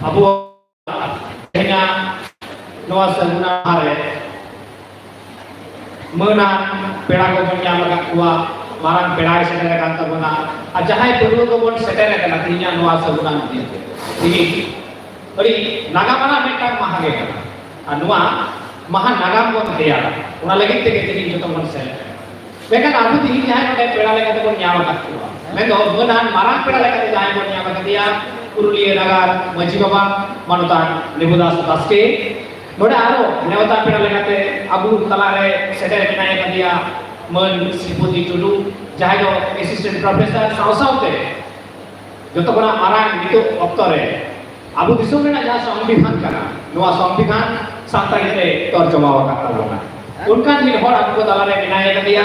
Abu dengan Noah Saguna Hare menang perago punya mereka tua marang perai sedere kan tabuna ajahai perlu kebon sedere kan artinya Noah Saguna nanti ini jadi nagamana mereka mahage kan Noah maha nagam kon dia una lagi tege joto kon sel mereka abu tinggi jahai pada perai kata kon nyawa kat tua mendo menan marang perai kata jahai kon nyawa kat dia Purulia Nagar Maji Baba Manutan Nibudas Taske Noda aro Newata Pina Legate Abu Talare Sedere Vinayaka dia Men Siputi Tudu Jahayo Assistant Professor Sausauke Joto kona marang itu oktore Abu Disumena Jaha Sombihan kana Noa Sombihan Santai ite Tor Jomawa kata lona Unkan min hor Abu Talare Vinayaka dia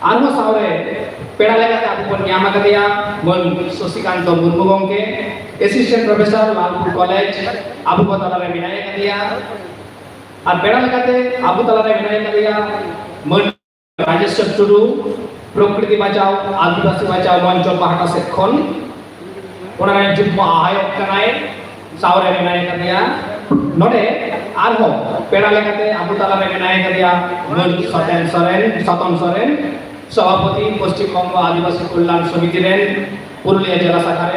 Armo Saure Pina Legate Abu Pun Nyama dia Men Susikanto Murmu Gongke Assistant Professor Lalpur College Abu Talare Vinayaka dia আর বেড়া লেখাতে আবু তালারে বিনায়ক দিয়া মন রাজস্ব টুডু প্রকৃতি বাঁচাও আদিবাসী বাঁচাও মঞ্চ পাহাটা সেক্ষণ ওনারা যুগ্ম আহ্বায়ক কানায় সাউরে বিনায়ক দিয়া নডে আরহো বেড়া লেখাতে আবু তালারে বিনায়ক দিয়া মন সতন সরেন সভাপতি পশ্চিমবঙ্গ আদিবাসী কল্যাণ সমিতির পুরুলিয়া জেলা শাখার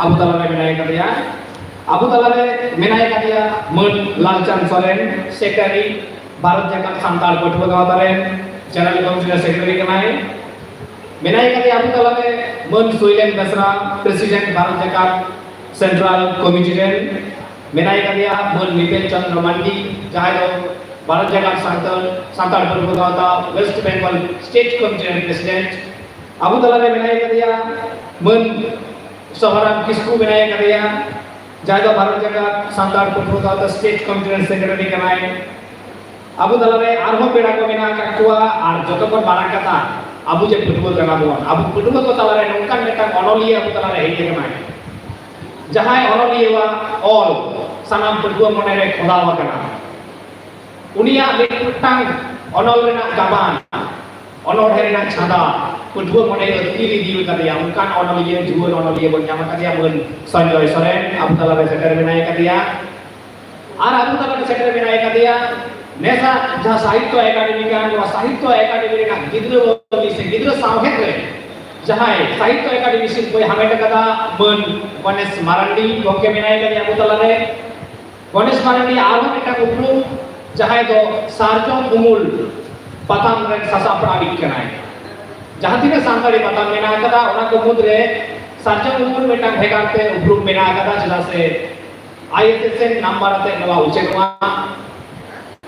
আবু তালারে বিনায়ক দিয়া Abu Talare Menayaka dia Men Lalchan Soren Sekretari Bharat Jakat Santal Patua Gawataren General Council Secretary Kanai Menayaka dia Abu Talare Men Suilen Basra President Bharat Jakat Central Committee Menayaka dia Men Nipel Chandra Mandi Jahayo Bharat Jakat Santal Patua Gawata West Bengal State Committee President Abu Talare Menayaka dia Men Soharan Kisku Menayaka dia Jaga Bharat Jagat Santal Patua State Committee Secretary Kanai Abu Talare Arho Pera ko mena kaktua ar jotokon barang kata Abu je Patua Ganabuan Abu Patua ko talare nongkan meta onolia Abu Talare heje kanai Jahai onolia wa all sanam Patua monere kholawa kana Unia lekutang onol rena gaban onol rena chada Kedua model kiri di kata bukan onolia dua onolia bernyama kata men Sanjoy Soren Abu Talare Sekretari Vinayaka dia ar Abu Talare Sekretari Vinayaka dia nesa jaha sahitya akademi kan wa sahitya akademi kan gidro bise gidro samhet re jahai sahitya akademi sin koi hameta kata men Ganesh Marandi Gongke Vinayaka dia Abu Talare Ganesh Marandi arho eta upru jahai do sarjong umul patam ren sasa pradik kanai जहाँ तीन सांगरी पता मेना कदा उना को मुद्रे surgeon Umar में टांग भेगाते उब्रुक मेना कदा चला से ISSN नंबर आते नवा उच्चे नवा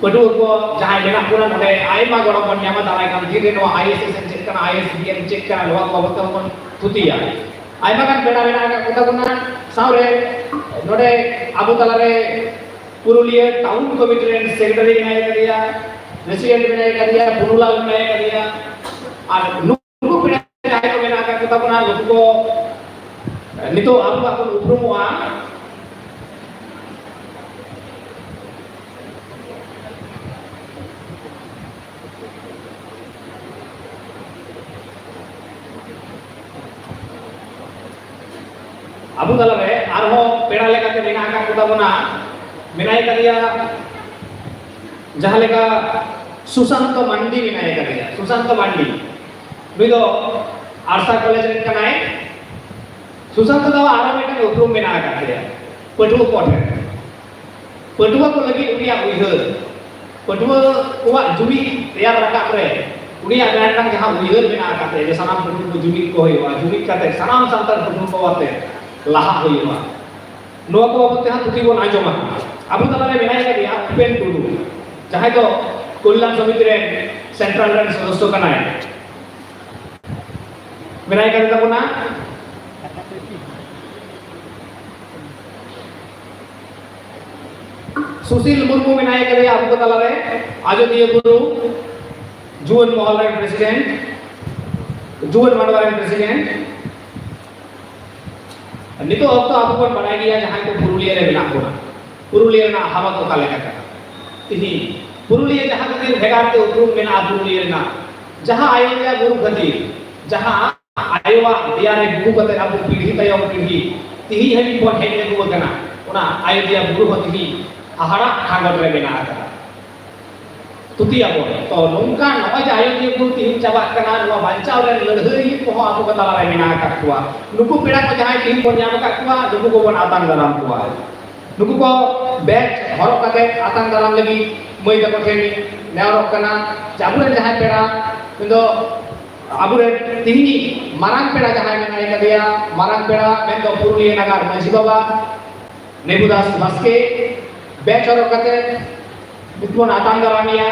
पढ़ो को जहाँ मेना पूरा नोटे आई माँ गौरव बनिया मत आए काम धीरे नवा ISSN चेक करना ISBN चेक करना नवा को वक्त अपन तुतिया आई माँ kan मेना का कुता कुना सावरे नोटे Abu Talare Purulia town committee secretary Vinayaka dia resident Vinayaka dia Punulal Vinayaka dia R nunggu pindah ke Menaka kita pun ada juga itu aku uprumua Abu Talare arho pera lekate Menaka kita pun Menayaka dia jaha leka Susanto Mandi Vinayaka dia Susanto Mandi Bido Arsa College ren kanai Susanto dawa aram eta uprum Menaka dia Patua Potter Patua ko lagi unia uiheur Patua uwa jumi ya rakak re unia ganang jaha uiheur Menaka dia sanam Patua jumi ko hoiwa jumi kate sanam santar Patua ko wate laha hoiwa noa ko wate ha tuti bon ajoma Abu Talare Vinayaka dia pen tudu jahai to কল্যাণ সমিতির central rain সদস্য কানায় Vinayaka kita puna Susil Murmu Vinayaka dia Abu Talare Ajodiya Guru Juan Mohal President Juan Manwar President Nito waktu Abu pun बनाया गया जहाँ को पुरुलिया रे बिना पुना पुरुलिया ना हवा को काले का ini Purulia jaha kadir bhegarte uprum mena Purulia na jaha ayya guru kadir jaha aywa diare guru kate abu pidhi tayo pidhi tihi hemi pon hemi guru kana Una Ayodhya buru hoti hahara khagot re bena akara tuti abo to nongka noy ja Ayodhya buru tin chaba kana no bancau re ladhai ko apu kata re bena akat kuwa nuku peda ko jahai tin pon nyam akat kuwa nuku ko bon atang dalam kuwa nuku ko bag horok kate atang dalam lagi moi da ko theni neorok kana jabure jahai peda kindo abure tihini marang peda jahai menai ka dia marang peda mendo Purulia nagar Maji Baba Nebudas Baske batch horok kate bitpon atang dalamia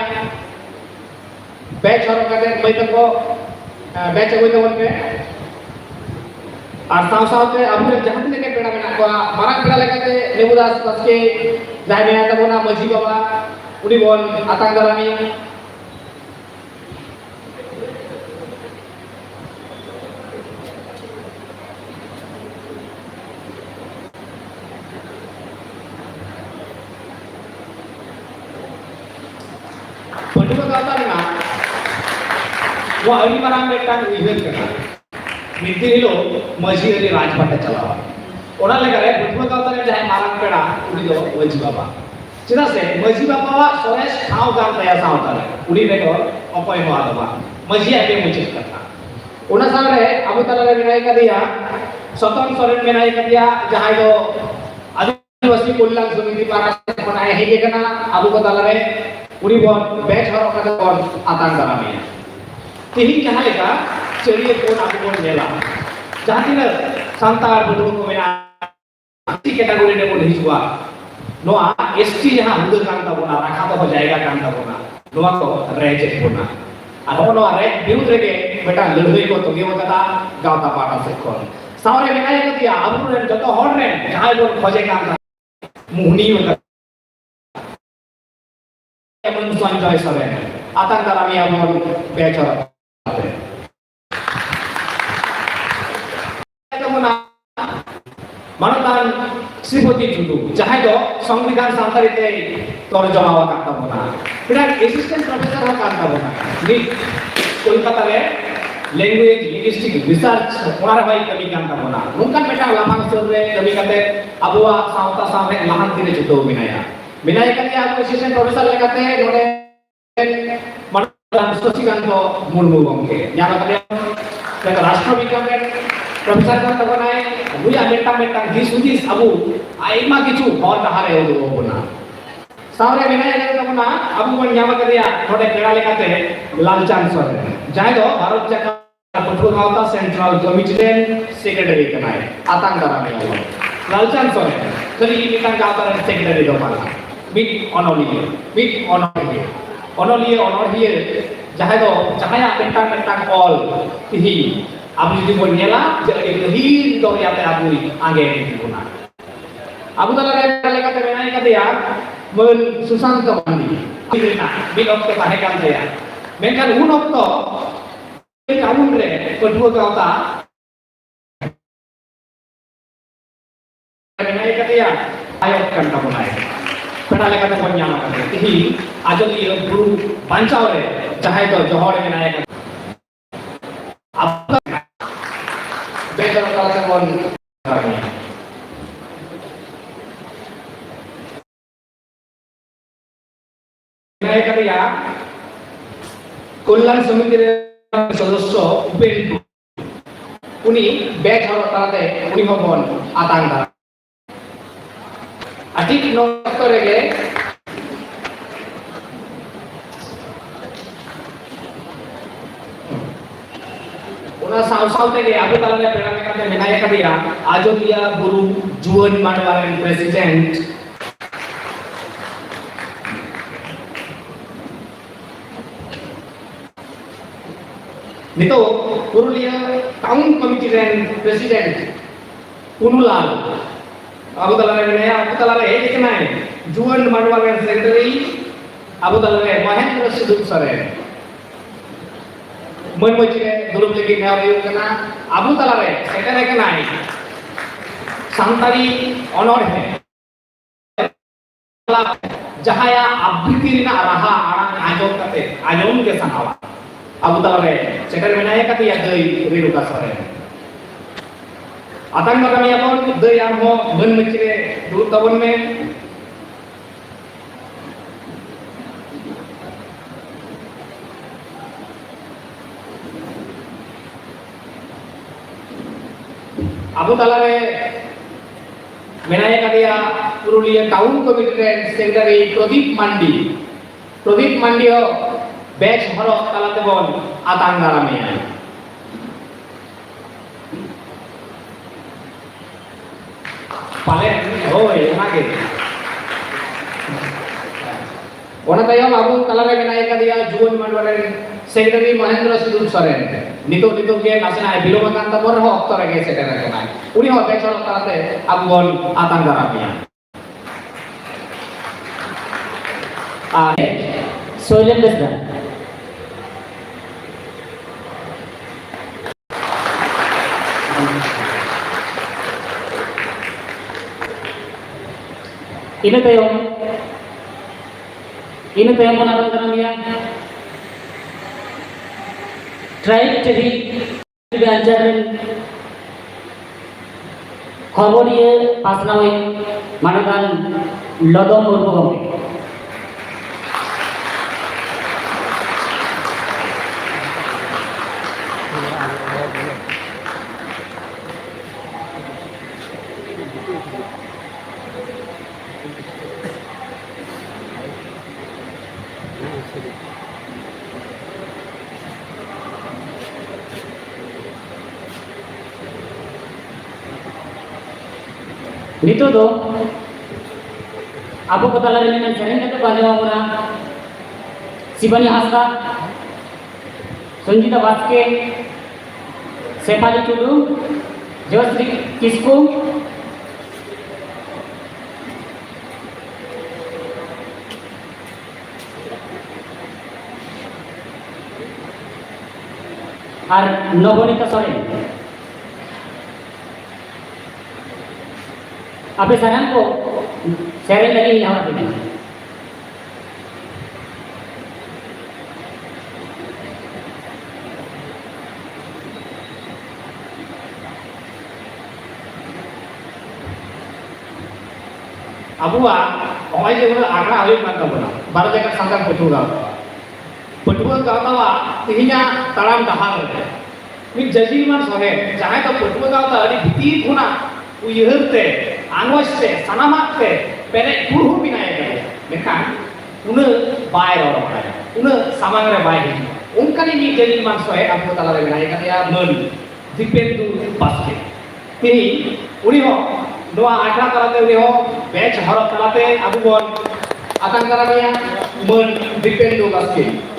batch horok kate moi ko batch ko ton pe ar saw-sawte abure jahan tine peda mena ko marang peda lekate Nebudas Baske jahai mena tabona Maji Baba uni bon atang dalamia Kedua kata ni nak, wah ini marang mereka event kena. Mesti lo masjid ini rajpat calawa. Orang lagi kedua kata ni jahai marang peda, uni do Maji Baba. Cina se Maji Baba wa soes kau kan taya sao tare. Uni neko apa yang mau ada ba. Masjid apa yang muncul kata. Una sampai Abu Talha menai dia, Soton Soren menai dia jahai do Adivasi Kullang Sumiti Paras menai hege kena Abu Talha Uni bon batch horok kata bon atang dalamnya. Tihin jahan leka ceria pun aku bon nyela. Jahan tina santar betul ko mena si kategori ne bon hijwa. Noa ST jahan hudur kan ta bona rakha to jayega kan ta bona. Noa ko reject bona. Ado noa re biu rege beta ladhai ko togi kata gauta pata sekhon. Sawre menai ka dia abu ren joto hor ren jahan bon khoje kan muhni ka yang mensuanjai sore, atang dalam yang mau bicara. Itu mana? Manutan Sripati Judu, jahai do, Sambidan Santarite, Torjamawa kata mana? Kita assistant professor kata mana? Ini Kolkata le, language linguistic research, orang baik kami kata mana? Mungkin mereka lamang sore kami kata abuah sauta sampai lahan tidak cukup minaya. Binaya kami aku assistant professor lekate nore mantan Sosikanto Murmu gongke. Nyala kami ke Rashtra Bikamen professor kan takonai buya mentang-mentang disudis abu aima kicu hor dahare udu buna. Sawre binaya kami takona abu pun nyama kadiya nore peda lekate lalchan sore. Jai do Bharat Jakarta Patrol Kauta Central Committee Secretary kanai atang darame alo. Lalchan sore. Kali ini kan Kauta Secretary do pala. Meet Onolie, jahaya mentang all, tihi, abu itu pun nyela, jadi lehi itu yang abu angin itu pun. Abu Talha lekate menai kata ya, men Susan Kamandi, meet of the pahekan saya, menkan to, kamu kedua kata, menai kata ya, ayo kan kamu naik. Peda lekate bon nyama kate tihi Ayodhya buru bancau re jahai to johor menai kate ab bejar kala bon menai kate ya Kullan Samiti সদস্য উপেন উনি bag হওয়ার তাতে উনি হবেন আতাঙ্গা अधिक note करेंगे उन्हें साव-साव तेरे Abu Talha ने पेड़ा में करते मिनाया कर दिया Ayodhya Buru Juan Manwaran President Nito Purulia Town Committee President Punulal Abu Talha ini kenai Juan Manwaran Secretary Abu Talha Mahendra Sidhu Sare Menmujire dulu lagi neori kena Abu Talha Secretary kenai Santari honor hai Jahaya abriti na raha arang ajom ke sanawa Abu Talha Secretary menaya kati ya dari Renuka Sare Atang kami apa deh yang mau ben mencire dulu tahun me Abu Talare menaya dia Purulia tahun komite sekretari Pradip Mandi batch haro talate bon atang garamnya Palen, oh iya lagi. Ona tayo abu talare menaya dia Jun Manwaren sekretari Mahendra Sudhur Soren. Nito ke nasina bilo makan tamor ho oktore ke sekretari kenai. Uni ho batch haro talate abu bon atang garamnya. Soilen Desda. Ini tayo mo naman kanang Tribe TV ajaran খবর নিয়ে পাসনা হই মানদান লদম উর্বগমে Nito do abu ko talare men sering kata bale muna Sibani Hasda Sanjita Baske Sefali Tulu Josri Kisku R Nabanita Soren Ape saran ko share lagi यहाँ पे Abuwa, orang je guna agra awik mantap guna. Baru jaga sangkar petugas. Petugas kau tahu tihinya taram dahar. Ini jadi mana sohe. Jangan kau petugas kau tahu di biti guna. Uyuhte, angoste, sanamakte, pere purhu binaya kaya. Mereka, une bayar orang kaya. Une samangre bayar. Unkan ini jadi mana sohe. Abu talare binaya kaya men. Dipendu basket. Tihi, uni ho. Doa akra talate uni ho. Batch harap talate abu bon. Atang karamia men dipendu basket.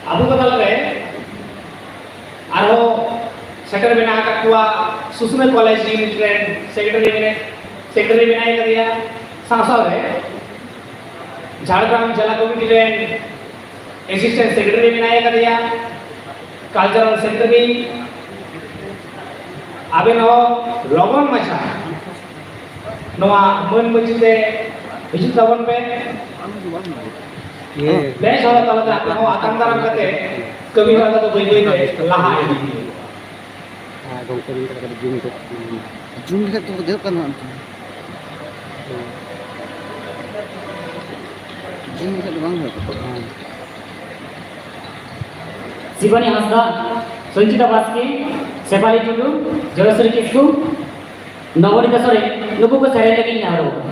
Abu Talare, Arho, Secretary Benaka Kua, Susuma College Limited, Secretary Benaka dia, Sangsore, Jharkhand Jala Committee, Assistant Secretary Benaka dia, Cultural Secretary, Abeno, Logon Macha, Noah Mun Mujite, Vijay Tavan Pe. Beres orang kalau tak mau akan dalam kete kebingungan atau begini lahai ini. Dong kali kita jum itu dia kan nanti. Jum itu bang Sibani Hasda Sanjita Baske Sefali Tulu Josri Kisku Nobonita Sore Nubu ko share lagi na haro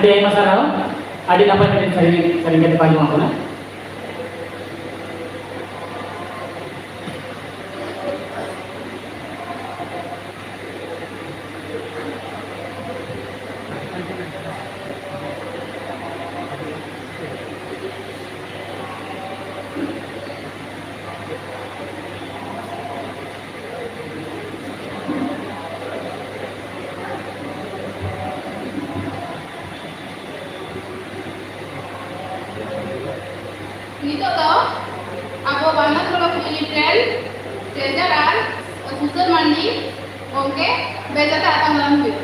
Ada yang masalah? Ada apa yang sering kita panjang aku nak? Nito to, ako banyak kalau punya tren, jajaran, susun mandi, oke, beca tak akan lanjut.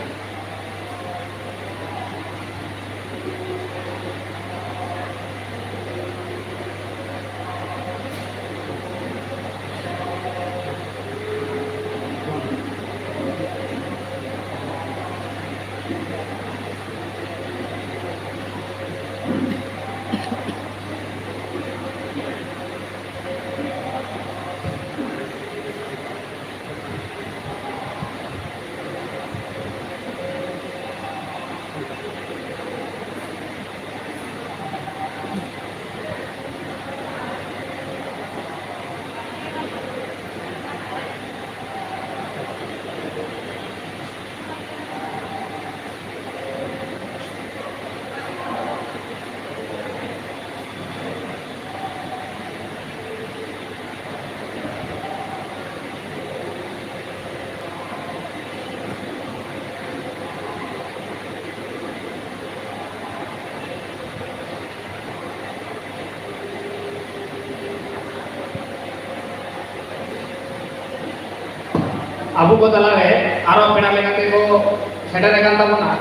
Abu ko talare aro peda lekate ko setere kan tabona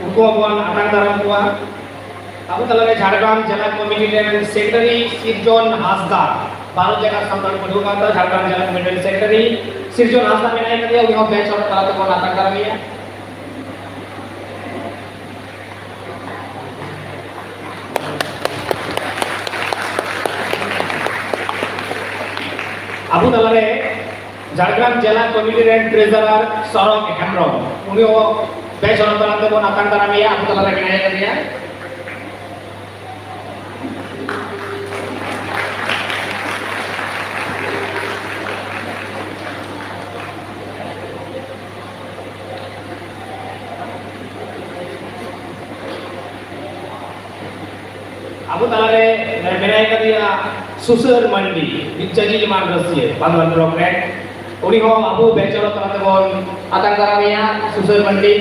uko abon atang daram kuwa abu talare Jharkhand jela committee level secretary Sirjon Hasda 12 जगह संतान को दुका था झारखंड जिला committee secretary सिरजोन Hansda में नहीं दिया उन्हें बेंच और कराते को नाटक कर रही है Abu Talare Jharkhand Jela Committee and Treasurer Sorok Hemrom उन्हें बेंच और कराते को नाटक कर रही है Abu Talare के नहीं दिया Abu Talare menaik dia Susur Mandi Bicaji Madrasih Bantuan Program Uni ho Abu Becoro teman-teman Atang Karamia Susur Mandi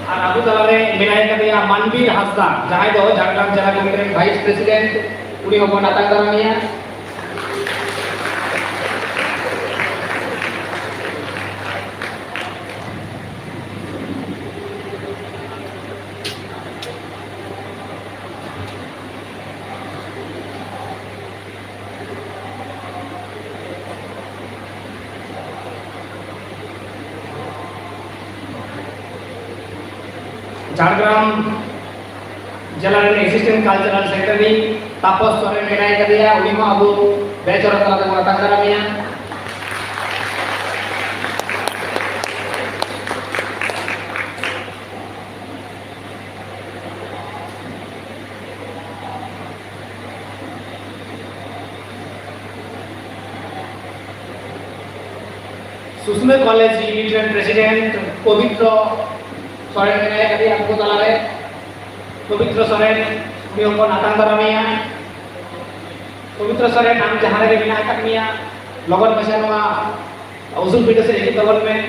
Abu Talare menaik dia Manbir Hasda jahai do Jharkhand Jela Committee Vice President Uni ho Atang Karamia Jharkhand Jela Assistant Cultural Secretary Tapos Soren menaik dia Uni ho Abu Becoro teman-teman Atang Karamia Susme College Unit President Pavitra Soren menaik dia Abu Talare Pavitra Soren uni ho Atang Karamia Pavitra Soren हम जहाँ रे menaik dia logon masyarakat usul pita se ekit logon में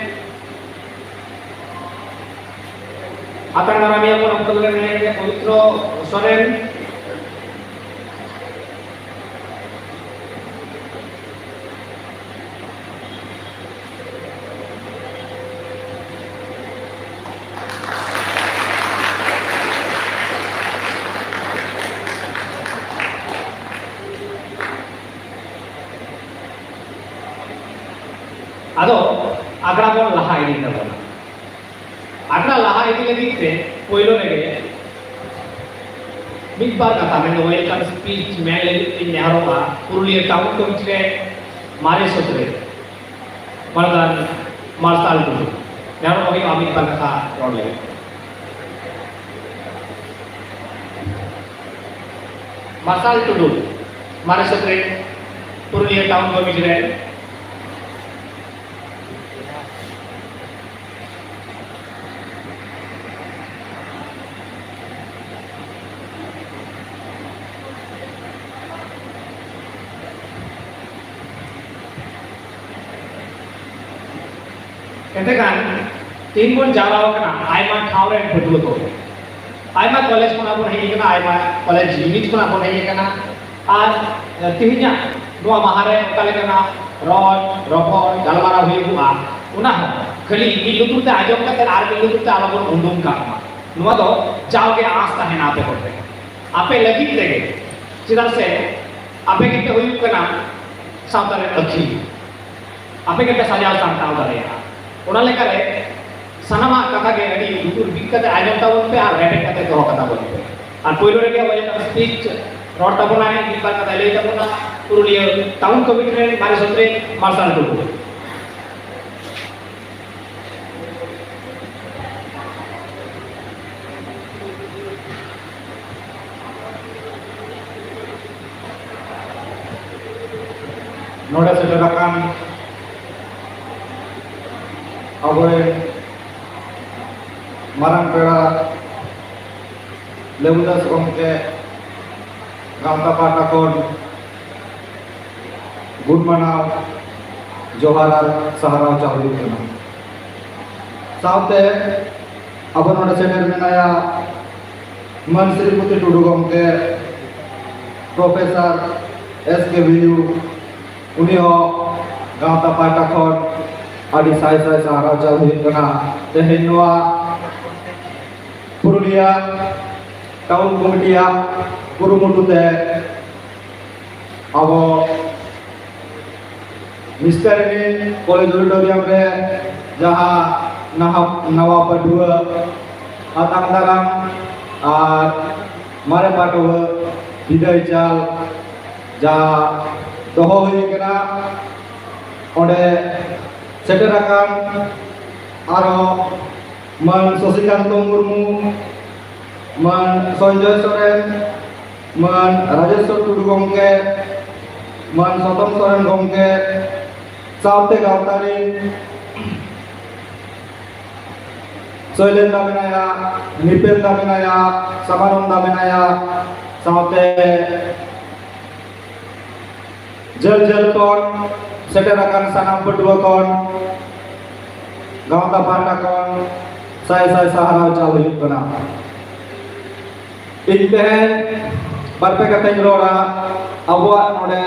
Atang Karamia pun Abu Talare menaik dia Pavitra Soren Ado आगड़ा बन लहा इदी तबना आगड़ा लहा इदी लगी ते पहिलो लगे मिद बार कथा में वेलकम स्पीच में लगी इन नेहरों पुरुलिया टाउन को बिचरे मारे सोचरे मर्दान मार्शल टुडू नेहरों को भी अमित बार कथा रोड लगे मार्शल टुडू मारे सोचरे पुरुलिया टाउन को बिचरे kan tim pun jaraw kana aima thawren photo ko aima college pun apun hei kana aima college unit pun apun hei kana ar tihinya dua mahare kale kana rod ropor galmara hui huwa una khali bilutur te ajom kate ar bilutur te alabon undum ka nuwa do jaoge aas tahena ape korte ape lagi tege chidar se ape kete hui kana sautare akhi ape kete sajal santaw dareya उना लेकर सनमा कथा के अड़ी दुटुर बिकते आजम तावन पे और रेटे कते दो कथा बोली पे और पहिलो रे के वजह स्पीच रोड तबना है बिकल कथा ले तबना पुरुलिया टाउन कमिटी रे मारे सोत्रे मार्शल टुडू नोडा से रकाम अब मारंग पेड़ा लेबुदास गमके गांवता पाटा कोन गुड मनाव जोहार सहारा चालू करना साथे अब नोडे सेटर मेनाया मन श्रीपति टुडू गमके प्रोफेसर एसके वीयू उनी हो गांवता पाटा कोन आदि साय साय सहारा चालू करना तेहेनुआ पुरुलिया टाउन कमिटिया कुरुमुटुते अब मिस्टर ini कॉलेज ऑडिटोरियम रे जहां नवा पटुआ आतंग दाराम और मारे पाटुआ विदाय चाल जा दोहो हुई कना ओडे सेटर आकाम आरो मन शशिकांत मुर्मू मन संजय सोरेन मन राजेश्वर टुडू गमके मन सतम सोरेन गमके सावते गावतारी शैलेंद्र मेनाया निपेंद्र मेनाया समानंद मेनाया सावते जल जल कोन सेटर आकान सानाम पटुआ कोन गांवता पाटा कोन साय साय सहारा चालू करना इनते बारपे कते रोड़ा अबुआ नोडे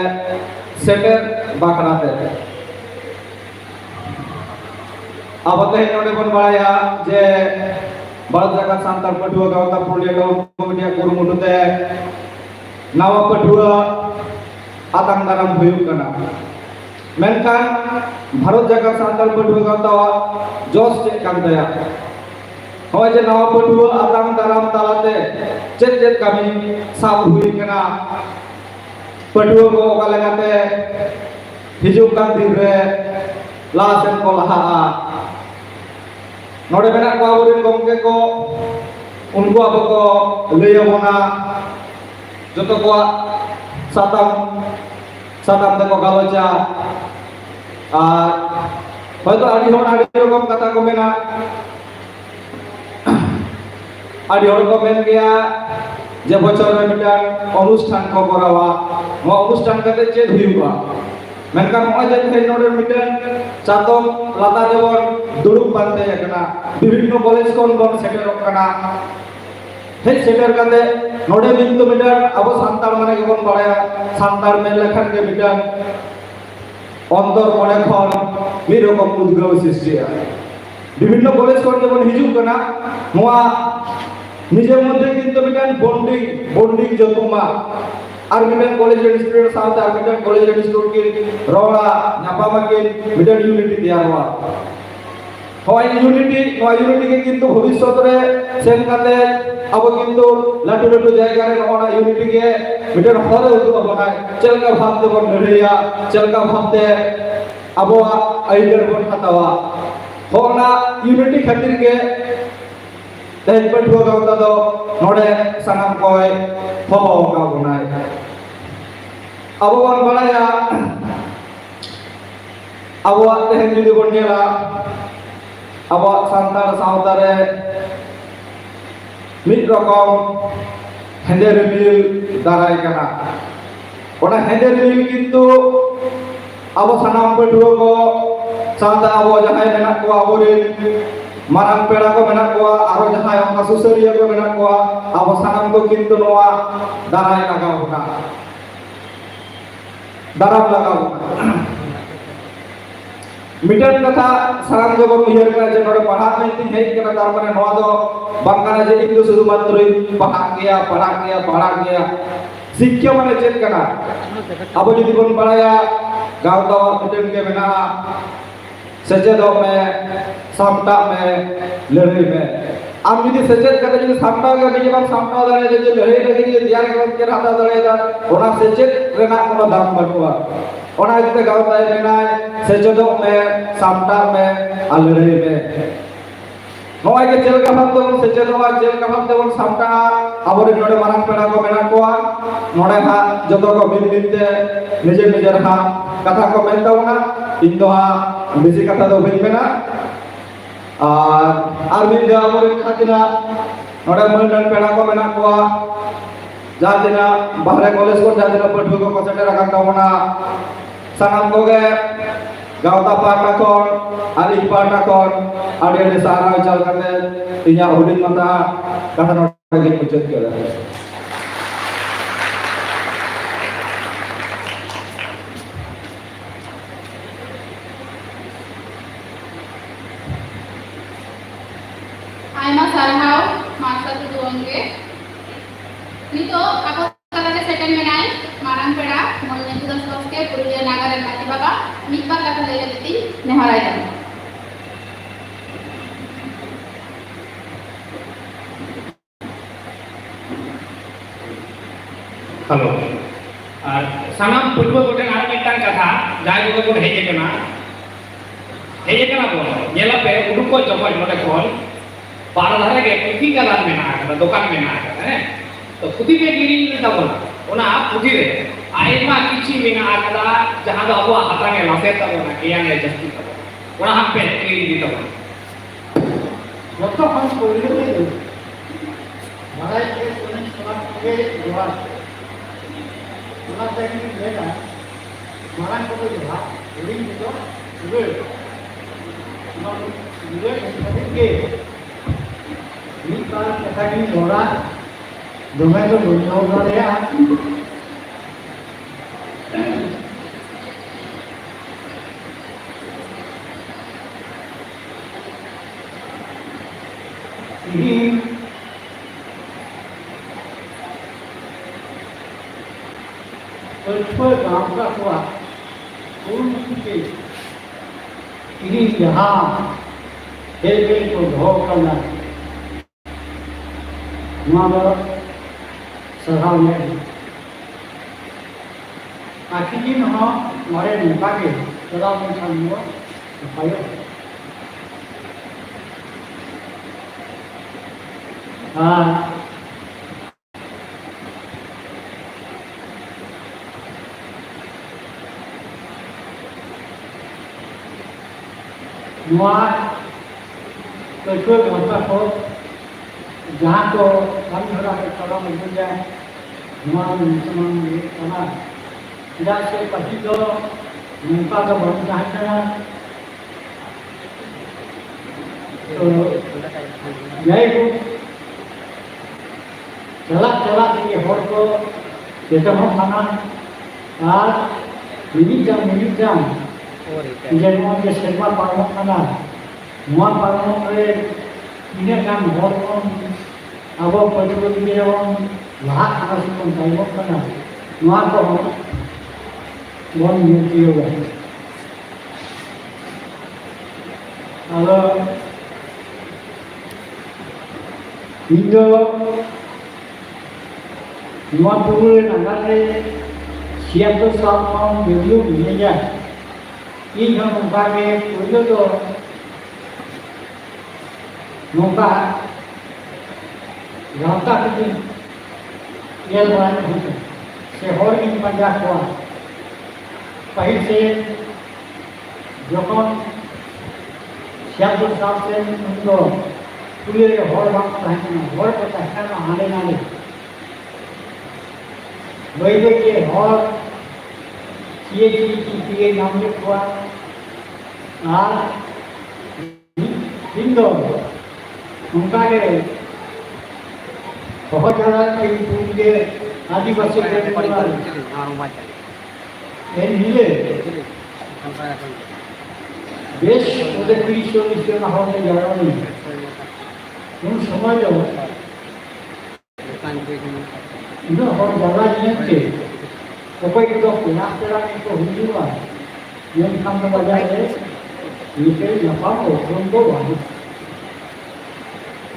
सेटर बाखराते अब ते नोडे बन बाया जे भारत जगत सांताल पटुआ गांवता पुरुलिया कमिटिया कुरुमुटुते नवा पटुआ आतंग दाराम हुयुग कना मेनखान भारत जगत सांताल पटुआ गांवता जोश चेक कान दया होय जे नवा पटुआ आतंग दाराम तालाते चेक चेक कमी साब हुई कना पटुआ को ओका लगाते हिजुग कान दिन रे लासेन को लहा नोडे मेना को आबोरिन गमके को उनको अब को लैयबोना जतो को साताम देखो गालोचा और হয়তো আদি রকম কথা কমে না আদি রকম মেন গিয়া যে বছর মিটার অনুষ্ঠান को करावा वो অনুষ্ঠান कते चेक हुआ मेनकान नय जे थे नोडे मिटार चातम लाता देवन दुरुप बानते एकना विभिन्न कॉलेज कोन बन सेटर कना हे सेटर कते नोडे बिंदु मिटार अब सांताल माने के बन बाया सांताल मेन लेखन के मिटार अंतर मने खन मी रकम उद्ग्रह सृष्टि विभिन्न कॉलेज कोन जेबन हिजुग कना नोआ निजे मध्य किंतु मिटार बॉन्डिंग जतुमा और मिटार कॉलेज इंस्टीट्यूट साथ और मिटार कॉलेज इंस्टीट्यूट की रोड़ा नापामा के मिटार यूनिटी तैयार हुआ হয় ইউনিটি কে কিন্তু ভবিষ্যৎ রে সেন কাতে আবো কিন্তু লাটু লাটু জায়গা রে ওনা ইউনিটি কে মিটার হরে উদু বানায় চলকা ভাবতে বন লড়িয়া চলকা ভাবতে আবো আইডার বন হাতাওয়া होना यूनिटी खातिर के तेज पर ठुआ गावता दो नोडे सनम कोय होबो का बनाय अब वन बनाया अब तेहन जुदी बन गेला अब सांतार सावता रे मिद रकम हेंदे रिमिल दाराय कना ओना हेंदे रिमिल किंतु अब सनम पर ठुआ को सादा abo jahay menak ko aborin marang pera ko menak ko aro jahay onka susuriya ko menak ko abo sanam ko kintu noa daray lagaw na darab lagaw मिटर कथा सारांग को उयहर करा जे नोडे पढ़ा नहीं हेज करा तार माने नोआ दो बांगाना जे इंदु शुद्ध मात्र पढ़ा गया शिक्षा माने चेक करा अब जदि बन पढ़ाया गांव तो मिटर के मेना सचेत में सामटा में लड़ाई में आप यदि सचेत करते जो सामटा के बीच में सामटा दाड़े जो लड़ाई लगे जो दियार के राता दाड़े दा ओना सचेत रेना कोनो दाम बनुआ ओना इते गावता है मेना सचेत में सामटा में लड़ाई में नोय के चल का भाग तो सचेत वा चल का भाग तो सामटा आबोरे नोडे मारंग पेड़ा को मेना कोआ नोडे हा जतो को बिनते निजे हा कथा को मेनता होना इंदो हा बेसी कथा दो बेन मेना आर मिन दे आबोरे खातिना नोडे मन पेड़ा को मेना कोआ जा दिना बाहरे कॉलेज को जा दिना पढ़ु को कसेटे रखा होना सनम को गे गावता पाटा कोन आली पाटा कोन आडे आडे सारा चल करते इया हुडिन मता कथा नोडे के मुचत के Aima sarhau masa tujuan ke nito aku kata second menai marang peda molnya juga soske purulia nagara kati baba mikbar kata lele titi neharai jam hello और सानाम पूर्व गोटे आर मिटान कथा जाय गोटे को हेजे कना बो नेला पे उडुक को जमय नोडे कोन बार धारे के पुथी गलान मेना है दुकान मेना है तो पुथी पे गिरी तबना ओना पुथी रे आइमा किछि मेना आकदा जहां दो अबो हातांगे लासे तबना कियाने जस्ती तबना ओना हम पे गिरी दी तबना जतो हम कोइले दे महाराज के सुन समाज के जवान सुना तक लेना महाराज को जो रीडिंग तो वे के मिलकर कथा की जोड़ा दोनों को दोनों हो रहे हैं पर गांव का हुआ पूर्ण के यहाँ खेल को धो करना हमारा सराव में आखिरी में हम हमारे नेता के सराव में सामने पायो हाँ तोช่วยคนพระโพजहाँ को हम धरा के चला में बन जाए हमारे मुसलमान ये समान इधर से पति जो उनका तो बहुत चाहते हैं तो यही को चला के होड़ को जैसे हम खाना आज मिली जाम जन्मों के सेवा पालन करना मुआ पालन करे इन्हें काम होड़ को अब परिवर्तन के हम लाख आवासी को टाइम करना मुआ को बहुत मुश्किल होगा Kalau Indo Nuan Puru Nagare siap tu sama video ini ya. Ini yang mungkin video tu mungkin rata kita ये बात है से और इन पंजाब को पहले से जो कौन श्यामपुर साहब से उनको पूरे हॉल वक्त पहनना हॉल को पहनना आने नाले वही के हॉल ये नाम लिखवा और हिंदू उनका के बहुत ज़्यादा के आदिवासी परिवार ये मिले बेश उधर कृषि ना होने जा रहा नहीं तुम समझ लो इधर और ज़्यादा नहीं थे तो कोई तो पुना तेरा नहीं तो हिंदू आ ये काम तो बजा है ये के लपा को तुम को वाली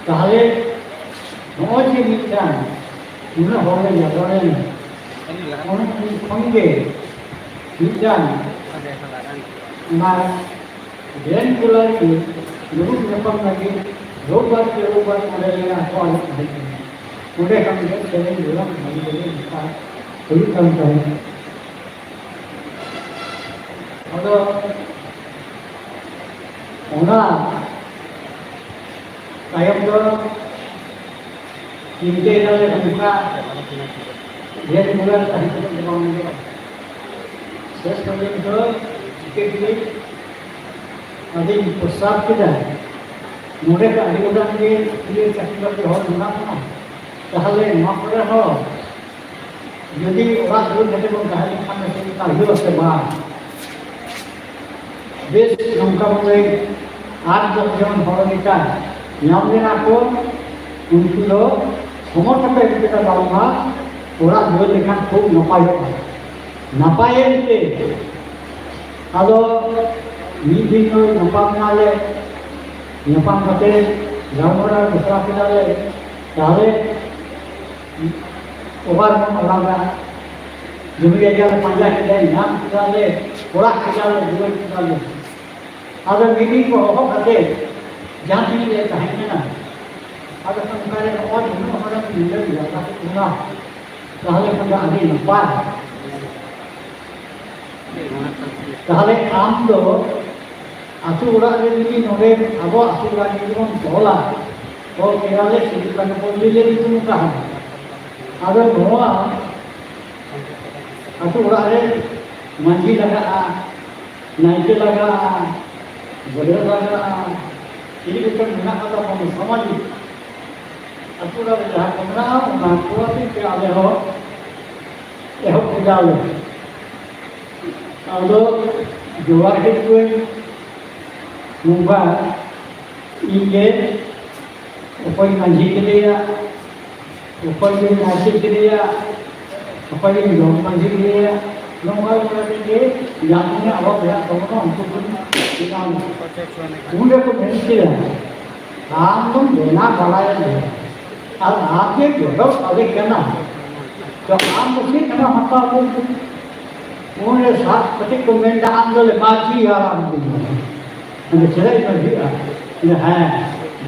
ताले बहुत ही मिलता है उन्हें होने ज़्यादा नहीं उन्हें पंगे मिलता है ना Then pulang itu, dulu memang lagi robat ada yang apa lagi. Udah kami lihat sering bilang lagi kita beli kantor. Ada orang kayak tu kita ada buka dia mulai tadi kita memang dia. Saya sekarang tu tiket अभी प्रस्ताव किया मुझे का अधिकरण के लिए चाकरी करते हो ना ताहले मापरे हो यदि ओरा दूर घटे को कहानी खाने से ताहिर से बाहर बेस नमका बोले आज जब जन भरनिका नाम देना को उनको लो समर्थन पे kita बालमा ओरा दूर लेखा खूब नपाय के kalau meeting ko napam nale napam kate jamora dusra kinale tahle obar alaga jumi aja panja kide nam kinale ora kinale duwe kinale ada meeting ko ho kate jahan tini le kahne na ada samkare और दोनों हमारा मिलकर जाता है ना tahle panja adi napa tahle am do आसू उड़ा ले ली नोरे अब आसू उड़ा के जो बोला तो केरल से सिटी का बोल ले ली तुम कहां अगर गोवा आसू उड़ा ले मंजी लगा नाइट लगा बड़े लगा ये तो बिना का हम समझ आसू उड़ा ले जहां कमरा ना पूरा भी पे आले हो ये हो जाओ अब जोआ के कोई मुंबा इनके ऊपर मंझी के लिए ऊपर के नाची के लिए ऊपर के लोग मंझी के लिए लोग के जाने अब बया दोनों हमको पूरे को नहीं किया काम तुम देना बढ़ाया है अब आपके जो अभी कहना तो काम उसी तरह हटा को उन्हें साथ पति को मेंढा आंदोलन माची आराम दिया Anda cerai berdua, ini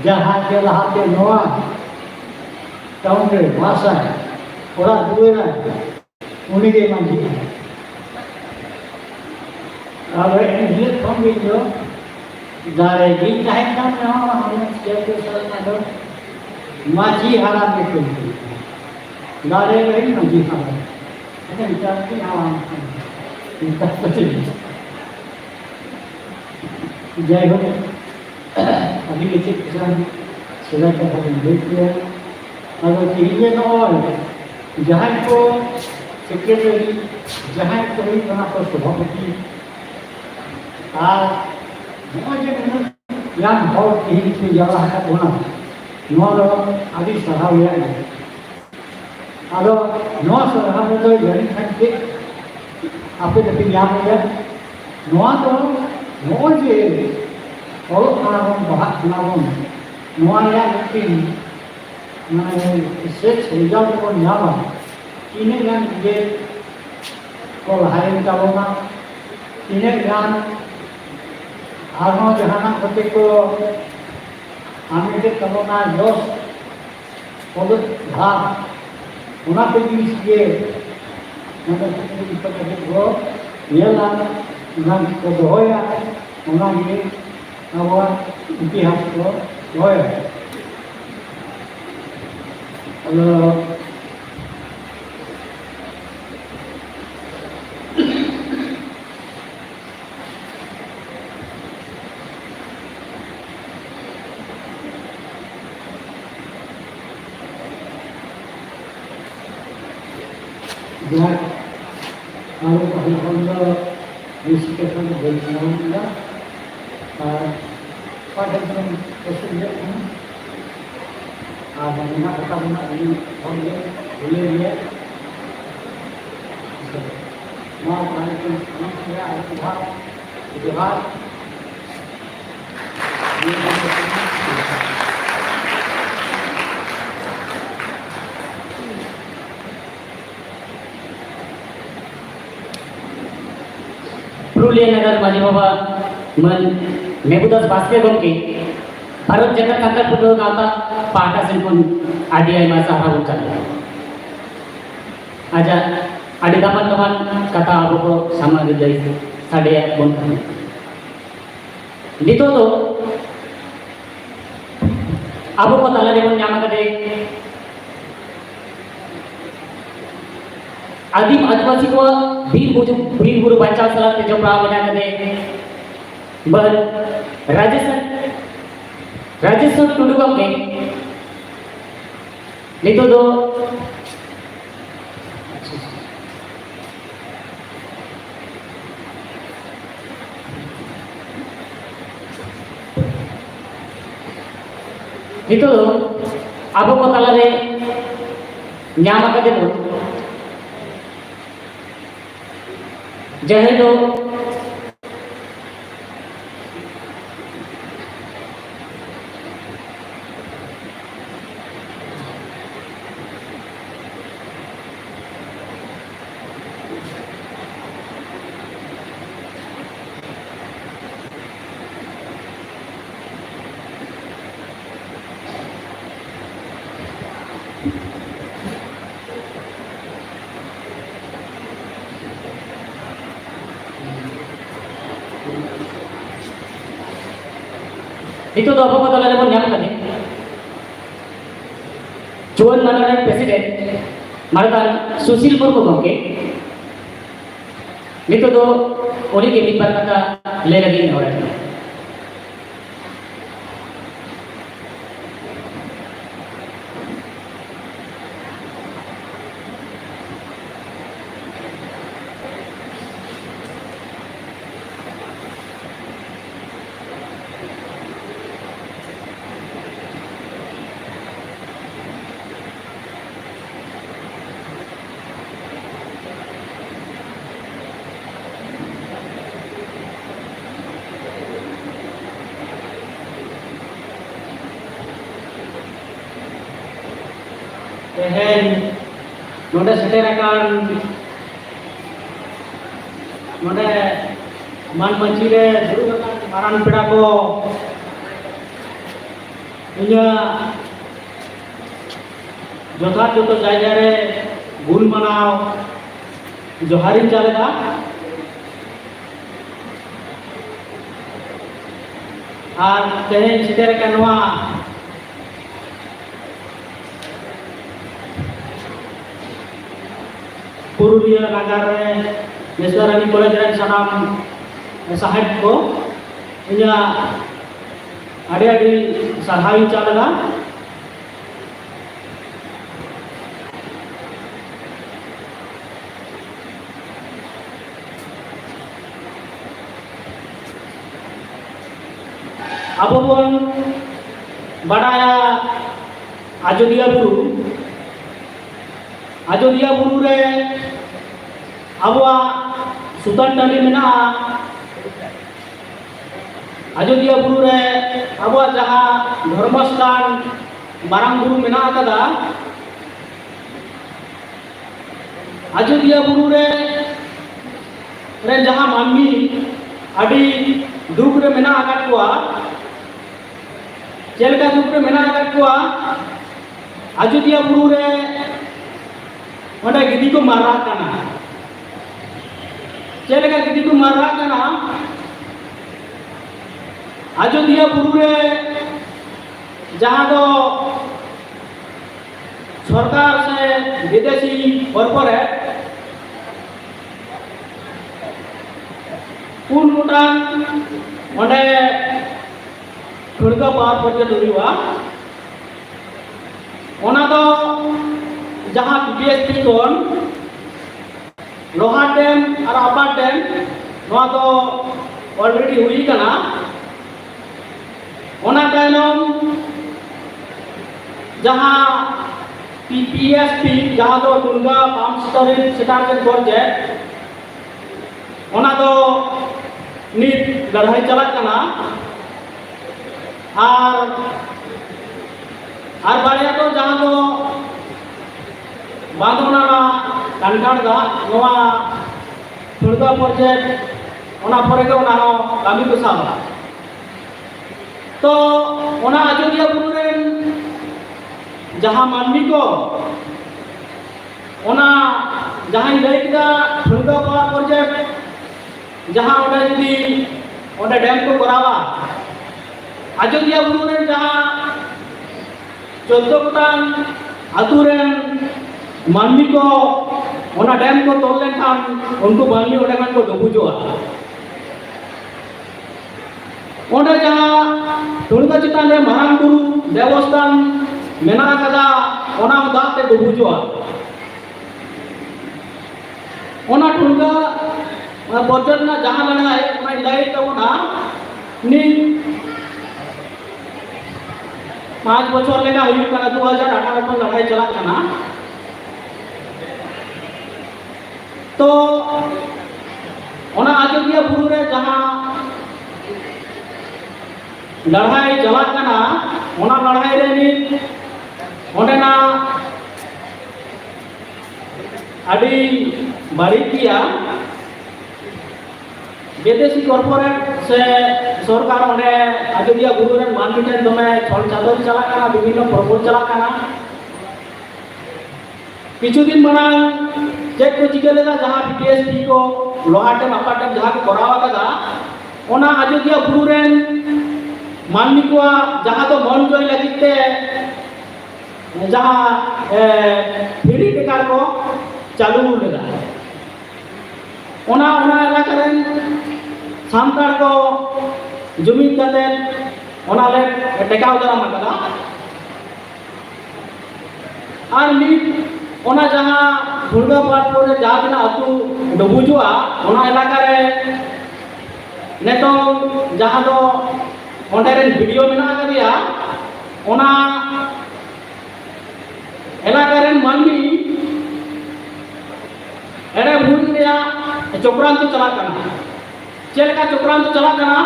jahat ke lahat ke noa, tahun ke masa, orang dua lah, muni ke manji. Kalau ini pun itu, dari kita hendak noa, orang siapa sahaja ada, manji haram itu, dari ini manji haram, ini bicara ni haram, kita betul. जय हो अभी के किसान सुधा का देख लिया अगर तीन और जहाँ को सेक्रेटरी जहाँ को ही बना पर सभापति आज मुझे यान बहुत तीन की जगह है होना नौ आदि सभा हुआ है अगर नौ सभा में तो जैन संख्या आपको जब यहाँ हो गया नौ तो नौ जे olok kana bon bahag kana bon noa ya mungkin mane research result ko nyama ini kan dia kalau hari tabona ini kan harus jahanan ketika kami tabona jos produk भाग उना पे भी ये मतलब इस पर को ये ला ना को होया उना ये awal इतिहास को होया kalau dia kalau kalau disebutkan dari mana pada zaman tersebut ada mana kata mana ini boleh dia mau kalau saya itu hal Purulia Nagar Maji Baba Man Mebudas Baske Gomke Bharat Jagat Kantar Pudu Gata Pahata Sinpun Adi Ay Masa Harun Chandra Aja Adi teman-teman kata abu ko sama gejai sadaya bon dito to abu ko talare mon nyama kade आदिम आदिवासी को वीर गुरु बच्चा सलाह के जो प्राव बना करे बर राजस्थान टुडू का के नहीं तो अब को तलारे न्यामा का दे जहे दो itu to apa kata lagi pun nyam kane Juan Nagara President Mardan Susil Murmu gomke itu to oni ke mimbar kata le lagi ni orang Tehen node seterakan node man mancire dulu kan maran peda ko inya jothat joto jayga re gun manao joharin chalega ar tehen seterakan noa Purulia Nagar Neswarani College dan Sanam Sahib ko inya ada di Sahai Calaga Apapun badaya Ajodia Buru re awa Sultan Dali mena Ajodia Buru re abo jaha Dharmastan Marang Buru mena kada Ajodia Buru re jaha manmi adi duk re mena akat kuwa jelka duk re mena akat kuwa Ajodia Buru re onde gidi ko marah kana jelka gidi ko marah kana Ajodia Buru re जहाँ तो सरकार से विदेशी corporate पूर्ण मुटान Monday खुर्गा पार पर दुरीवा ओना तो जहाँ पीपीएसपी कोन लोहार डैम और अपार डैम नवा तो ऑलरेडी हुई कना ओना तायनम जहाँ पीपीएसपी जहाँ तो दुर्गा पाम्प स्टोरेज सेटारमेंट प्रोजेक्ट ओना तो नित लड़ाई चलत कना और बारे तो जहाँ तो बांधोना कांठाड़ दा नवा दुर्गा प्रोजेक्ट ओना परे के ओना कामी को साबा तो ओना अयोध्या बुरु रेन जहाँ मानवी को ओना जहाँ लई किदा दुर्गा प्रोजेक्ट जहाँ ओडे यदि ओडे डैम को करावा अयोध्या बुरु रेन जहाँ 14 गोटान आतु रेन मानवी को ओना डैम को तोल लेखान उनको मानवी ओडे खान को डुबुजोआ ओडे जहाँ दुर्गा चितान रे मारांग बुरु देवस्थान मेना कदा ओना दाते डुबुजोआ ओना दुर्गा प्रोजेक्ट ना जहाँ लड़ाई ओना लड़ाई तबना नि 5 बछर लेगा हुई कना 2018 में लड़ाई चला कना तो ओना अयोध्या बुरु रे जहाँ लड़ाई चला कना ओना लड़ाई रे नि ओडेना अभी बड़ी किया विदेशी कॉर्पोरेट से सरकार ओडे अयोध्या बुरु रे मानमिटे दमे छल चादर चला कना विभिन्न प्रपोज चला कना किछु दिन बना चेक को चिके लेगा जहाँ पीपीएसपी को लोहाटे मापाटे जहाँ को करावा कदा ओना अयोध्या बुरु रे मानवी को जहाँ तो मन जोई लगते जहाँ फ्री टिकार को चालू लेगा ओना ओना इलाका रेन सांतार को जुमीन करते ओना ले टेकाव दराम कदा और नीट ओना जहाँ दुर्गा पाठ पर जहाँ बिना अतु डुबुजुआ ओना इलाका रे नेतो जहाँ तो ओंडे रे वीडियो मेना करिया ओना इलाका रे मानवी एडे भूल गया चक्रांत चला करना चेलका चक्रांत चला करना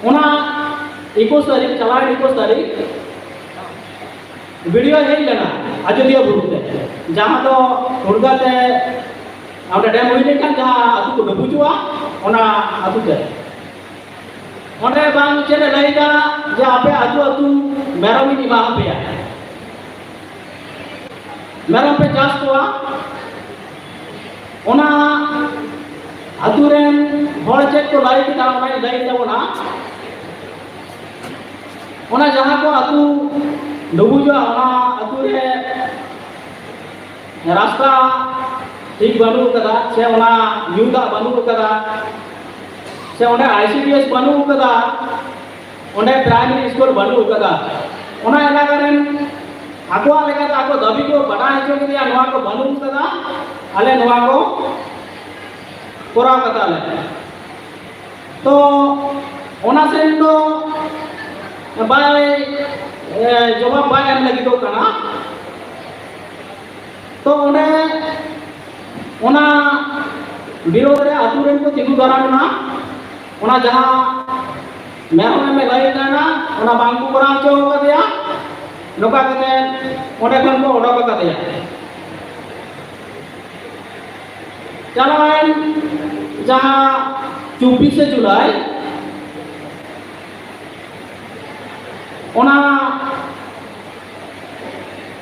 ओना 21 तारीख चला 21 तारीख वीडियो है लेना अयोध्या बुरु ते जहाँ तो दुर्गा ते ओंडे डैम हुई लेकिन जहाँ अतु को डुबुजुआ ओना अतु ते ओंडे बांग चेले लईदा जे आपे अतु अतु मेरमी निमा पेया मेरम पे चाष कोआ ओना अतु रेन हर चेक को लाई की दाम नहीं लाई तबना ओना जहाँ को अतु डुबुजो ओना अतु रे रास्ता ठीक बनू कदा से ओना यूदा बनू कदा से ओने आईसीडीएस बनू कदा ओने प्राइमरी स्कूल बनू कदा ओना इलाका रेन आको लेका आको दबी को बड़ा हेचो के दिया नवा को बनू कदा अले नवा को कोरा कदा ले तो ओना से तो बाय जवाब बाय एम लगी तो कना तो ओने ओना विरोध रे आतु रेन को तिगु दाराना ona jaha mehon me lai kana ona bangku korang cho kadeya noka kate onde khon ko odok kadeya chalaen jaha 24 जुलाई ona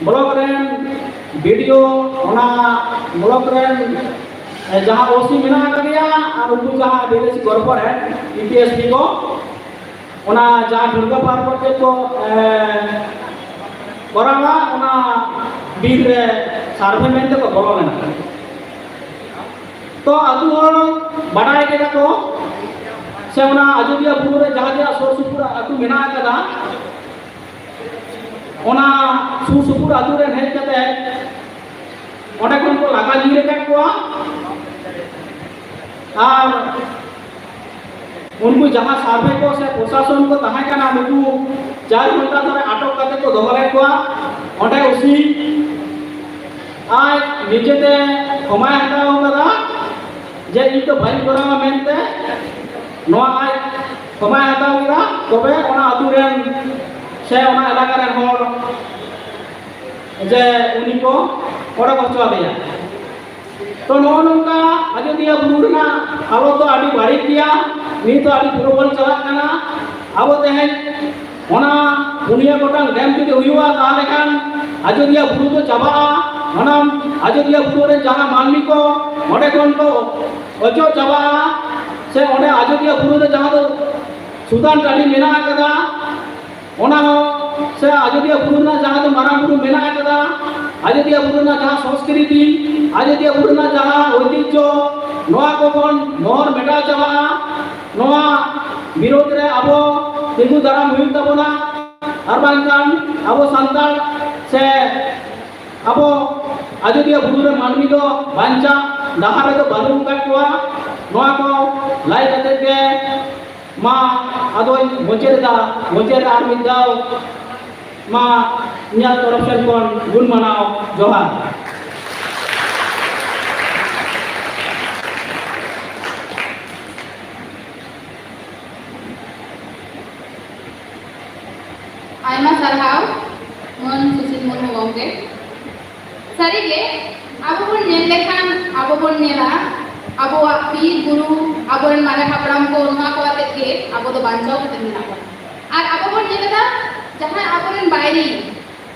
block rain video ona block rain जहाँ ओसी मेना करिया और उनको जहाँ विदेशी कॉर्पोरेट ईपीएसपी को ona जहाँ दुर्गा पार्क पर को करावा ona बीर रे सर्वे में तो बोलो ना तो अतु हर बड़ाई के को से ona अजोदिया बुरु रे जहाँ जहाँ सोर सुपुर अतु मेना कदा ona सुर सुपुर अतु रे हेज कते ओंडे कोन को लागा जीरे का को और उनको जहाँ सर्वे को से प्रशासन को तहाँ का नाम उनको 4 घंटा धरे अटक करके को दोहरे को ओंडे उसी आज नीचे ते कमाय हटा होगा जे इन तो भाई करा मेनते नवा आज कमाय हटा होगा तबे ओना अतुरेन से ओना इलाका रे हर जे उनी को ओडा को चला तो नौका अयोध्या बुरुना अब तो आदि बाड़ी किया नी तो आदि पुरोबल चला कना अब तेहन ओना पुनिया गोटांग डैम जुदी हुआ ताले खान अयोध्या बुरु तो चाबा ओना अयोध्या बुरु रे जहां मानवी को ओडे कोन को अचो चाबा से ओडे अयोध्या बुरु रे जहां तो सुदान टाडी मेना कदा ओना से अयोध्या बुरु ना जहां तो मारा बुरु मेना कदा अयोध्या बुरु ना जहां संस्कृति अयोध्या बुरु ना जहां ऐतिह्य नोआ को बन मोर मेटा चाबा नोआ विरोध रे अब तिगु दाराम हुई तबना और बांकान अब संताल से अब अयोध्या बुरु रे मानवी दो बांचा दाहा रे तो बालू का कोआ नोआ को लाई कते के मा अदोय मोचेर आर मिदाव मा न्या तरफ से कोन गुण मनाओ जोहार आयमा सरहाव मन सुशील मुर्मू गंगे सारीगे अब बन नेल लेखान अब बन नेला अब पीर गुरु अब मारे हापड़ाम को नुआ को आते के अब तो बांचाओ कते मिला को और अब बन नेला जहां अब बन बायरी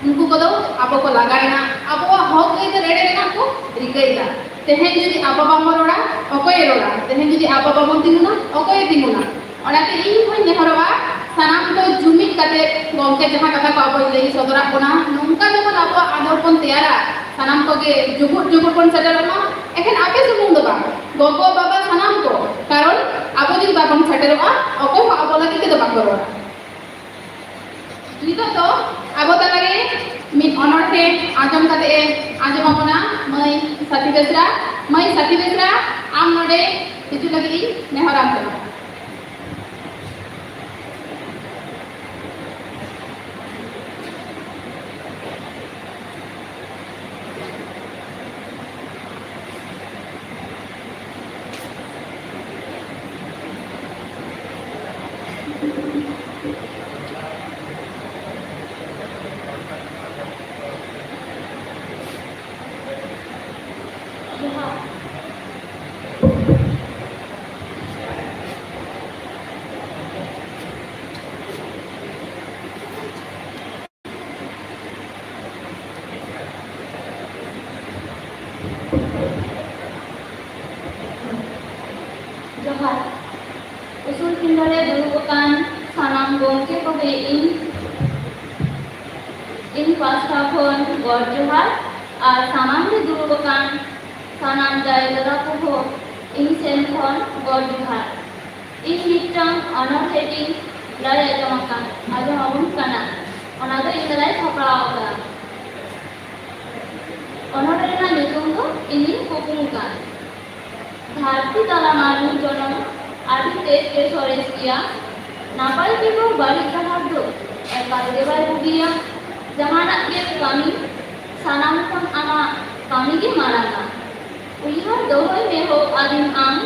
उनको को दो अब को लगाना अब वो हक के रेडे रेना को रिकैला तेहे जदी अब बाम रोड़ा ओकोय रोड़ा तेहे जदी अब बाम तिमुना ओकोय तिमुना ओनाते इन होय नेहरवा सानाम को जुमित कते गंके जहां कथा को अब लई सदरा कोना नोंका जमन अब आदर कोन तैयारा सानाम को के जुगुट कोन सेटलमा एखन आपे सुमुंग दो बा गगो बाबा सानाम को कारण अब जदी बाबन सेटलमा ओको अब लगी के दो बाकरो नितो तो अब तलागे मिन अनरथे आजम कते आजम अपना मई साथी बेसरा आम नोडे हिजु लगी नेहराम को जोहार उसूल किंदरे दुरुबकान सानाम गंके को इन पास्ता खन गड जोहार और सानाम रे दुरुबकान सानाम जाय दादा को इन सेन खन गड जोहार इन मिटन अनर्थेटिंग लाय जमकान आज हम कना ओना दो इन लाय थपड़ावदा ओनरेना नितुम को इन कोकुमुकान धरती तला मानव जन्म आदि तेज के सोरेस किया नापाल के को बालिक कहा दो एकाल देवाय बुगिया जमाना के कमी सानाम कम आना कमी के माना का उइहर दोहल में हो आदिम आम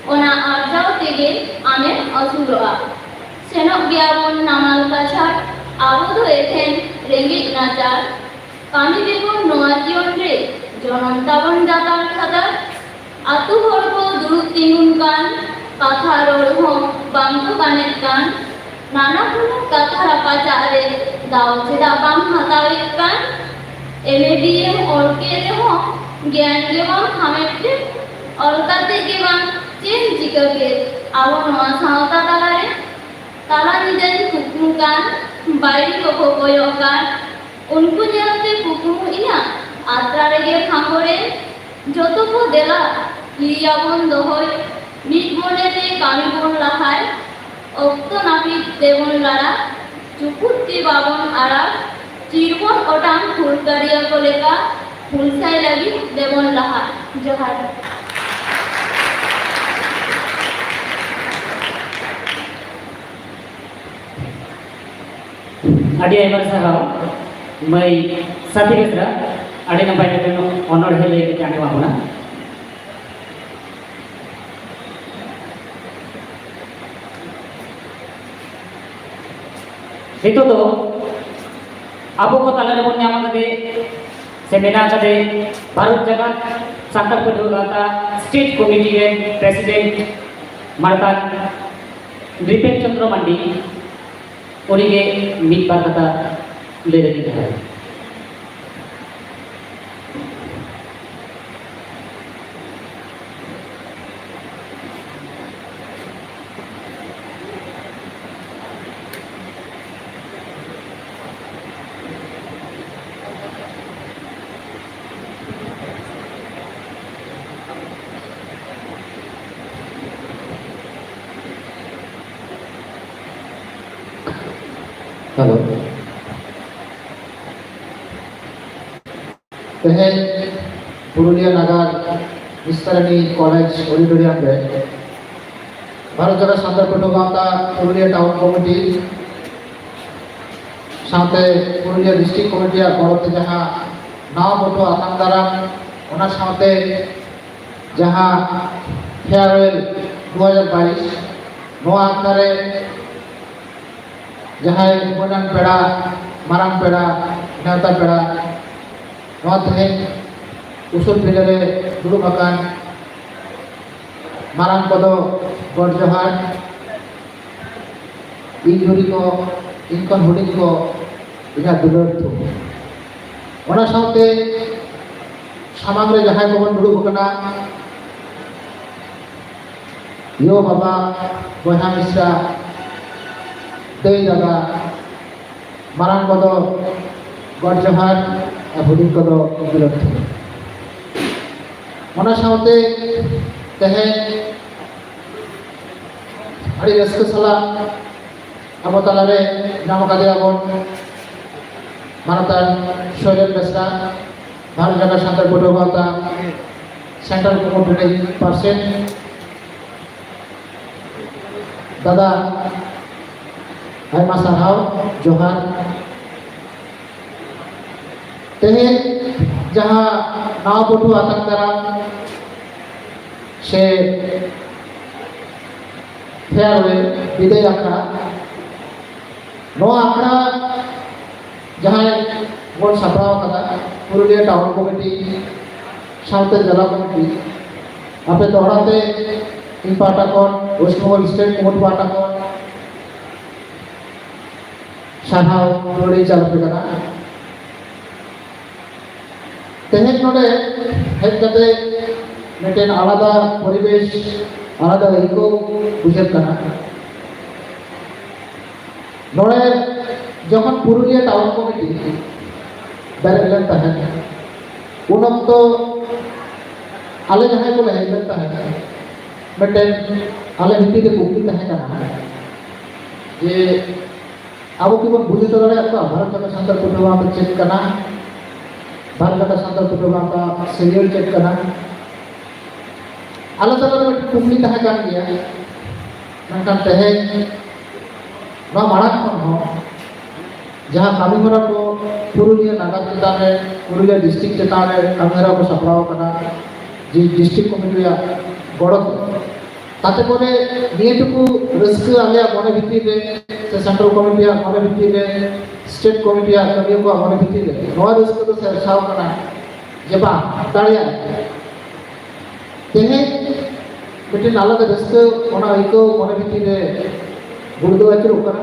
ona arjao tege amen asuroa senok giabon namal kachar abo do ethen rengit najar kami bebon noa jion re jonon tabon datar khadar atu hor ko duruk tingun kan katha rol ho bangko ganet kan nana huno katha rapaja re daw cheda bam hatawit kan MABM orke re ho gyan ge bam hamette orkate ge bam chen jikake abo noa sauta dalare tala niden kukmu kan bairi ko koyo kan unku nyate kukmu ina atra rege khambore joto ko dela liyabon dohoy mit monete kami bon lahai okto napit devon lara chukutti babon ara चिरबन ओटांग फुलकारिया को लेकर फुलसाई लगी देवन लहा जोहार ᱟᱹᱰᱤ ᱟᱭᱢᱟ ᱥᱟᱨᱦᱟᱣ ᱢᱟᱹᱭ ᱥᱟᱛᱷᱤ ᱵᱮᱥᱨᱟ ᱟᱹᱰᱤ ᱱᱟᱯᱟᱭ ᱛᱮ ᱚᱱᱚᱬᱦᱮ ᱞᱟᱹᱭ ᱠᱟᱛᱮ ᱟᱸᱡᱚᱢᱟᱜ ᱵᱚᱱᱟ ᱱᱤᱛᱚᱜ ᱫᱚ ᱟᱵᱚ ᱠᱚ ᱛᱟᱞᱟ ᱨᱮᱵᱚᱱ ᱧᱟᱢ ᱟᱠᱟᱫᱮ ᱥᱮ ᱢᱮᱱᱟᱜ ᱟᱠᱟᱫᱮ ᱵᱷᱟᱨᱚᱛ ᱡᱟᱠᱟᱛ ᱥᱟᱱᱛᱟᱲ ᱯᱟᱹᱴᱷᱩᱣᱟᱹ ᱜᱟᱶᱛᱟ ᱥᱴᱮᱴ ᱠᱚᱢᱤᱴᱤ ᱨᱮᱱ ᱯᱨᱮᱥᱤᱰᱮন্ᱴ ᱢᱟᱲᱛᱟᱱ ᱱᱨᱤᱯᱮᱱ ᱪᱚᱱᱫᱨᱚ ᱢᱟᱱᱰᱤ उन्हीं मित बार कथा ले रही है हेलो तेहेन पुरुलिया नगर विस्तारणी कॉलेज ऑडिटोरियम रे भारत जगत सान्ताड़ पठुआ गाँवता पुरुलिया टाउन कमिटी साथे पुरुलिया डिस्ट्रिक्ट कमिटी गड़ते जहाँ नवा पठुआ आताम दाराम ओना साथे जहाँ फेयरवेल 2022 नवा आखड़े जहाँ मोनान पेड़ा मारांग पेड़ा नेवता पेड़ा नवा तेहेन उसूल फिरे दुड़ुब आकान मारांग को गड़ जोहार इंजुरी को इनकन हुडिंग को इना दुलर थु ओना साथे सामांग रे जहाँ को बन दुड़ुब आकाना यो बाबा बहा मिश्रा दई दादा मारांग को गड़ जोहार हुडिंग को दुलर थु ओना साथे तेहेन अड़ी रस्क सला अब तालारे नाम कादियाबन मानतान शैलेन बेसरा भारत जगत सान्ताड़ पठुआ गाँवता सेंट्रल कमिटी पार्सन दादा आयमा सारहाव जोहार तेहेन जहाँ नाव पठुआ आतंक दाराम से फेयरवेल विदाय आखड़ा नवा आखड़ा जहाँ बन सापड़ाव कदा पुरुलिया टाउन कमिटी साथे जिला कमिटी आपे दोहराते इन पाटा कोन वेस्ट बेंगल स्टेट कमिटी पाटा कोन सारहाव रोड़ी चालू कदा तेहेन नोडे हेज कते मिटेन आलादा परिवेश आलादा इको बुझे करना नोड़े जखन पुरुलिया टाउन कमिटी बेरे लेन तहन उन तो आले जहां को ले लेन तहन मिटेन आले हिंदी के कुकी तहन करना ये अब की बन बुझे तो लड़े आपका भारत जगत सान्ताड़ पठुआ में चेक करना भारत जगत सान्ताड़ पठुआ का सीरियल चेक करना आलो तला में कुमली तहे कान गया नंकन तेहेन ना माड़ांग खन हो जहाँ कामी हरा को पुरुलिया नगर चेतान रे पुरुलिया डिस्ट्रिक्ट चेतान रे कामी हरा को सपड़ाव कना जी डिस्ट्रिक्ट कमिटी गड़त ताते करे नियेटुकु रस्क आले मने भितर रे से सेंट्रल कमिटी मने भितर रे स्टेट कमिटी कमियो को मने भितर रे नोआ रस्क तो सरसाव कना जे बा दाड़िया तेहे बेटे नाला के रस्क ओना इको मने भितर रे गुरुदो अचरो कना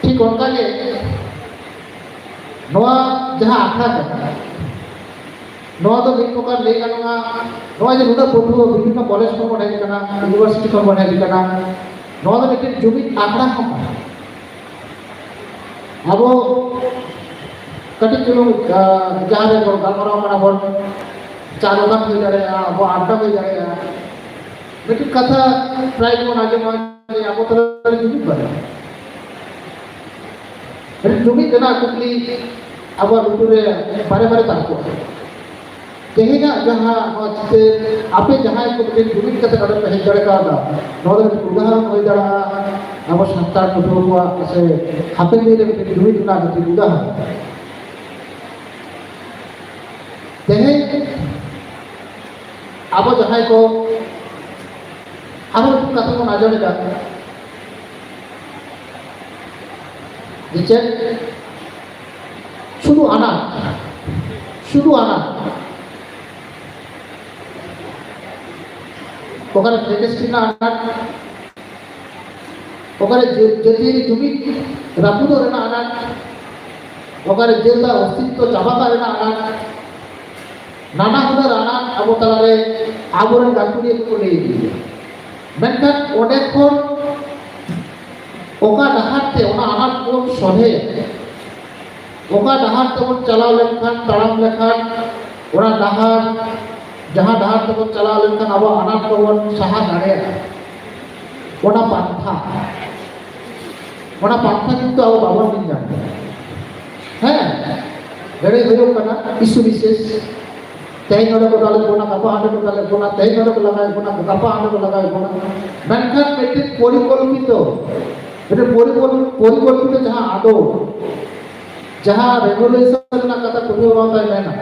ठीक उनका के नोआ जहां आखड़ा कना नोआ तो एक प्रकार ले गाना नोआ जे नुना पढ़ुआ विभिन्न कॉलेज को पढ़ाई कना यूनिवर्सिटी को पढ़ाई कना नोआ तो एक जुमित आंकड़ा को अब कटी चलो जहां रे गलमराव कना बोल चार बात हो जाए अब आड्डा हो जाए बेटी कथा ट्राई को आगे में अब तो जुमित बने जुमित ना कुकली अब रुटुरे बारे बारे ताको तेहेना जहां चिते आपे जहां को जुमित कते कदर पे जड़े का दा नोदे उदाहरण होई दड़ा अब संतान को हुआ से हापे मेरे के जुमित ना के उदाहरण तेहे अब जहां को अब कथा को ना जड़े दा जिचे शुरू आना ओकरे प्रेटेस्टिना आनाट ओकरे जति जुमित रापुदो रेना आनाट ओकरे जेता अस्तित्व चाबाका रेना आनाट नाना हुनर आनाट अब तलारे आबोरन गाकुड़ी को ले दी मेनखान ओडे खन ओका डहारते ओना आनाट को सोहे ओका डहारते को चलाव लेखान तड़ाम लेखान ओना डहार जहां डहार तक चला लेकिन अब अनाथ को सहा दाड़े ओना पांथा किंतु अब बाबा दिन जाते हैं गड़े होयो कना इशू विशेष तय नोडे को डाले कोना गपा आंडे को डाले कोना तय नोडे को लगाए कोना गपा आंडे को लगाए कोना मेनखान मेटे परिकल्पित मेटे परिकल्पित जहां आदो जहां रेगुलेशन ना कथा को होता है ना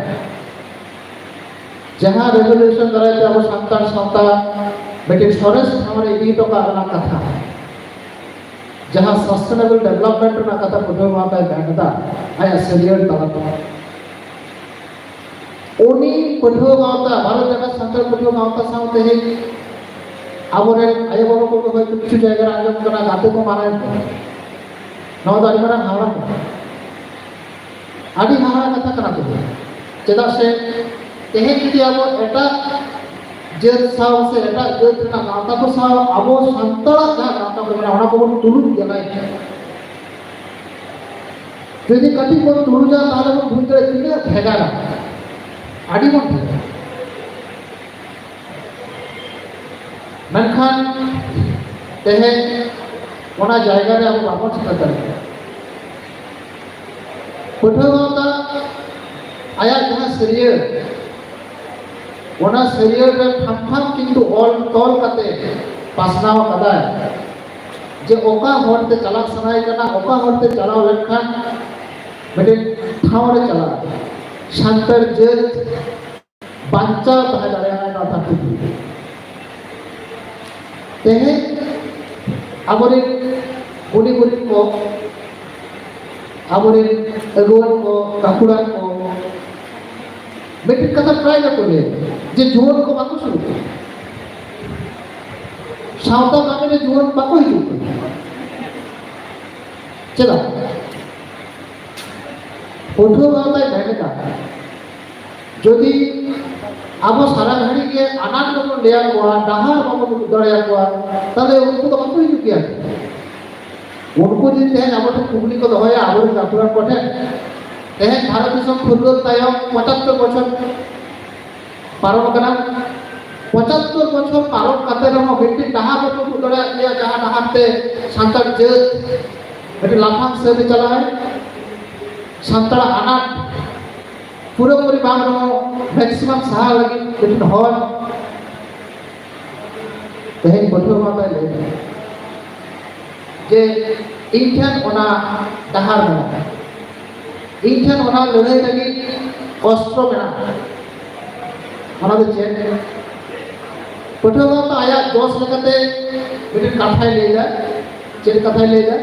जहां रेगुलेशन द्वारा अब संतान संता बेटे सरस हमारे इदी तो का कथा जहां सस्टेनेबल डेवलपमेंट ना कथा को होता है बैंडदा आया सेलियर तला ओनी पढ़ो गावता भारत जगत संतर पढ़ो गावता साउते है आबोरे आयो बाबा को कुछ जगह आंजम कना गाते को मारे नौ दारी मारा हारा आदि हारा कथा कना तो चेदा से तेहे यदि अब एटा जेत साव से एटा जेत ना गावता को साव अब संतरा जहां गावता को ओना को तुलु जनाय यदि कति को तुलु जा ताले को भूतरे तिने भेगारा आदि मन मेनखान तेहे ओना जायगा रे अब बाबा चिता करे पठोगावता आया जहां सरियर ओना सरियर रे ठम किंतु ऑल तोल कते पासनाव कदा जे ओका होरते चला सनाय कना ओका होरते चलाव लेखान बेटे ठाव रे चला शांतर जेत बांचा तह दाड़े ना था तेहे आबोरे गुनी को आबोरे अगुवन को काकुड़ान को बेटे कथा ट्राई कर ले जे जुवन को बाको शुरू सावता कामे रे जुवन बाको हिजु चला पठो गावताय भेटा जदि आबो सारा घड़ी के अनाथ को लेया को डाहार बाबू को दड़या को ताले उनको तो बाको हिजु किया उनको दिन तेहन आबो तो कुबली को दहया आबो काकुड़ान कोठे तेहन भारत देश फुरगल तायम 75 बछर पारम कना 75 बछर पारम काते रहो बेटी डाहार को दड़या लिया जहां डाहारते संतान जेत बेटी लाफांग से भी चला है संतान अनाथ पूरे बांग रहो मैक्सिमम सहा लगी लेकिन हर तेहन बठो माता ले जे इनठन ओना डाहार में इनठन ओना लड़ाई लगी अस्त्र में ओना दे चेक पठुआ गाँव आया जोश लेकाते मिट्टी कथाई ले जा चेक कथाई ले जा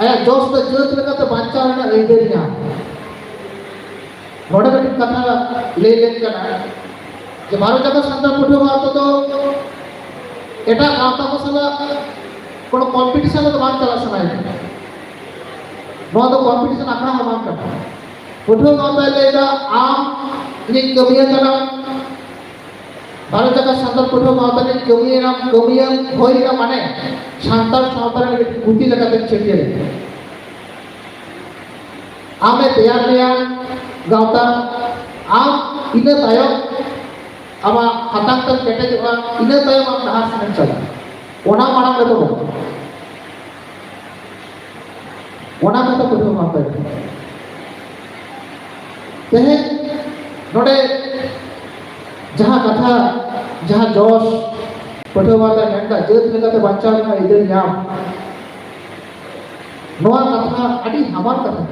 आया जोश तो जोत लेकाते बांचा रहना ऐदर यहाँ नोड़े मिट्टी कथा ले करना যে ভারত জাগার সান্তাল পঠুয়া গাঁও তো এটা গাঁওতা को साला কোনো কম্পিটিশন তো বান চালা শোনায় तो कॉम्पिटिशन आखड़ा हमारा करना पठुआ गाँव पहले इधर आम ये कमियां करना भारत जगह संताल पठुआ गाँव तक कमियां होई ना माने संताल सावतार में कुटी लगा तक चेटिया रहे आमे तैयार लिया गाँवता आम इन्हें तायो आमा हाथांग तक केटे जुआ इन्हें तायो आम नहार से चला ओना माना में तो ओना में तो पठुआ गाँव पर तेहे नोड़े जहाँ कथा जहाँ जोश पठुआ गाँव तक नेंटा जेत में तो बच्चा में इधर यहाँ नोआ कथा अड़ी हमार कथा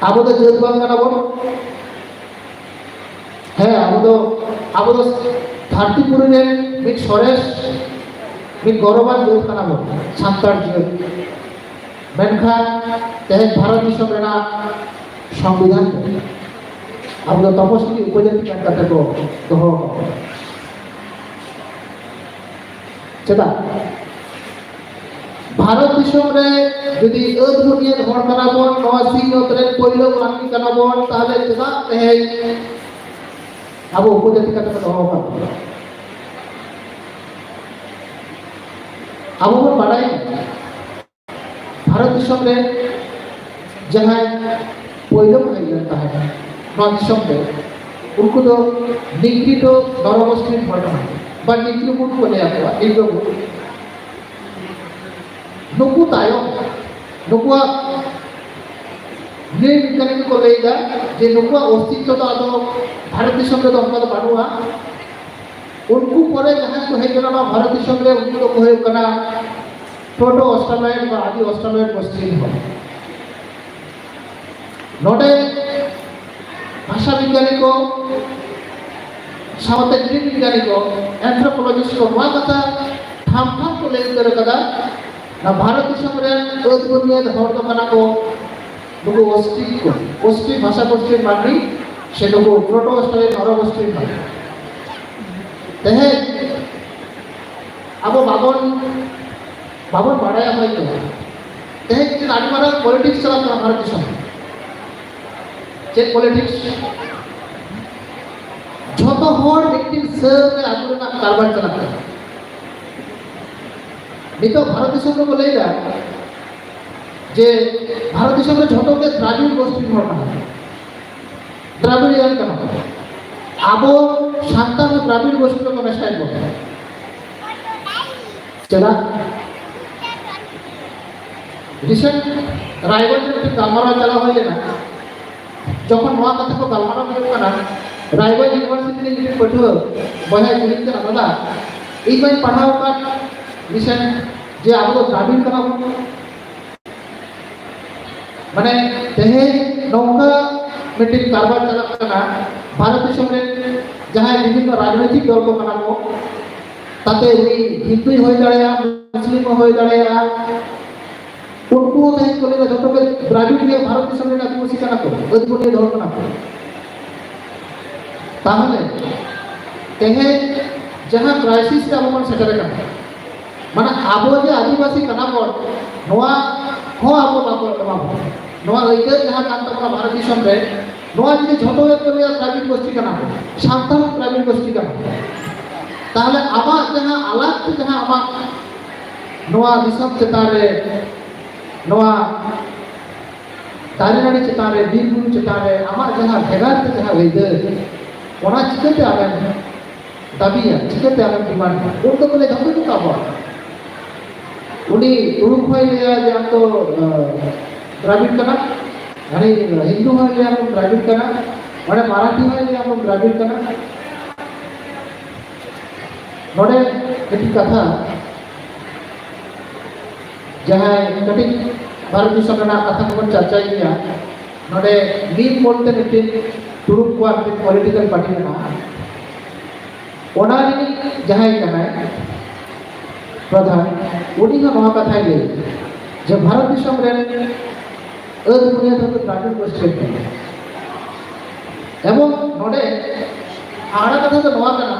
अब तो जेत बांग करना बोल है अब तो धरती पूरी ने मिट सोरेश मिट गौरवान जेत करना बोल सांतार जेत मेनखा तेहे भारत दिसम रेना संविधान अब तो तपस्वी उपजाति का कथा को दोहो चेता भारत दिसम रे यदि अद्भुतिय हर कना बोन नवा सिंहत रे पहिलो मानवी कना बोन ताले चेता तेहे अब उपजाति का कथा दोहो अब वो बाड़ाई भारत दिसम रे जहाँ पहिलो भाई रहता है नॉन पे उनको तो निगरी तो नरमस्त्री घटना बट निगरी को बोले आपको एक लोग नुकु तायो नुकुआ ने विज्ञानी को लेगा जे नुकुआ अस्तित्व तो आदो भारत दिसम रे तो हमका तो बानुआ उनको परे जहाँ को है जना भारत दिसम रे उनको तो कोई कना प्रोटो ऑस्ट्रेलियन और आदि ऑस्ट्रेलियन मस्त्री हो नोटे भाषा विज्ञानी को सामाजिक विज्ञानी को एंथ्रोपोलॉजिस्ट को वहाँ कथा ठाम को लेकर कदा ना भारत दिसम रे अद्भुतिय हर तो कना को लोगो ओस्ट्री भाषा गोष्ठी माननी से लोगो प्रोटो ऑस्ट्रेलियन नर गोष्ठी माननी तेहे अब बाबन बाड़ाया है तो तेहे कि आदि मारा पॉलिटिक्स चलाता भारत दिसम चेक पॉलिटिक्स झोतो होर व्यक्ति सब में आगुर ना कारबार चलाता है नहीं तो भारत दिसम को बोलेगा जे भारत दिसम में झोतो के द्राविड़ गोष्ठी होना द्राविड़ियन का नाम आबो शांता में द्राविड़ गोष्ठी को नष्टाई बोलते हैं चला रिसेंट रायगढ़ में कामरा चला हुआ है ना যখন নয়া কথা को गालमारा में करना रायगढ़ यूनिवर्सिटी ने लिखे पढ़ो बहाय जिलिंग का दादा एक बार पढ़ाओ का विषय जे आप लोग द्राविड़ करना माने तेहे नौका मीटिंग कारबार चला करना भारत देश में जहाँ विभिन्न राजनीतिक दल को करना को ताते हिंदू हो जाएगा मुस्लिम हो जाएगा उनको नहीं बोलेगा जो तो के द्राविड़ के भारत देश में आदिवासी का ना को अद्भुत धर्म का ना को ताहले तेहे जहाँ क्राइसिस से अब सेटर करना माने आबो जे आदिवासी का ना को नोआ हो आबो बाबो बाबो नोआ इधर जहाँ कांता का भारत देश में नोआ जे झोटो एक बोले द्राविड़ गोष्ठी का ना को शांताल द्राविड़ गोष्ठी का ना ताहले आमा जहाँ अलग जहाँ आमा नोआ दिसम चेतारे नोआ तारीनाड़ी चितारे बीर गुरु चितारे आमा जहाँ भेगार ते जहाँ वेदे वना चिकते आवे दाबिया चिकते आवे डिमांड उनको बोले जब तो काबा उन्हीं उरुक होए लिया जहाँ तो द्राविड़ करना यानी हिंदू होए लिया हम द्राविड़ करना माने मराठी होए लिया हम द्राविड़ करना नोड़े एक कथा जहाँ कटी भारत दिसम रेना कथा को चर्चा किया नोड़े नीम बोलते मिट्टी तुरुक को अपनी पॉलिटिकल पार्टी में ओना जहां कनाय प्रधान उनी कथा ले जो भारत दिसम रे अद दुनिया तो द्राविड़ गोष्ठी एवं नोडे आड़ा कथा तो नवा कना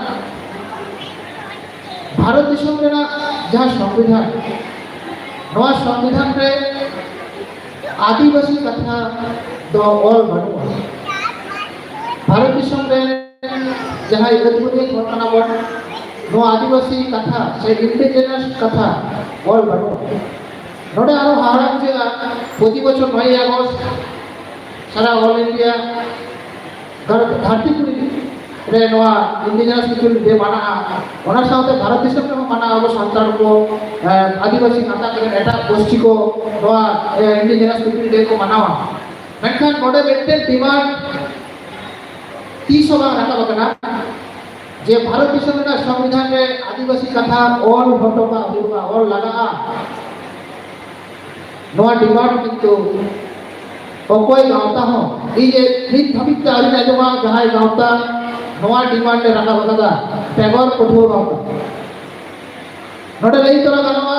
भारत दिसम रे जहां संविधान नवा संविधान रे आदिवासी कथा दो ऑल बनुआ भारत दिसम रे जहां इगतपुरी घटना बन नो आदिवासी कथा से इंडिजिनस कथा ऑल बनुआ नोडे आरो हाराम जे प्रति बछर 9 আগস্ট सारा ऑल इंडिया धरतीपुरी रे नोआ इंडिजिनस पीपल डे माना ओना साथे भारत दिसम रे माना अब संतान को आदिवासी कथा के एटा गोष्ठी को नोआ इंडिजिनस पीपल डे को मनावा मेनखान नोडे बेटे डिमांड 30 बार रखा बकना जे भारत दिसम रे संविधान रे आदिवासी कथा ऑल फोटोका हुआ ऑल लगा नोआ डिमांड किंतु अकोय गावता हो ई जे नित धमित आरि ना जमा जहाय गावता नोआ डिमांड रे रखा बकदा पेगर पठो गावता नोडे लई तोरा गानवा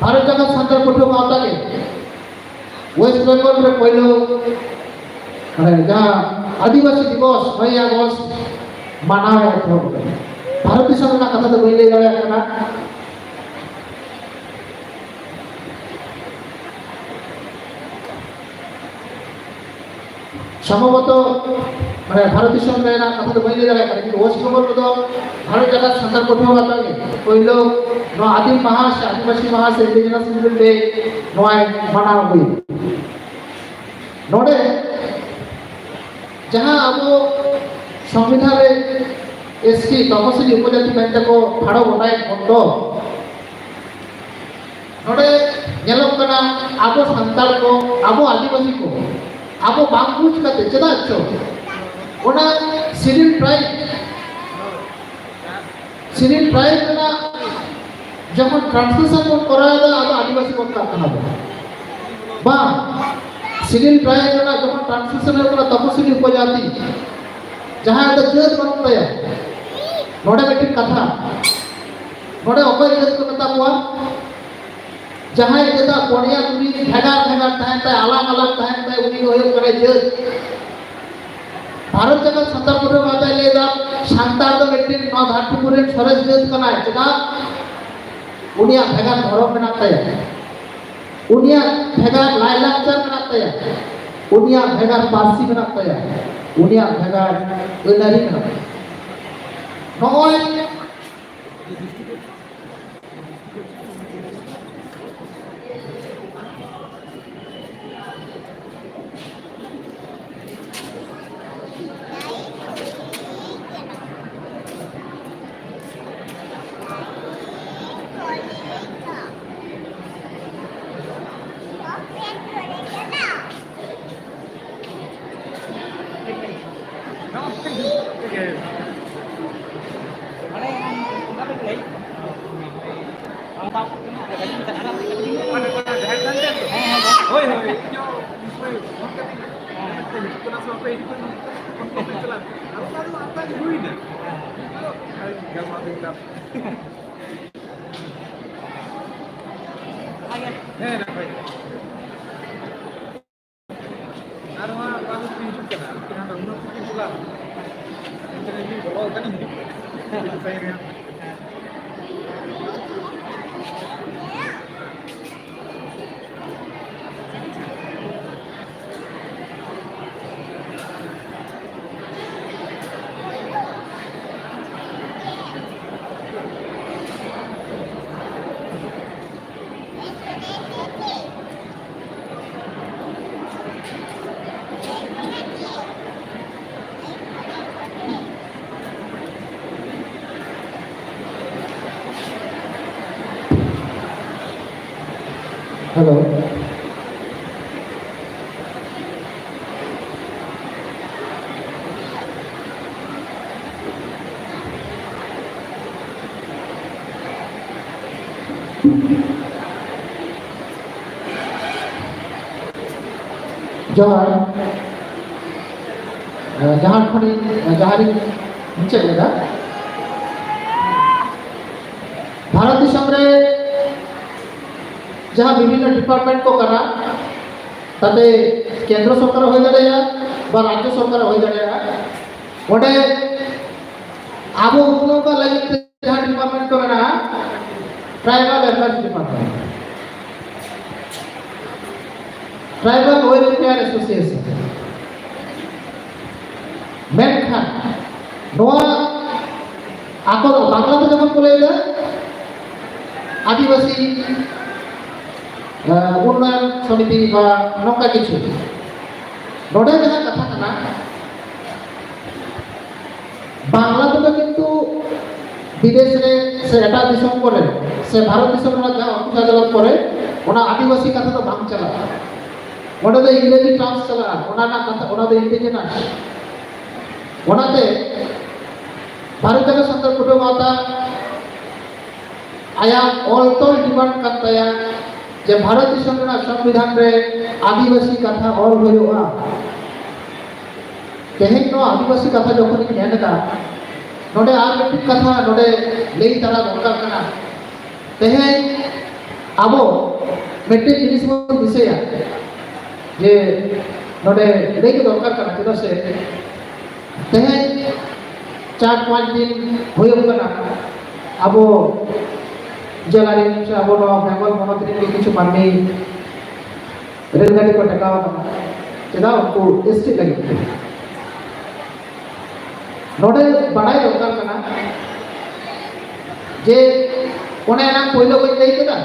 भारत जगत संतर पठो गावता के वेस्ट बेंगल रे पहिलो अरे जहां आदिवासी दिवस 9 আগস্ট मानावे तो भारत दिसम रे कथा तो बोले जाले कना সম্ভবত মানে भारत दिसम रे ना कथा तो बोले जाले कना कि वेस्ट बेंगल तो भारत जगत संतर पठो गाता के पहिलो नो आदिम महास आदिवासी महास इंडिजिनस पीपल डे नोय मनाव हुई नोडे जहां अब संविधान रे एससी तपसिली उपजाति बैंक को फाड़ो गोटाए बंदो नोडे नेलो कना अब संताल को अब आदिवासी को अब बांगुच कते चदा छो ओना सिरिल ट्राइब ना जब ट्रांसलेशन को कराया अब आदिवासी को करना बा सिरिल ट्राइब ना जब ट्रांसलेशन को तपसिली उपजाति जहां तो जेद बनता है नोडे बेटी कथा नोडे अकोय जेद को कथा हुआ जहां जेदा कोणिया तुरी भेगार भेगार ताहते अलग अलग ताहते उनी को होय करे जेद भारत जगत संतर पुरे बाता लेदा शांतार तो बेटी न धारतीपुरे सरस जेद कना चदा उनिया भेगार धर्म बनाते है उनिया भेगार लायलाचार बनाते है उनिया भेगार पारसी बनाते है उनिया भेगार उनारी ना नय हेलो जहाँ खड़ी जहाँ नीचे लेगा भारत दिसम रे जहाँ विभिन्न डिपार्टमेंट को करा ताते केंद्र सरकार हो दाड़ा बा राज्य सरकार हो दाड़ा ओडे आबो उनको का लगे जहाँ डिपार्टमेंट को करा tribal affairs department tribal welfare association मेनखान नोआ आको बांग्ला तो जब बोले आदिवासी उन्नयन समिति बा नौका किछु नोडे जहाँ कथा कना बांग्ला तो किंतु विदेश रे से एटा दिसम करे से भारत दिसम रे जहाँ ऑफिस अदालत करे ओना आदिवासी कथा तो बांग चला ओना तो इंग्लिश ट्रांस चला ओना ना कथा ओना तो इंडिजिनस ओनाते भारत जगह संदर्भ कुटुंब आता आया ऑल तो डिमांड करता है जे भारत दिसम रे संविधान रे आदिवासी कथा ऑल होयोआ तेहेन नो आदिवासी कथा जखन इ नेनदा नोडे आर मिट्टी कथा नोडे लेई तारा दरकार कना तेहेन आबो मिट्टी जिनिस बन दिसेया जे नोडे लेई दरकार कना चेदा से तेहेन 4-5 दिन होयो कना आबो जलारी से आबो नो बेंगल मनोत्री के किछु माननी रेलगाड़ी को टकावा कना चेदा उनको एसटी लगे नोडे बड़ाई दरकार कना जे ओने ना पहिलो को देई केदा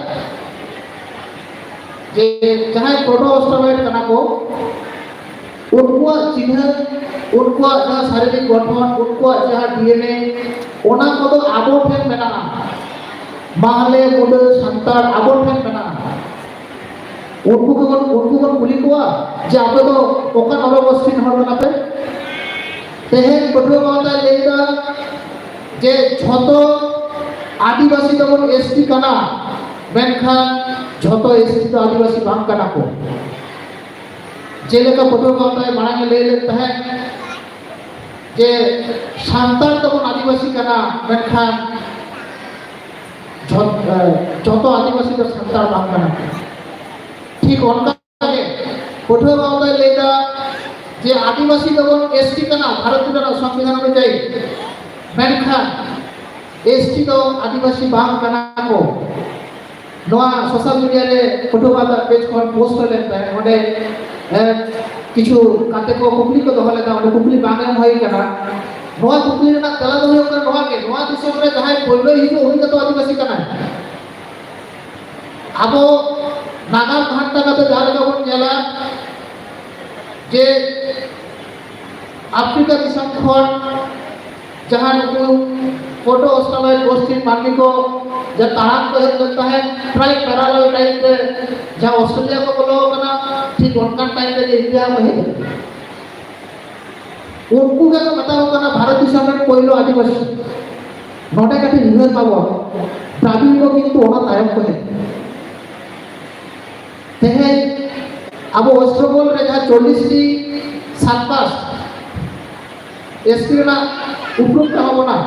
जे जहां प्रोटो ऑस्ट्रोलाइट कना को उनको चिन्ह उनको जहां शारीरिक गठन उनको जहां डीएनए ओना को तो आबो ठेन मेना माहले मुड संतार आबो ठेन मेना उनको को कुली को जे आपे तो ओका नरगोष्ठी हर ना पे तेहेन बटुआ माता लेदा जे छतो आदिवासी तबन एसटी कना मेनखान छतो एसटी तो आदिवासी बांग कना को जेलेका बटुआ माता मांगे ले लेता है जे सांतार तबन आदिवासी कना मेनखान छतो आदिवासी तो सांतार बांग कना ठीक उनका के बटुआ माता लेदा जे आदिवासी तबन एसटी कना भारत रे संविधान अनुযায়ী मेनखान एसटी तो आदिवासी बांग कना को नोआ सोशल मीडिया रे फोटो बाता पेज को पोस्ट लेता है ओडे किछु काते को कुकली को दोहले दा ओडे कुकली बांगे होई कना नोआ कुकली ना तला दो होय कर नोआ के नोआ दिसम रे जहां बोललो हिजो होई तो आदिवासी कना आबो नागाल घाटा का तो जारे का बन जाला जे अफ्रीका दिसम खन जहां नुकु फोटो ऑस्ट्रेलिया गोष्ठी मानने को जब ताराक को लगता है ट्राई पैरालल टाइप पे जहां ऑस्ट्रेलिया को बोलो बना ठीक उनका टाइम पे इंडिया में है उनको क्या तो बताओ ना भारत दिशा में कोई लो आदिवासी नोटे का ठीक निवेद पावो प्राबीण को किंतु ओना तायम को है तेहे अब ऑस्ट्रेलिया रे जहां 40 टी सातपास एसपी ना उपलब्ध हो ना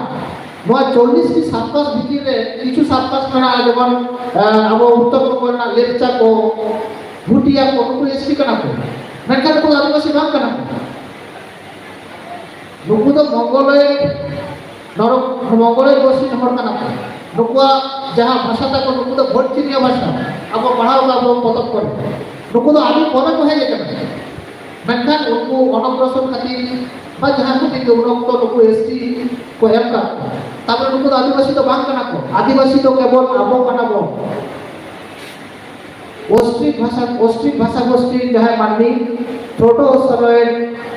नोआ 40 टी सातपास भितर रे किछु सातपास मेना जबन अब उत्तर को ना लेपचा को भुटिया को को एसपी कना को मेनखान को आदिवासी बांग कना नुकु तो मंगोलय नर मंगोलय गोष्ठी हर कना को नुकुआ जहां भाषा ता को नुकु तो भोट चिनिया भाषा अब पढ़ाओ का वो पतक कर नुकु तो आदि कोना को है लेकिन मेनखान उनको अनग्रसर खातिर बा जहां को के उनको तो नुकु एसटी को हेल्प का तापर नुकु तो आदिवासी तो बांग कना को आदिवासी तो केवल आबो कना को ओस्ट्रिक भाषा गोष्ठी जहां माननी प्रोटो ऑस्ट्रोलाइट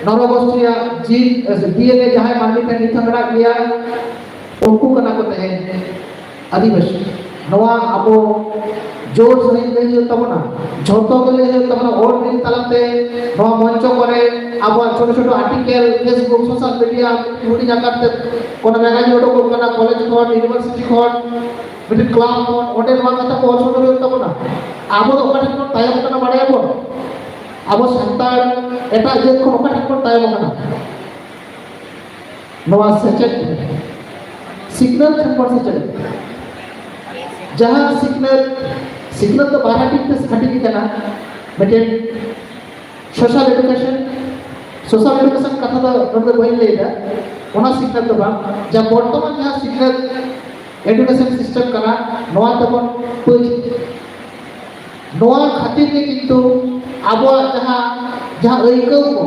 नरगोष्ठिया जीन डीएनए जहां माननी पे निथंगड़ा किया उनको कना को तहे आदिवासी नवा आबो जोर सहित ले तबना झोतो के ले तबना और दिन तलते नवा मंच करे आबो छोटो छोटो आर्टिकल फेसबुक सोशल मीडिया हुडी जाकाते कोन मैगजीन ओडो को कना कॉलेज कोन यूनिवर्सिटी कोन बिट क्लास कोन ओडे नवा कथा को छोटो रे तबना आबो तो ओकाटे कोन तायम कना बाडे आबो आबो संतान एटा जे को ओकाटे कोन तायम कना नवा सेचेट सिग्नल 100% जहाँ सिखनत तो बारह टिप से हटी करना बटे सोशल एडुकेशन कथा तो नोट वही लेगा ओना सिखनत तो बांग जब वर्तमान जहाँ सिखनत एडुकेशन सिस्टम करना नवा तबन कुछ नवा खातिर के किंतु अब जहाँ ऐको को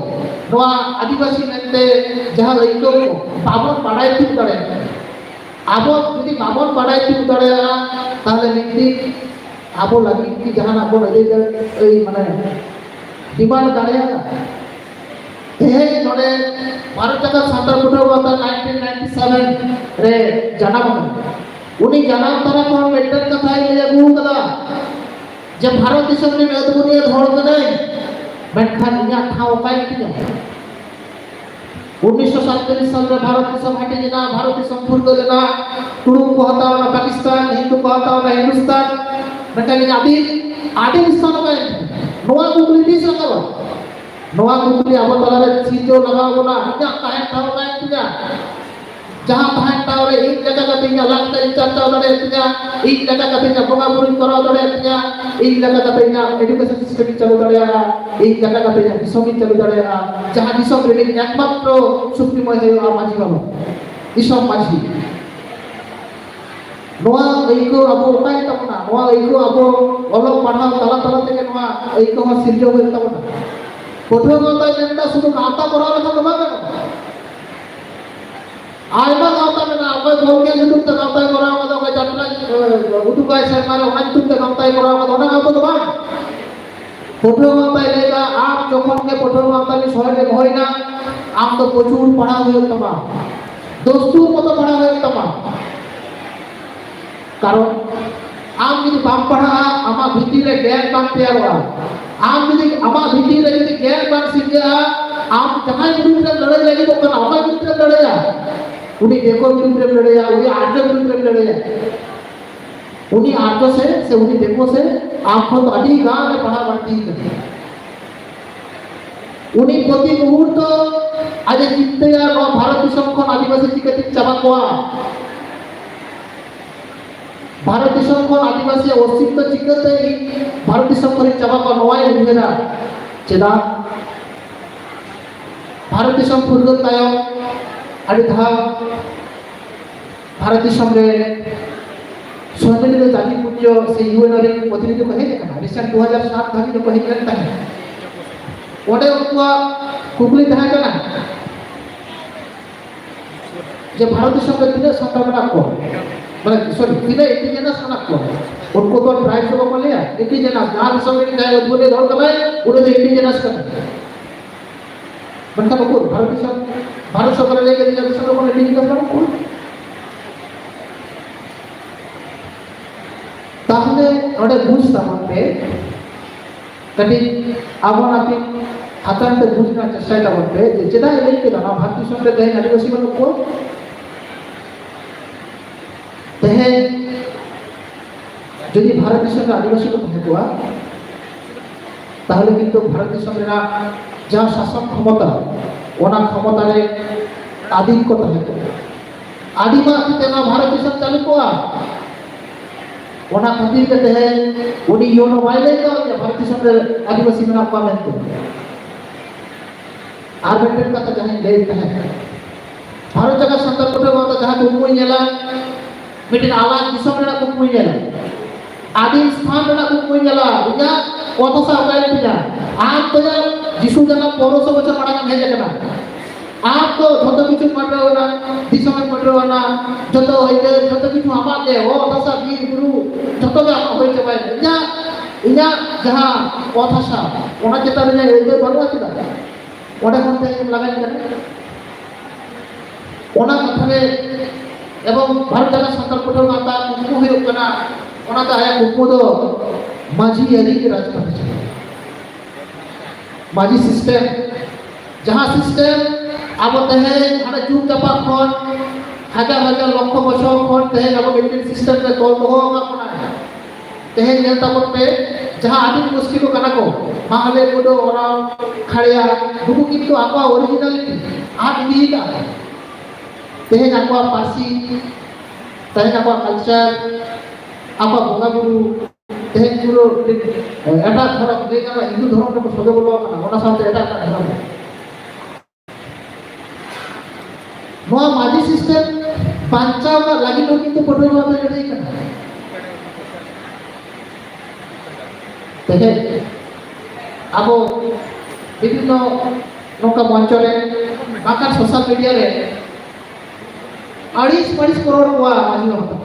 नवा आदिवासी मेंते जहाँ ऐको को बाबन पढ़ाई थी करे अब यदि बाबन पढ़ाई थी करे ताहले निकली अब लगी कि जहाँ अब माने डिमांड दाड़ेगा तेहे नोडे भारत जगत सान्ताल पुठो वाता 1997 रे जनाम उनी जनाम तरा को मेंटेन कथा ले अगू कदा जब भारत दिसम ने अदबुनिया धोड़ कने मेनखान इया ठाव पाई कि 1947 साल में भारत दिसम हटे जना भारत दिसम फुरगो लेना तुरु को हटावना पाकिस्तान हिंदू को हटावना हिंदुस्तान मेनखान आदि स्थान में नोआ कुकुली दिस लगावा नोआ कुकुली अब तलारे सीजो लगावना इया काहे ठाव पाई कि जहाँ ताहन टावरे एक जगह का तिंगा लगता है चर्चा दड़े तिंगा एक जगह का तिंगा बोगा बुरी करा दड़े तिंगा एक जगह का तिंगा एजुकेशन सिस्टम चलो दड़ेया एक जगह का तिंगा दिसोमी चलो दड़ेया जहाँ दिसोम रे एकमात्र सुप्रीमो है माझी बाबा दिसोम माझी नोआ एइको अब उपाय तबना नोआ एइको अब ओलोक पढ़ाव तला तला तेगे नोआ एइको ह सिरजो होय तबना पठो गता जेंदा शुधु गाता करा लेखा तो बागा आयमा गावता में ना कोई बोल के YouTube तक गावता है करा होगा तो कोई जाटला उठू का ऐसा मारे वहाँ YouTube तक गावता है करा होगा तो ना गावता तो बाग फोटो गावता है लेगा आप जोखन के फोटो गावता है शहर के भोई ना आप तो प्रचुर पढ़ा हुए तमाम दोस्तों को तो पढ़ा हुए तमाम कारण आप यदि बाम पढ़ा आमा भीती रे ज्ञान बाम तैयार हुआ आप यदि आमा भीती रे यदि ज्ञान बाम सीख गया आप जहाँ विरुद्ध लड़ाई लगी तो करना आमा विरुद्ध लड़ाया उन्हीं देखो विरुद्ध लड़ाया उन्हीं आर्य विरुद्ध लड़ाया उन्हीं आर्य से उन्हीं देखो से आपको तो अभी गांव में पढ़ा बढ़ती है उन्हीं प्रति मुहूर्त आज चिंते यार भारत दिसम को आदिवासी चिकती चाबा कोआ भारत दिसम को आदिवासी अस्तित्व चिकते भारत दिसम को चाबा को नवाई हुएना चेदा भारत दिसम फुरगल तायो अड़ी था भारत दिसम रे सम्मिलित जाति पूज्य से यूएन रे प्रतिनिधि को हेजे कना रिसेंट 2007 धाबी को हेजे करता है ओडे उनको कुकुली तहा कना जे भारत दिसम रे तिने संतावना को माने सॉरी तिने इंडिजिनस कना को उनको तो ट्राइब्स को लिया इंडिजिनस जहां दिसम रे जाए बोले धर कले उड़े इंडिजिनस करना बनता को भारत सरकार लेके दिया दिसम को इंडिजिनस करना को ताहले ओडे बुझ तामते कटी आवन आपि हातांत बुझना चेष्टा तामते जे जेदा लेके ना भारतीय संघ रे आदिवासी मन को तेहे যদি भारत देश आदिवासी को हेतुआ ताहले किंतु भारत देश रे जहाँ शासन क्षमता ओना क्षमता रे आधिक्यता हेतु आदिवासी तेना भारत देश चालू कोआ ओना खातिर के तहे उनी योनो वाइले का भारत देश रे आदिवासी में आपा में तो आर्बिट्रेट का जहां ले है भारत जगह संदर्भ को तो जहां को कोई नेला मिटिन आवाज दिसम रे को कोई नेला आदिम स्थान रे को कोई नेला या कत सा वाइले जा आप तो जिसु जना 500 बछर माडा भेजे कना आप तो जतो किछु मडरो ना दिसम मडरो ना जतो होइते जतो किछु आमाते हो दशा वीर गुरु जतो जा होइते भाई इना इना जहां कथासा ओना चेता रे ए बनो अछि दा ओडा कोनते लगाई करे ओना कथा रे एवं भारत जगह संकल्प को माता कुकु होय कना ओना ता है कुकु दो माझी यदि के राजपथ माझी सिस्टम जहां सिस्टम आबते है हने जुग जपा खन हजार हजार लक्ष बछर खन तहे अब इंडियन सिस्टम रे तोल हो अपना तहे नेता करते जहां आदि मुश्किल को कना को माहले गुडो ओरा खड़िया दुकु किंतु आपा ओरिजिनलिटी आप दीदा तहे आपा पासी तहे आपा culture apa bunga guru teh guru eta dhorong dei kana Hindu dhorong ko soge bolo kana ona saute eta dhorong noa maji system pancaw lagi lo kintu podo ma te dei kana teh abo বিভিন্ন নৌকা মঞ্চরে বাঁকার social মিডিয়ারে 48 crore हुआ माजी होता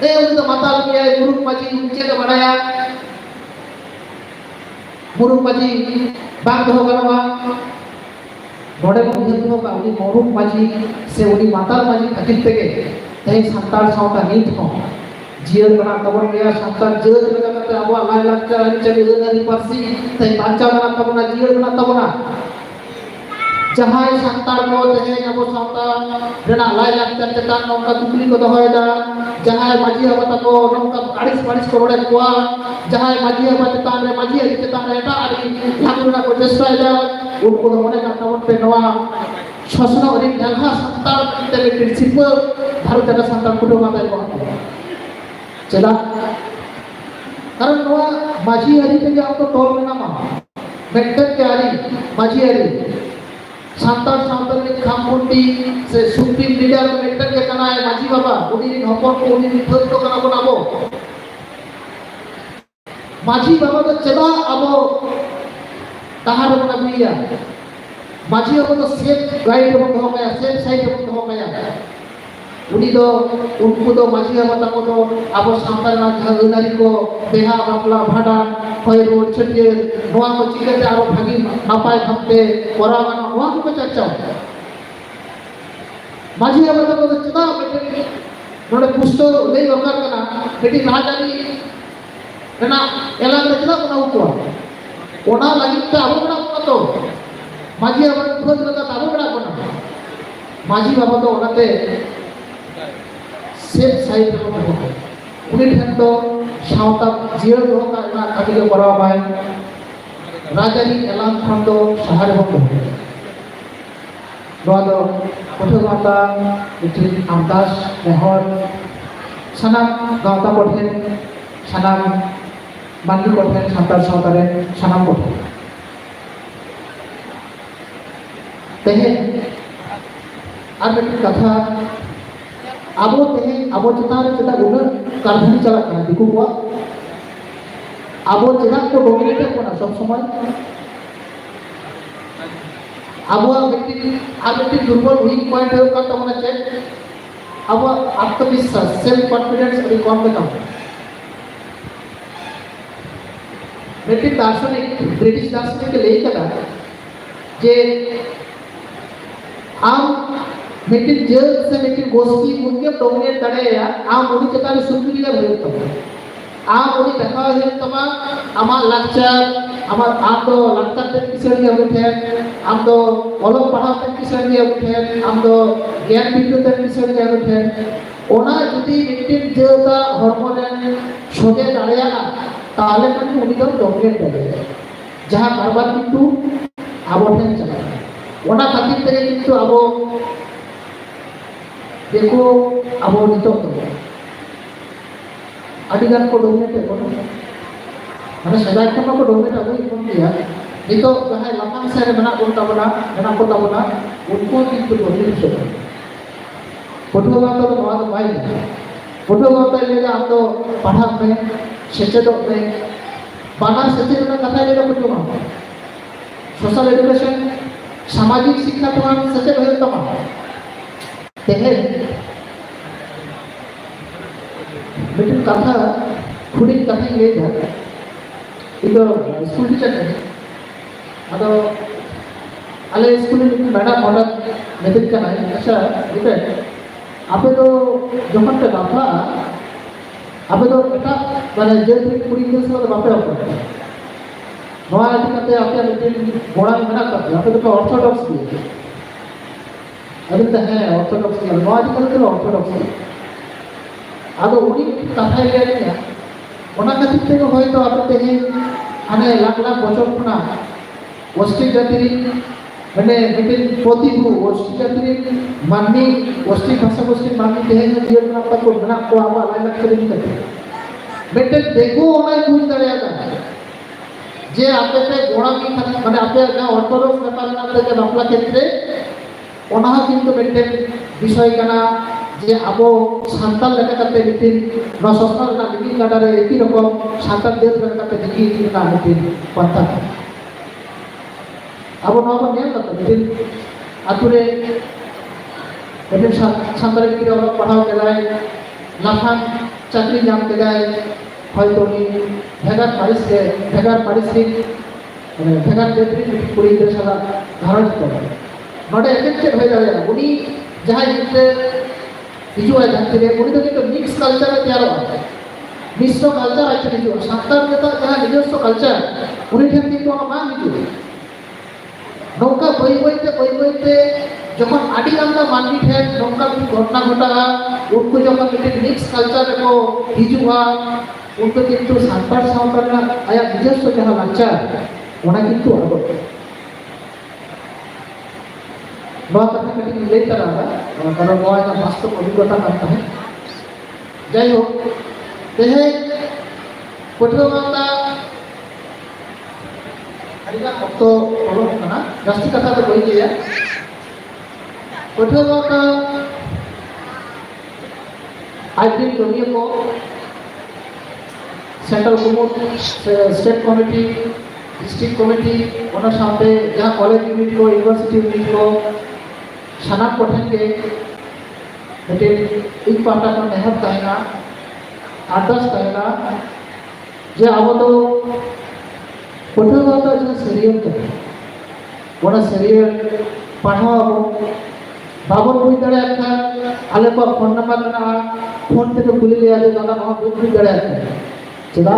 ए उन तो माताल किया गुरु माजी नीचे का बनाया गुरु माजी बाग हो गया बड़े मुझे तो का उनी गुरु माजी से उनी माताल माजी खतित के ते संताल साउता नीत हो जीवन बना तबन गया संताल जज लगा करते अब अल्लाह लक्का चली गई परसी ते बांचा बना तबना जीवन बना तबना जहां संताल को ते अब साउता रेना लाई लक्का चेतान नौका तुकली को दोहयदा जहां माजी हबता को नौका 48 करोड़ कोआ जहां माजी हबता चेतान रे माजी चेतान रे एटा आदि लागुना को चेष्टा है उनको तो मने का तबन पे नवा शासन और जगह संताल ते प्रिंसिपल भारत जगह संताल कुटो माता को चला कारण नवा माजी हरी ते आपको तोल में ना मा मेंटल के हरी माजी हरी संताल संताल के खामपुटी से सुप्रीम लीडर मेंटल के कना है माजी बाबा उनी हपन को उनी थोर तो कना बनाबो माजी बाबा तो चला अब ताहार बना बिया माजी बाबा तो सेफ गाइड बन हो गया सेफ साइड बन हो गया उनी तो उनको तो माजी बाबा को तो अब संताल ना झगनारी को बेहा बापला भाडा होय रोड छटिए नोआ को चिकते आरो भागी नापाय भक्ते परागान नोआ को चर्चा माजी बाबा को तो चला नोडे पुस्तो ले दरकार कना बेटी राजानी एना एला चला को ना ओना लगित अब बड़ा तो माजी बाबा खुद लगा अब बड़ा बना माजी बाबा तो ओनाते सेफ साइड में हो उनी ठन तो सावता जीवन हो का ना काबिल करा पाए राजानी एलान खन तो शहर हो नोआ दो कोठो माता इति आमदास नेहर सनाम गावता कोठे सनाम मानली कोठे संताल सावतारे सनाम कोठे तेहे आर बेटी कथा अब तेहे अब चितारे चिता गुण कारखानी चला कना दिकु को अब चिता को डोमिनेट कोना सब समय अब व्यक्ति दुर्बल वीक पॉइंट है का तमना चेक अब आत्मविश्वास सेल्फ कॉन्फिडेंस और कम में कम व्यक्ति दार्शनिक ब्रिटिश दार्शनिक ले कदा जे आम मेटी जेल से मेटी गोष्ठी मुख्य डोमिनेट दड़ेया आम उनी चेतान सुप्रियर होतो आम उनी देखा है तमा आमा लाचार आमा आम तो लाचार ते किसरी उठे आम तो ओलो पढ़ा ते किसरी उठे आम तो ज्ञान बिंदु ते किसरी उठे ओना जदि मेटी जेलता हार्मोन सोजे दड़ेया ना ताले मन उनी तो डोमिनेट दड़े जहां कारबार किंतु आबो ठेन चला ओना खातिर ते किंतु आबो देखो अब नितो अडिगान को डोमिनेट को माने सदा को डोमिनेट अगो कोन दिया नितो जहां लमांग से बना बोलता बना उनको किंतु डोमिनेट से फोटो बात तो नवा भाई फोटो बात ले हम तो पढ़ा में सेचेत में बाना सेचेत में कथा ले फोटो में सोशल एजुकेशन सामाजिक शिक्षा तो हम सेचेत है तो तेहे बेटी कथा खुड़ी कथा ले जा इधर स्कूल टीचर है अदो अले स्कूल में मैडम ऑर्डर मेथड का है अच्छा इधर आपे तो जमन पे बापला आपे तो एटा माने जेल में पूरी केस में बापे होता नवा आदि आपे लेकिन बड़ा मेहनत करते आपे तो ऑर्थोडॉक्स भी अभी तो है ऑर्थोडॉक्स की लॉजिकल तो ऑर्थोडॉक्स अब उनी कथा ले लिया ओना खातिर ते होय तो आपते है आने लाख बचर खुना वस्ती जातिरी माने बिटिन प्रतिभु वस्ती जातिरी माननी वस्ती भाषा वस्ती माननी देह में जीवन में आपको बना को आवा अलग अलग करे नहीं मिट्टन देखो ओना बुझ दड़ेगा जे आपे पे गोड़ामी माने आपे ना ऑर्थोडॉक्स ব্যাপার না থেকে বাংলা ক্ষেত্রে ওনা কিন্তু মিट्टन বিষয় কানা যে আবো সান্তাল লেখা কাতে মিটিন না সস্তার না মিটিন কাটারে একই রকম সান্তাল দেশ লেখা কাতে দেখি না মিটিন কথা আবো নবো নেল কাতে মিটিন আতুরে মিটিন সান্তাল কি অল পড়াও কেলাই লাফান চাকরি নাম কেলাই হয়তো উনি ভেগার পারিশ্রিক মানে ভেগার দেবরি কুড়ি সারা ধারণ করে নটা এফেক্টেড হয়ে যাবে উনি যাহা জিনিসে হিজুয়া জানতে উনি তো কিন্তু মিক্স কালচারে তৈরি হয় মিশ্র কালচার আছে হিজুয়া সান্তাল নেতা যাহা নিজস্ব কালচার উনি ঠেন কিন্তু মা হিজুয়া নৌকা বইতে যখন আদি আমরা মানবি ঠেন নৌকা ঘটনা ঘটা उनको যখন মিটিং মিক্স কালচার को হিজুয়া उनको কিন্তু সান্তাল সাঁওতাল আয়া নিজস্ব যাহা কালচার ওনা কিন্তু আবো নয়া কথা কাটি লই তারা কারণ নয়া একটা বাস্তব অভিজ্ঞতা করতে হয় যাই হোক দেহে পঠোমাতা আরিগা তো বলো না জাস্তি কথা তো কই দিয়া পঠোমাতা आज दिन दुनिया को सेंट्रल कुमुद स्टेट कमिटी डिस्ट्रिक्ट कमिटी ओना साथे जहां कॉलेज यूनिट को यूनिवर्सिटी यूनिट को सनाम पठन के बेटे एक पाटा को नेहर कहना आदर्श कहना जे अब तो पठोगा तो जो सीरियल के ओना सीरियल पढ़ाओ बाबन बुझ दड़े अच्छा आले को फोन नंबर ना फोन ते तो खुली लिया दादा वहां बुझ दड़े अच्छा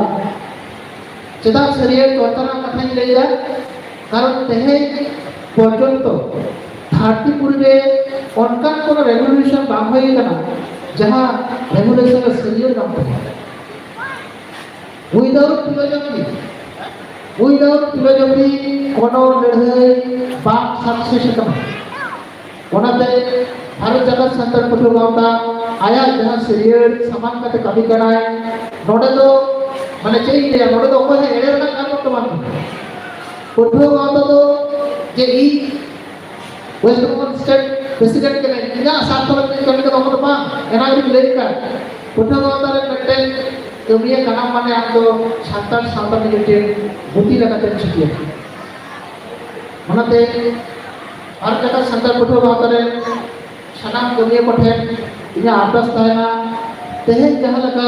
चेदा सीरियल चौथरा कथा ले जा कारण तेहे पर्यंत धारती पूर्वे অনকান কোন রেগুলেশন বাম হয়ে গেল যাহা রেগুলেশন সিরিয়াল নাম উইদাউট ফিলোসফি কোন লড়াই বাম সাকসেস কম ওনাতে ভারত জগৎ সন্তান পঠোগাওতা আয়া যাহা সিরিয়াল সমান কাতে কবি করায় নোডে তো মানে চেই দেয়া নোডে তো ওখানে এড়ের না কার করতে পারবে পঠোগাওতা তো যে এই ওয়েস্ট বেঙ্গল স্টেট प्रेसिडेंट के लिए ना सात साल के करने का तो पा एना भी लेकर पठोगाওতা रे कटे कमिया काना माने आप तो सातार सातार के बुद्धि लगाते छिए मनाते हर जगह संतार पठोगाওতা रे सनाम कमिया पठे इना आदर्श थायना तेहे जहां लगा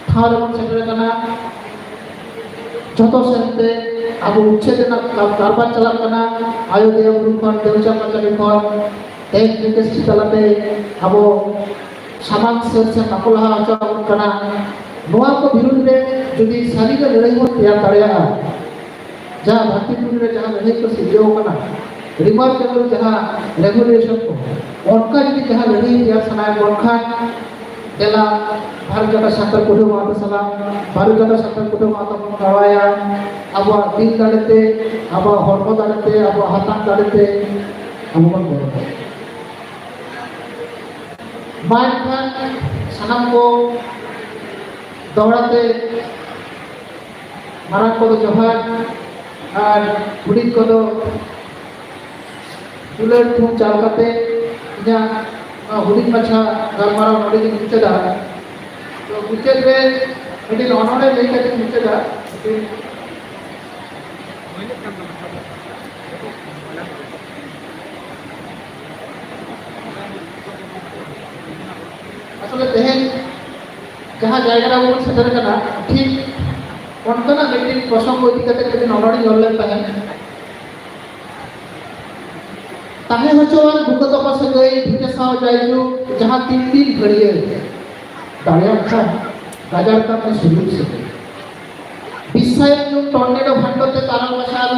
थार मन सेटर कना যত সেনতে আবু উচ্ছেদনা কারবার চালাক কনা আয়োধ্যা উরুখন দেউচা পাচারি খন एक विदेशी तलाते अब सामान से नकलहा आचरण करना नोआ को विरुद्ध में यदि सारी का लड़ाई हो तैयार करेगा जहाँ भारती पूर्व में जहाँ लड़ाई को सिद्ध होगा रिमार्केबल जहाँ रेगुलेशन को उनका यदि जहाँ लड़ाई तैयार सनाए उनका तेला भारत जगह संतर कुटुंब आता सलाम भारत जगह संतर कुटुंब आता करवाया अब दिन दाड़ते अब हॉर्मो दाड़ते अब हाथान दाड़ते हम कौन बोलते मायखान सनाम को दौड़ाते मारान को तो जोहार और बुढ़ी को तो दुलर थूम चाल करते इन्हें बुढ़ी मच्छा गरमारा नोड़ी की नीचे दा तो नीचे पे इन्हें नॉनोड़े लेकर के नीचे दा আসলে দেখেন যাহা জায়গাটা বলুন সেটার কেনা ঠিক অন্তনা ব্যক্তির প্রসঙ্গ অধিকাতে যদি নলড়ি ধরলেন তাহে হচ্ছে বুকে তপাসে গই ভিটে সাও যাইলু যাহা 3 দিন ঘড়িয়ে দাঁড়িয়ে খান বাজার কামে শুরু হচ্ছে বিস্ময় টর্নেডো ভান্ডতে তারা বসাল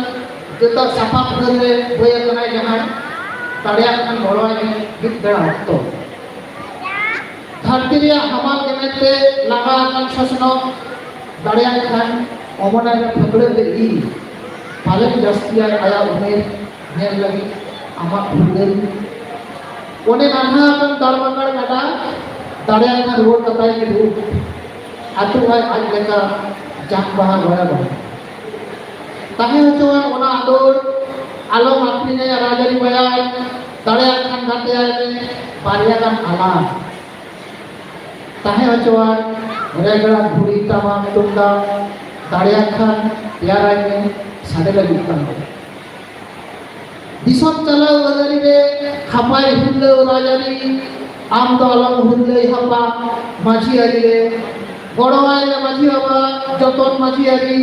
যেটা সাফা করে বয়ে গনায় যাহা দাঁড়িয়ে খান বড়ায় গীত গাড়া হতো धरती हमाल के लगा शोषण दाड़िया खान अमना फकड़े दे पाले जास्ती आया उमेर नेल लगी आमा फुलदेल ओने नाना दाड़बाकार काटा दाड़िया खान रोड कताई के रूप ᱟᱛᱳ ᱟᱡ ᱞᱮᱠᱟ ᱡᱟᱠ ᱵᱟᱦᱟ ᱜᱚᱲᱟ ᱵᱟᱦᱟ ᱛᱟᱦᱮᱸ ᱦᱚᱪᱚᱣᱟᱱ ᱚᱱᱟ ᱟᱸᱫᱳᱲ ᱟᱞᱚᱢ ᱟᱹᱠᱷᱨᱤᱧᱟ ᱨᱟᱡᱽᱟᱹᱨᱤ ᱵᱟᱭᱟᱨ ᱫᱟᱲᱮᱭᱟᱜ ᱠᱷᱟᱱ ᱜᱟᱛᱮᱭᱟᱭ ᱢᱮ ᱵᱟᱨᱭᱟ ᱜᱟᱱ ᱟᱞᱟᱝ ᱛᱟᱦᱮᱸ ᱦᱚᱪᱚᱣᱟᱱ ᱨᱮᱜᱽᱲᱟ ᱜᱷᱩᱲᱤ ᱴᱟᱢᱟᱠ ᱛᱩᱢᱫᱟᱜ ᱫᱟᱲᱮᱭᱟᱜ ᱠᱷᱟᱱ ᱛᱮᱭᱟᱨᱟᱭ ᱢᱮ ᱥᱟᱰᱮ ᱞᱟᱹᱜᱤᱫ ᱠᱟᱱᱟ दिसम चलाओ गदारी रे हापाई हुल्ले राजारी आम तो अलम हुल्ले हापा माझी आरी रे गड़वाई रे माझी बाबा जतन माझी आरी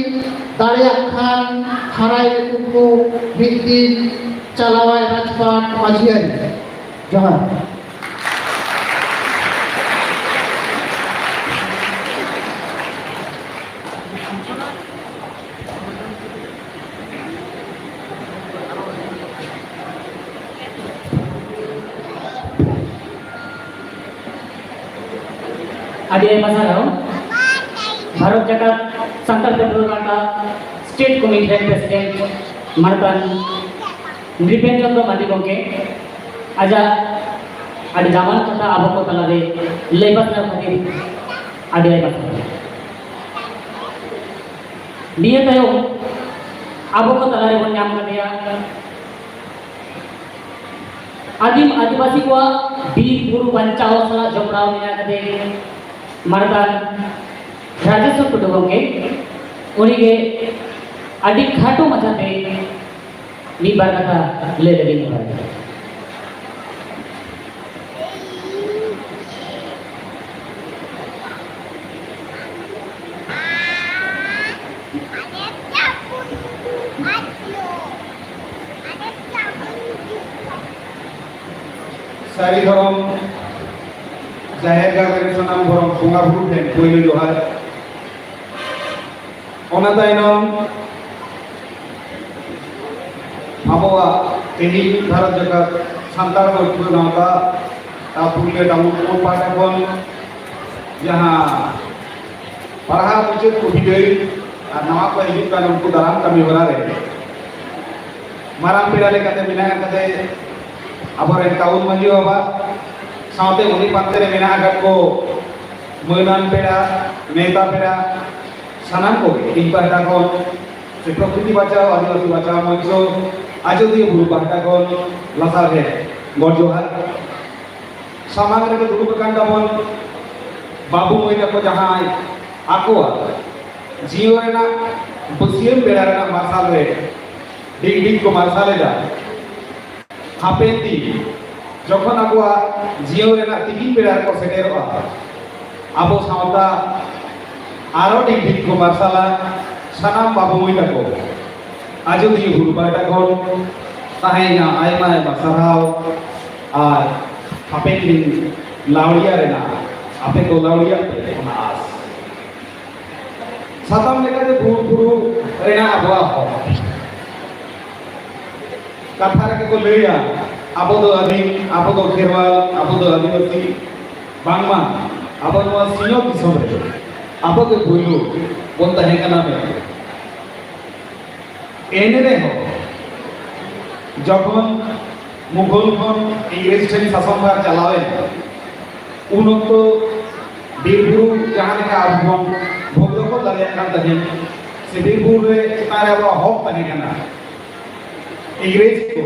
दाड़े खान हराई रे कुकु मिट्टी चलावाई राजपाट माझी आरी जहाँ आदि मसाला भारत जगत संकल्प का स्टेट कमिटी प्रेसिडेंट मरतन नृपेंद्र चंद्र मादी गोंके आजा आदि जामान कथा आबो को तला दे लेबस ना खातिर आदि मसाला निये तयो आबो को तला रे बन नाम कदिया आदिम आदिवासी को बीर गुरु बंचाओ सला जपड़ाव मिला कदे मरदान राजेश्वर टुडू गोंके उन्हीं अड़ी घाटो मचाते मी बार कथा ले लगी सारी धर्म जाहिर गारे सनाम भरम बुंगा बुरु ठेन पयलो जोहार ओना तायनम आबोआ तेही भारत जगत सांतार गल्प गावता पुरले डाउन पाटा कोन जहां पढ़ा मुचत को हिदई और नवा को हिजुक का उनको दाराम कमी हो रहा है माराम पेड़ा लेकाते मिना काते आबोरे टाउन मंजी बाबा साउते उनी पाते रे मेना आगत को मैदान पेड़ा नेता पेड़ा सनाम को इन पाटा को से प्रकृति बचाओ आदिवासी बचाओ मंचो आजोदीय गुरु पाटा को लसा है गौरजोहार सामान्य के गुरु कांडा बोल बाबू मोइना को जहां आकोआ जीवन ना बसियम पेड़ा ना मार्शल रे डिग डिग को मार्शल दा हापेती যখন আগুয়া জিও রেনা টিকিট পেড়ার কো সেটেরবা আবো সাওতা আরো ডিগ কো মার্শালা সানাম বাবু মইতা কো আজোদি হুরবাটা কোন তাহেনা আইমায় বাসারাও আর হাপেন লাউড়িয়া রেনা আপে কো লাউড়িয়া ওনা আস সাতাম লেকাতে পুরু পুরু রেনা আবওয়া হ कथा रखे को लैया आबो दो आदिम आबो दो खेरवाल आबो दो आदिवासी बांगमा आबो नवा सिनो दिसम रे आबो के बोइलो बोन तहे कना में एने रे हो যখন মুঘল খন ইংরেজ ঠেন শাসনভার চালাবে উন্নত বীরগুরু যাহা লেখা আবহন ভোগ দাঁড়িয়ে কান তখন সে বীরগুরু রে তার আবার হক তহে কানা इंग्रेज को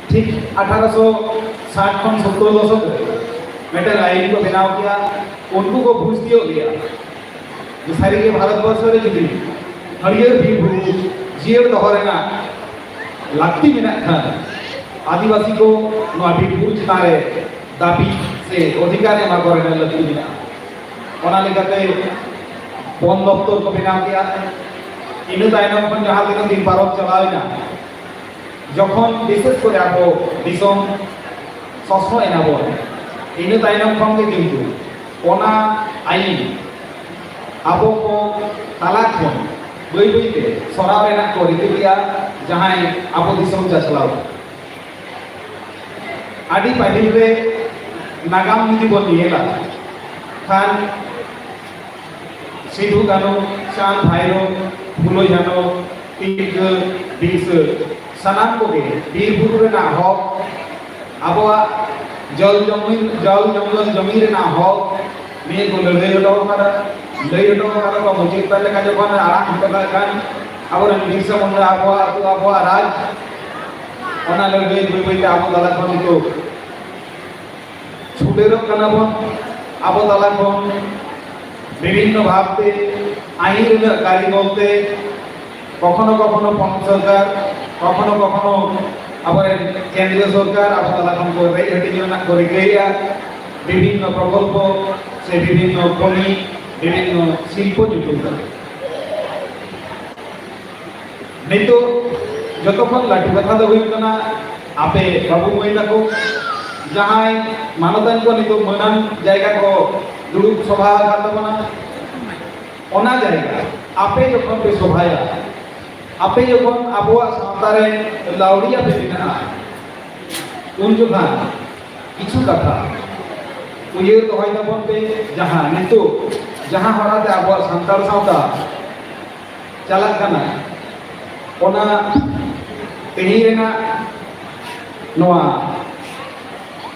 ठीक 1860 खन 70 दशक मेटल आईन को बनाव किया उनको को घूस दिया गया जो सारी के भारतवर्ष रे जुदी हरियर भी भू जीव दहरे ना लगती बिना था आदिवासी को नो अभी भूज तारे दाबी से अधिकार मा करे ना लगती बिना ओना लेकाते वन दफ्तर को बनाव किया इनु तायनम खन जहां तक दिन भारत चलावेना যখন বিশেষ করে আবো দিশম সসো এনাবো ইনু তাইনম খঙ্গে কিন্তু ওনা আইন আবো কো তালাক খন বই বইতে সরাবে না কো রিতিয়া যাহাই আবো দিশম চালাও আদি পাইল রে নাগাম নীতি বল নিয়েলা খান সিধু গানো চাঁদ ভাইরো ফুলো জানো টিক দিস सनाम को गे बीर बुरु रे ना हो आबोआ जल जंगल जमीन रे ना हो ᱱᱤᱭᱟᱹ ᱠᱚ ᱞᱟᱹᱲᱦᱟᱹᱭ ᱦᱚᱴᱚ ᱟᱠᱟᱫᱟ ᱞᱟᱹᱭ ᱦᱚᱴᱚ ᱟᱠᱟᱫᱟ ᱠᱚ ᱢᱩᱪᱟᱹᱫ ᱯᱟᱦᱴᱟ ᱞᱮᱠᱟ ᱡᱚᱠᱷᱚᱱ ᱟᱲᱟᱜ ᱦᱚᱴᱚ ᱠᱟᱜ ᱠᱷᱟᱱ ᱟᱵᱚᱨᱮᱱ ᱵᱤᱨᱥᱟ ᱢᱩᱱᱰᱟ ᱟᱵᱚᱣᱟᱜ ᱨᱟᱡᱽ ᱚᱱᱟ ᱞᱟᱹᱲᱦᱟᱹᱭ ᱵᱟᱹᱭ ᱵᱟᱹᱭᱛᱮ ᱟᱵᱚ ᱛᱟᱞᱟ ᱠᱷᱚᱱ ᱱᱤᱛᱚᱜ छुटेरों कना बन अब तला खन विभिन्न भावते आईन कार्य बोलते कखनो कखनो पंच सरकार कखनो कखनो अब केंद्रीय सरकार अब तला खन को रेज हटिंग को रिक्रिया विभिन्न प्रकल्प से विभिन्न कमी विभिन्न शिल्प जुटुता नितो जतखन लाठी कथा दो हुई कना आपे बाबू महिला को जहां मानदान को नितो मानन जायगा को दुरुप सभा करतबना ओना जायगा आपे जखन पे सभाया आपे जखन आबोआ सावतारे लाउडिया पे बिना उन जखन किछु कथा उयर तो होय तबन पे जहां नितो जहां हराते आबोआ संताल सावता चलक कना ओना तेही रेना नोआ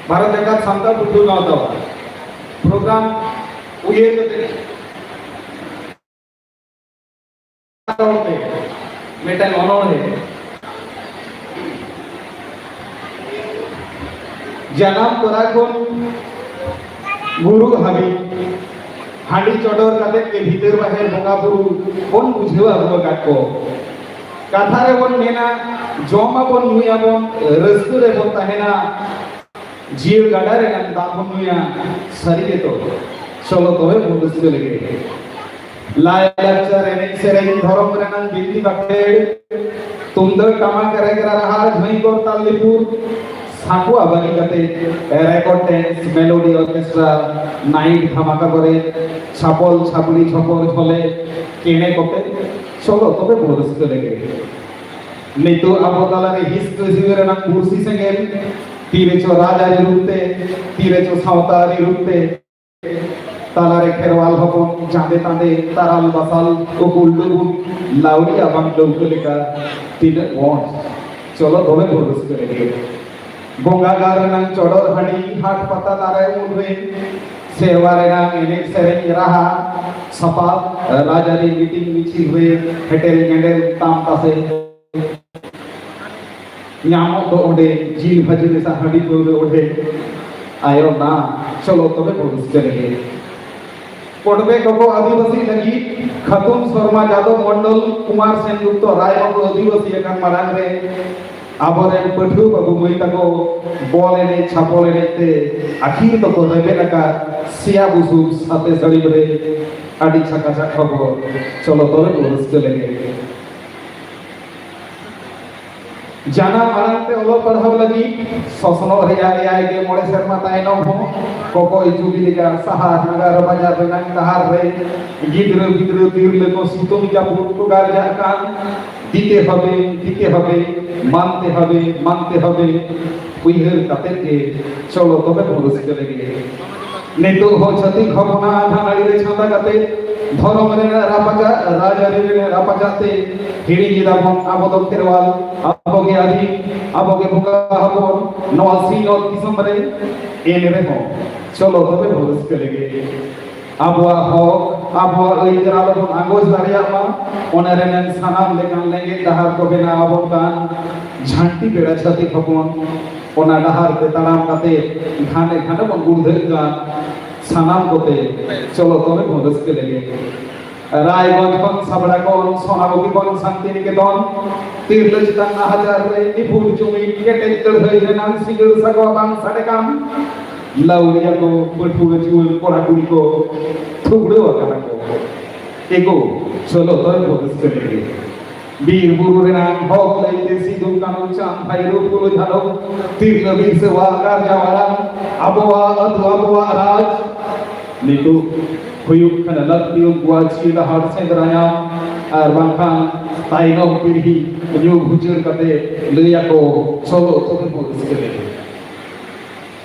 भारत एकात सांताल पुटू गावता प्रोग्राम उयर करते मेटन ऑनर है जनाम करा कोन गुरु हबी हांडी चोडोर काते के भीतर बाहर बंगा बुरु कोन बुझेवा बुआ को कथा रे बोन मेना जोमा बोन नुया बोन रस्ते रे बोन तहेना जीव गाडा रे ना दा बोन नुया सरी के तो चलो तोवे बोन रस्ते लगे लाय लक्चर एने सेरेन धरम रे ना बिंदी बाके तुंदर कामा करे करा रहा झई को तालीपुर साकु आबानी कते record dance melody orchestra night धमाका करे छापल छापुली छपर झले केने कोते चलो तबे बोलस लगे नितो आबो ताला रे हिस्ट्री सिगरे ना कुर्सी संगे तीरे चो राजा रे रूपते तीरे चो सावतारी रूपते ताला रे खेरवाल हबन जांदे तांदे ताराल बसाल ओकुल डुबुन लाउडिया बांग डुबुलिका तीने वन चलो तबे बोलस लगे बोंगा गारना चोडोर हांडी हाट पता तारे मुरे सेवारे ना एने सेरेन रहा सपा राजा री मीटिंग मिची हुए हेटेल गेंडेल ताम तासे न्यामो तो ओडे जी भजने सा हांडी को ओडे आयो ना चलो तबे बोलस चलेगे पड़बे कबो आदिवासी लगी खतुम शर्मा यादव मंडल कुमार सेनगुप्त राय बाबू आदिवासी एकान मारांग रे आबोरेन पठु बाबू मई तको बॉल एने छापल एने ते आखिर तो को रेबे लका सिया बुसु साथे सड़ी बरे आडी छका छक खबो चलो तोरे बोलस चलेगे जाना मारंते ओलो पढ़ाव लगी ससनो रिया आय के मोड़े शर्मा ताइनो हो कोको इजुली लिगा सहा नगर बाजार रंग तहार रे गिद्र गिद्र तीरले को सुतुम जा पुरु गार जा कान दिते हबे मानते हबे उइहर काते के चलो तबे बोलस चलेगे नेतो हो छति खबना धानाड़ी रे छंदा काते धर्म रे रापजा राजा रे रापजाते हिड़ी जिदाबन आबोदम केरवाल आबोगे आदि आबोगे भुगा हबन नवासी और किसम रे एने रे हो चलो तबे बोलस चलेगे आबवा हो आबवा ओइ जराबन आगोज दारिया मा ओने रे सानाम लेकान लेंगे दहार को बेना आबन कान झांटी बेड़ा छति खबन ओना दहार ते तलाम काते घाने घाने बन गुड़धर का सानाम कोते चलो तबे बोलस चलेगे रायगंज बन सबड़ा कोन सोनामुखी बन शांति निकेतन तीर्थचितन हजार रे निपुर चुमी केटे चढ़ई रे नाम सिंगल सगवा बांग साडे काम लाउडिया को पठु चुल कोड़ा कुड़ी को थुगड़ो आका को एको चलो तबे बोलस चलेगे वीर गुरु रे नाम भोग लईते सिद्धू कानू चांद भाई रूपुल झालो तीर्थ वीर से वाकार जावाला अबवा अदवा राज नितु हुयुक खना लतियो गुआची लहार सेंद्राया आर बांखान ताइनो पिरही न्यू भुजर कते लइया को चलो तबे बोलस चलेगे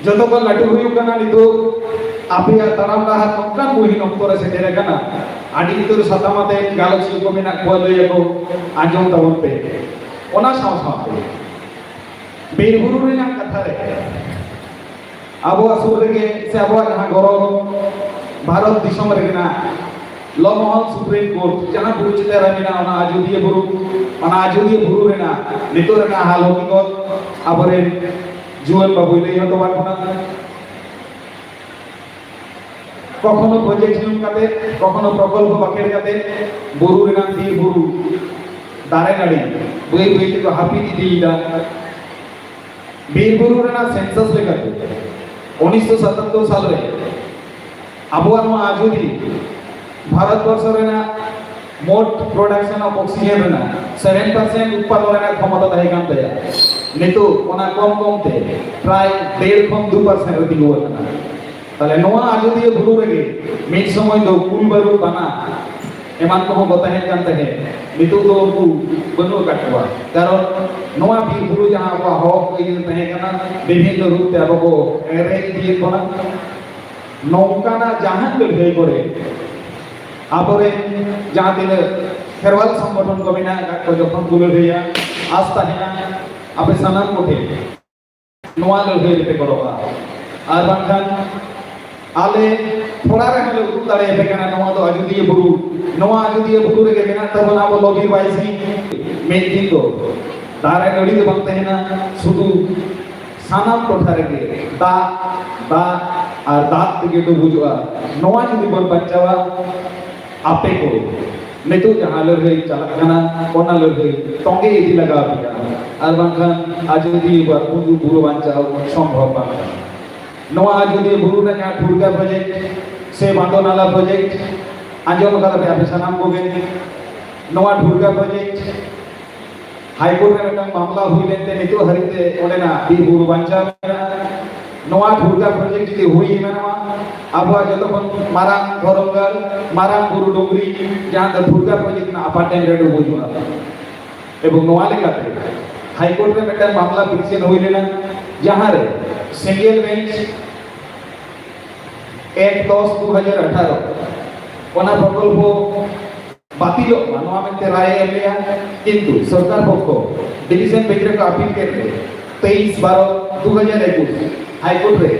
जतो को लाटू हुयुक कना नितु आपिया तराम लाहा नोका मुहि नोक्तोरा सेटेरे कना आडी तुर सतामते गैलेक्सी को मेना को लइया को आजम तवन पे ओना साव साव बीर गुरु रे ना कथा रे आबो असुर रे से आबो जहां गरो भारत दिसम रेना लमहल सुप्रीम कोर्ट जहां बुरु चितारा मेना ओना आजोदिया बुरु रेना नितो रेना हाल हकीकत आबरे जुवन बाबू लई हतो बाखना কখনো প্রজেক্ট নিয়ম কাতে কখনো প্রকল্প বাকের কাতে বুরু রেনা বীর বুরু দারে নাড়ি বই বই থেকে হাপি দিদা বীর বুরু রেনা সেন্সাস লেখাতে 1977 সালে আবহাওয়া নয়া আজুদি ভারতবর্ষ রেনা মোট প্রোডাকশন অফ অক্সিজেন রেনা 7% উৎপাদন রেনা ক্ষমতা তাই কাম তায়া নিতো ওনা কম কমতে প্রায় 1.5 ᱠᱷᱚᱱ 2% রে তিগু না তাহলে নোয়া আজুদিয়া বুরু রেগে মিট সময় দো কুল বারু বানা এমান কো গতাহে কান তাহে নিতু দো কু বনু কাটবা কারণ নোয়া বীর বুরু যাহা আবো হক এই তাহে কানা বিভিন্ন রূপে আবো এরে দিয়ে কোনা নৌকানা জাহান লড়াই করে আবরে যাহা দিলে খেরওয়াল সংগঠন কবিনা কাট যখন গুলো হইয়া আস্থা হিনা আপে সানাম কোঠে নোয়া লড়াই তে করবা আর বাংখান आले थोड़ा रे हले उतारे बेकना नवा तो आजुदिया बुरु रे मेना तबन आबो लॉबी वाइसी मेन दिन तो दारे गड़ी तो बनते हैं ना सुदु सानाम टोठा रे दा और दात के तो बुजुआ नवा जुदी बन बच्चावा आपे को नेतु जहां लगे चलकना कोना लगे टोंगे इदी लगा पिया और बांखान आजुदिया बुरु बांचाओ संभव बा नवा आजुदिया बुरु रे जहां ठुरगा प्रोजेक्ट से बांधो नाला प्रोजेक्ट आंजम कदा पे आपे सनाम को नवा ठुरगा प्रोजेक्ट हाईकोर्ट रे मिटन मामला हुई लेते नितो हरिते ओडेना बी बुरु बांचा नवा ठुरगा प्रोजेक्ट जे हुई मेना आबा जतोन माराम धरमगल माराम बुरु डोंगरी जहां द ठुरगा प्रोजेक्ट ना अपार्टमेंट रे बुजुआ एवं नवा लेकाते हाईकोर्ट रे मिटन मामला पिटिशन हुई लेना जहां रे सिंगल बेंच 1/10/2018 ওনা প্রকল্প বাতিল মানওয়া মেতে রায় এলিয়া কিন্তু সরকার পক্ষ ডিভিশন বেঞ্চে আপিল করে 23/12/2021 হাইকোর্ট রে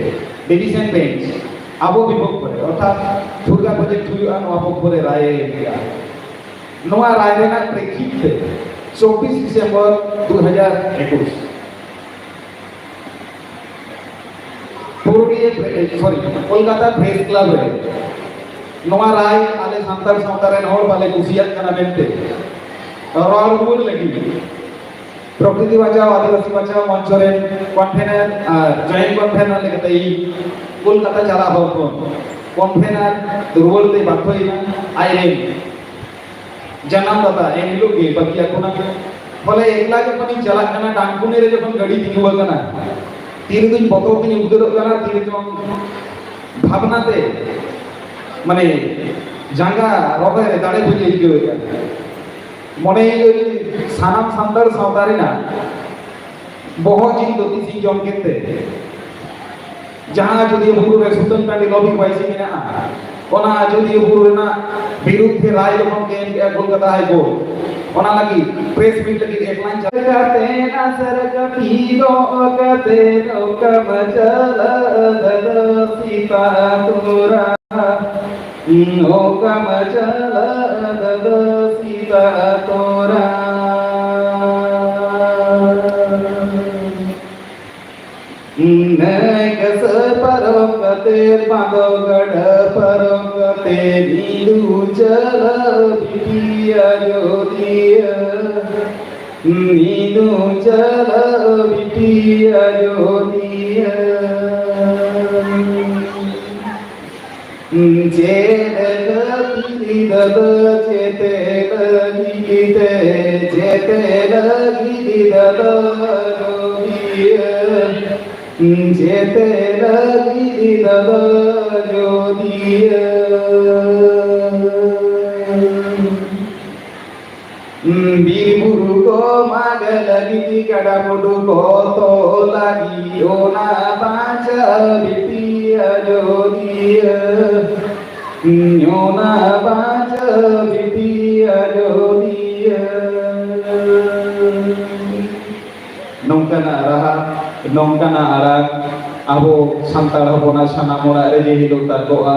ডিভিশন বেঞ্চ আবো বিভোগ করে অর্থাৎ দুর্গা প্রজেক্ট হুইয়া নোয়া পক্ষরে রায় এলিয়া নোয়া রায় রেনা প্রেক্ষিতে 24 ডিসেম্বর 2021 कोलकाता प्रेस क्लब रे नवा राय आले सांतार सांतारेन होर बाले कुसियात कना मेंते और गुर लगी प्रकृति बचाओ आदिवासी बचाओ मंच रे कन्वेनर जॉइंट कन्वेनर लेकते ई कोलकाता चला हो कन्वेनर दुर्बल ते बाथोइना आइले जन्म दाता एन लोग के बकिया कोना बोले एकला जखन चला कना डांकुने रे जखन गाड़ी दिगुवा कना तीन दिन बतो दिन उदर कना तीन दिन भावनाते माने जांगा रबे दाड़े बुझे गया मने सानाम सांतार सावतारिना बहुत जिन दोती सिंह जम केते जहां जदि बुरु रे सुतन कांडी लॉबी वाइसी मेना ओना जदि बुरु रेना विरुद्ध राय जखन के कोलकाता हाई कोर्ट ओना लगी प्रेस मीट लगी एक लाइन चलते ना सरग पीरो कते लोकम चल दद सीता तोरा लोकम चल दद सीता तोरा नगस परमगते बांधवगढ़ परमगते नीलू चल बिटिया ज्योतिया नीलू चल बिटिया ज्योतिया चेते दद चेते लगी दद ज्योतिया जेते लगी दद ज्योतिया बीर बुरु को माग लगी कड़ा मुडु को तो लगी ओना पांच बिटिया ज्योतिया ओना पांच बिटिया ज्योतिया नौकना रहा नौकना आरा आबो सांतार हबना साना मोरा रे जे हिलो ताकोआ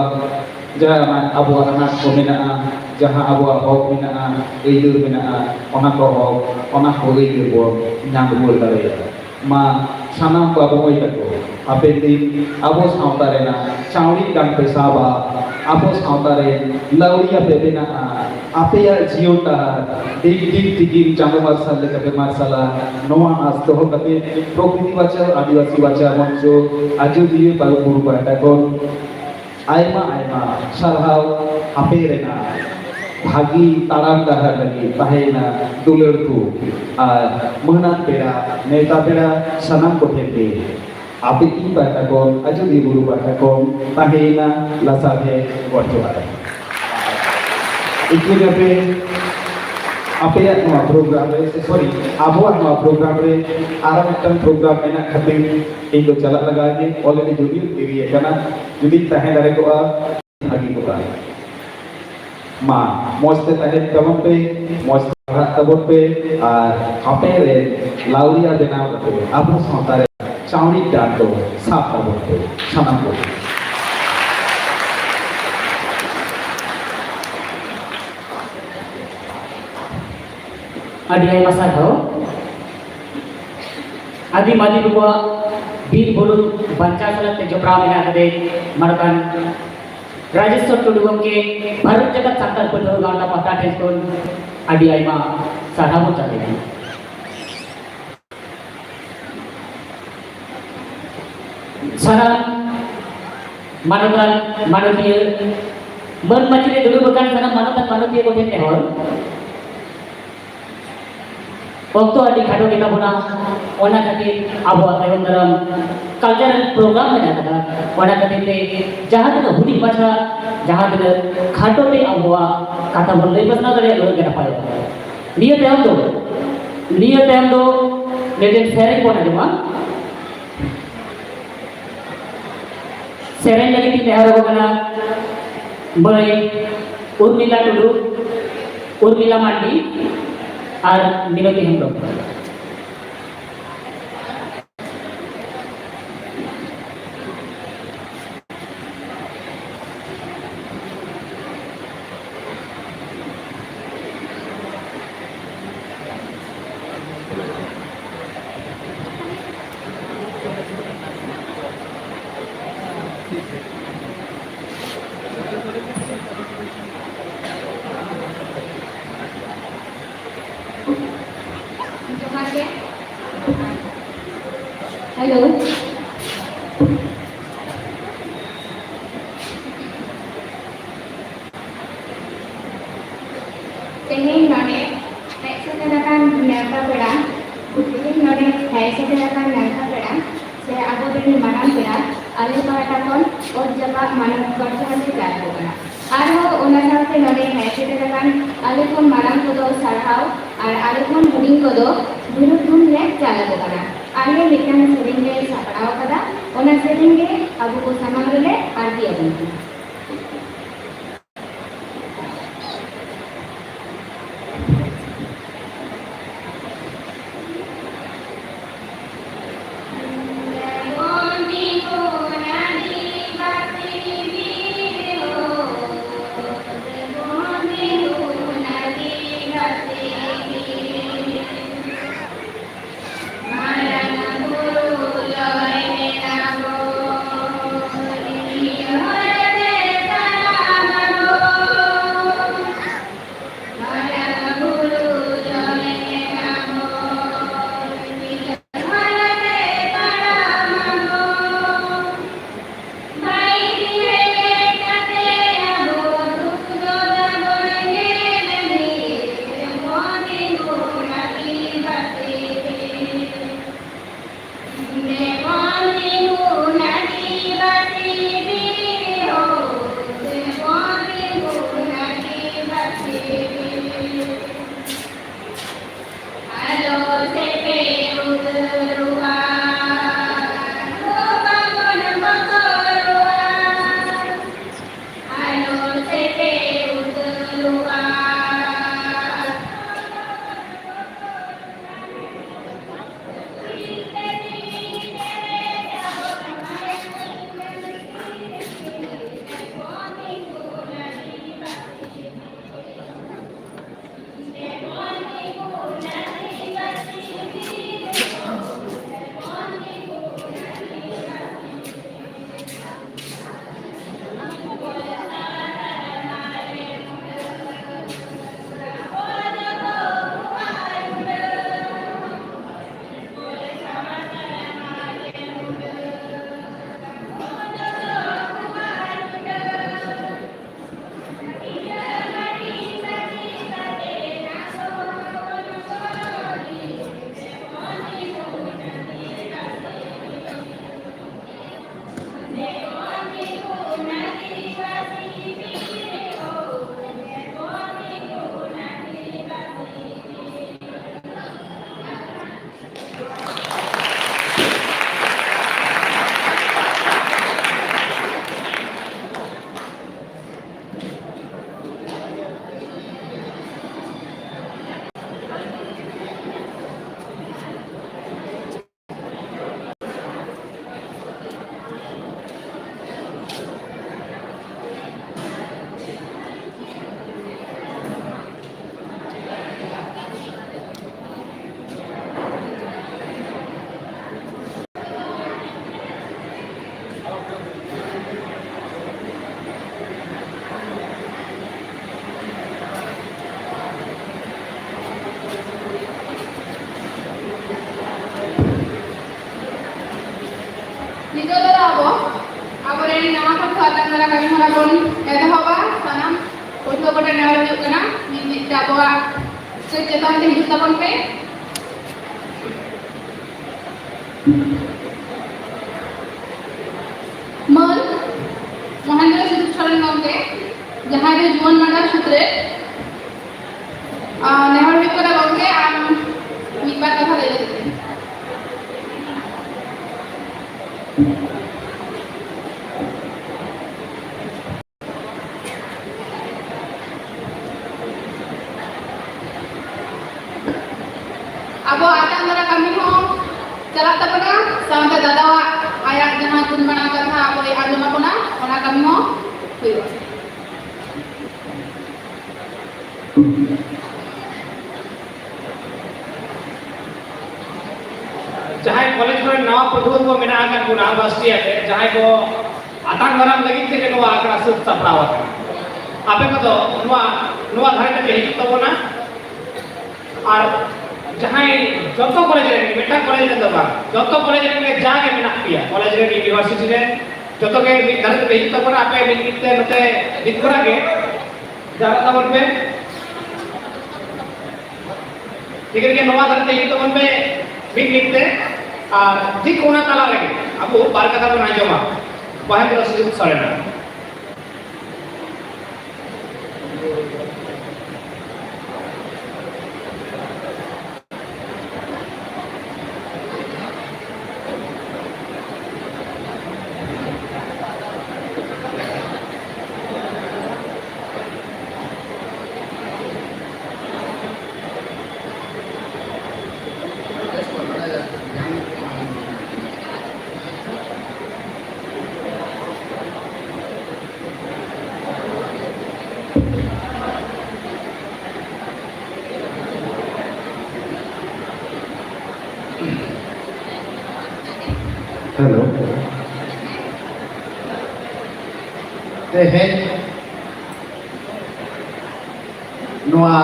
Jahan abuah anak ko minaa, jahan abuah hok minaa, eidur minaa, ona ko hok, ona ko eidur bo, nyang bol dare. Ma sanam ko abo moy tako. Ape di abo sautare na, chauri dang pesaba, abo sautare lauria bebena ape ya jion ta, dik tigin jango marsal lekabe marsala, noa asto ho kate prokriti baca, adivasi baca monjo, aju diye baru buru batakon. Aima sarhau ape rena bagi taram dahar lagi tahena dulur tu mengenat pera neta pera sanam kotheke ape ki batakon aju di buru batakon tahena lasare gorjoar itu jape ape ya no program re sorry abuah no program re aram ektan program enak khatir indo chalak lagane already judi diri kana judi tahe dare ko agi ko ma moste tahe tabon pe moste tabon pe ape re lauria dena ko abu sautare chauni dato sap tabon pe sanam ko adi ay masagaw adi madi buwa bir bulu banca salat te jopra mena kade markan Rajeshwar Tudu gomke Bharat Jagat Sankar Pedho ganda pata tenskon adi ay ma sadamu chale saran manotan manotiya मन मचले dulu bukan sana manotan manotiya ko thete hor waktu adi khado kita puna ona kati abu atayam dalam cultural program menata ona kati te jahat na hudi bacha jahat na khado te abu kata bolle pasna kare lo kita payo niya tem do legend sharing ko na jema sharing lagi ti tehar ko kana bai urmila tudu urmila mandi R Minati Hembram Hello. Teheng node heksakan nangka peda. Teheng node heksakan nangka peda. Saya abu beri marang peda. Alih paratakon or jaga manang kerjaan si jago kana. Arho ona saute node heksakan alih pun marang kodo sarhau. Ar alih pun huding kodo birut dum lek jago kana. आगे लिखने सेरेंगे सापड़ाव कदा ओना सेरेंगे अब को समांगले आरती अपन Hare Nito ado abo reni nama khatha tangara kami hara bon edahoba sanam uto kote newa hujuk kana mimit abo sechetan te hijuk tabon pe मन महेंद्र सिंह सोरेन गमके जहां के जीवन मांडा सूत्रे नेहर हुई करा गमके आम मिकबार कथा ले लेते अब आता अंदर कमी हो चला तपना सामने दादा आया जहां कुन बना कथा अब आजमा कोना ओना कमी हो हुई जहां कॉलेज में नवा पढ़ुआ को मेना आकर गुना बस्ती है जहां को आतांग गरम लगी थे के नवा आकड़ा सुत सपरावा आपे को तो नवा धारे ते हिजु तबोना और जहां जतो कॉलेज रे मेटा कॉलेज रे दबा जतो कॉलेज रे जाके मेना पिया कॉलेज रे यूनिवर्सिटी रे जतो के धारे ते हिजु तबोना आपे मिनते नते दिखरा के जारा तबन पे ठीक है के नवा धारे ते हिजु तबन पे मिनते और ठीक कोना ताला लगे अब बार कथा बन आजमा महेंद्र सिंह सोरेन हेलो तेहें नोआ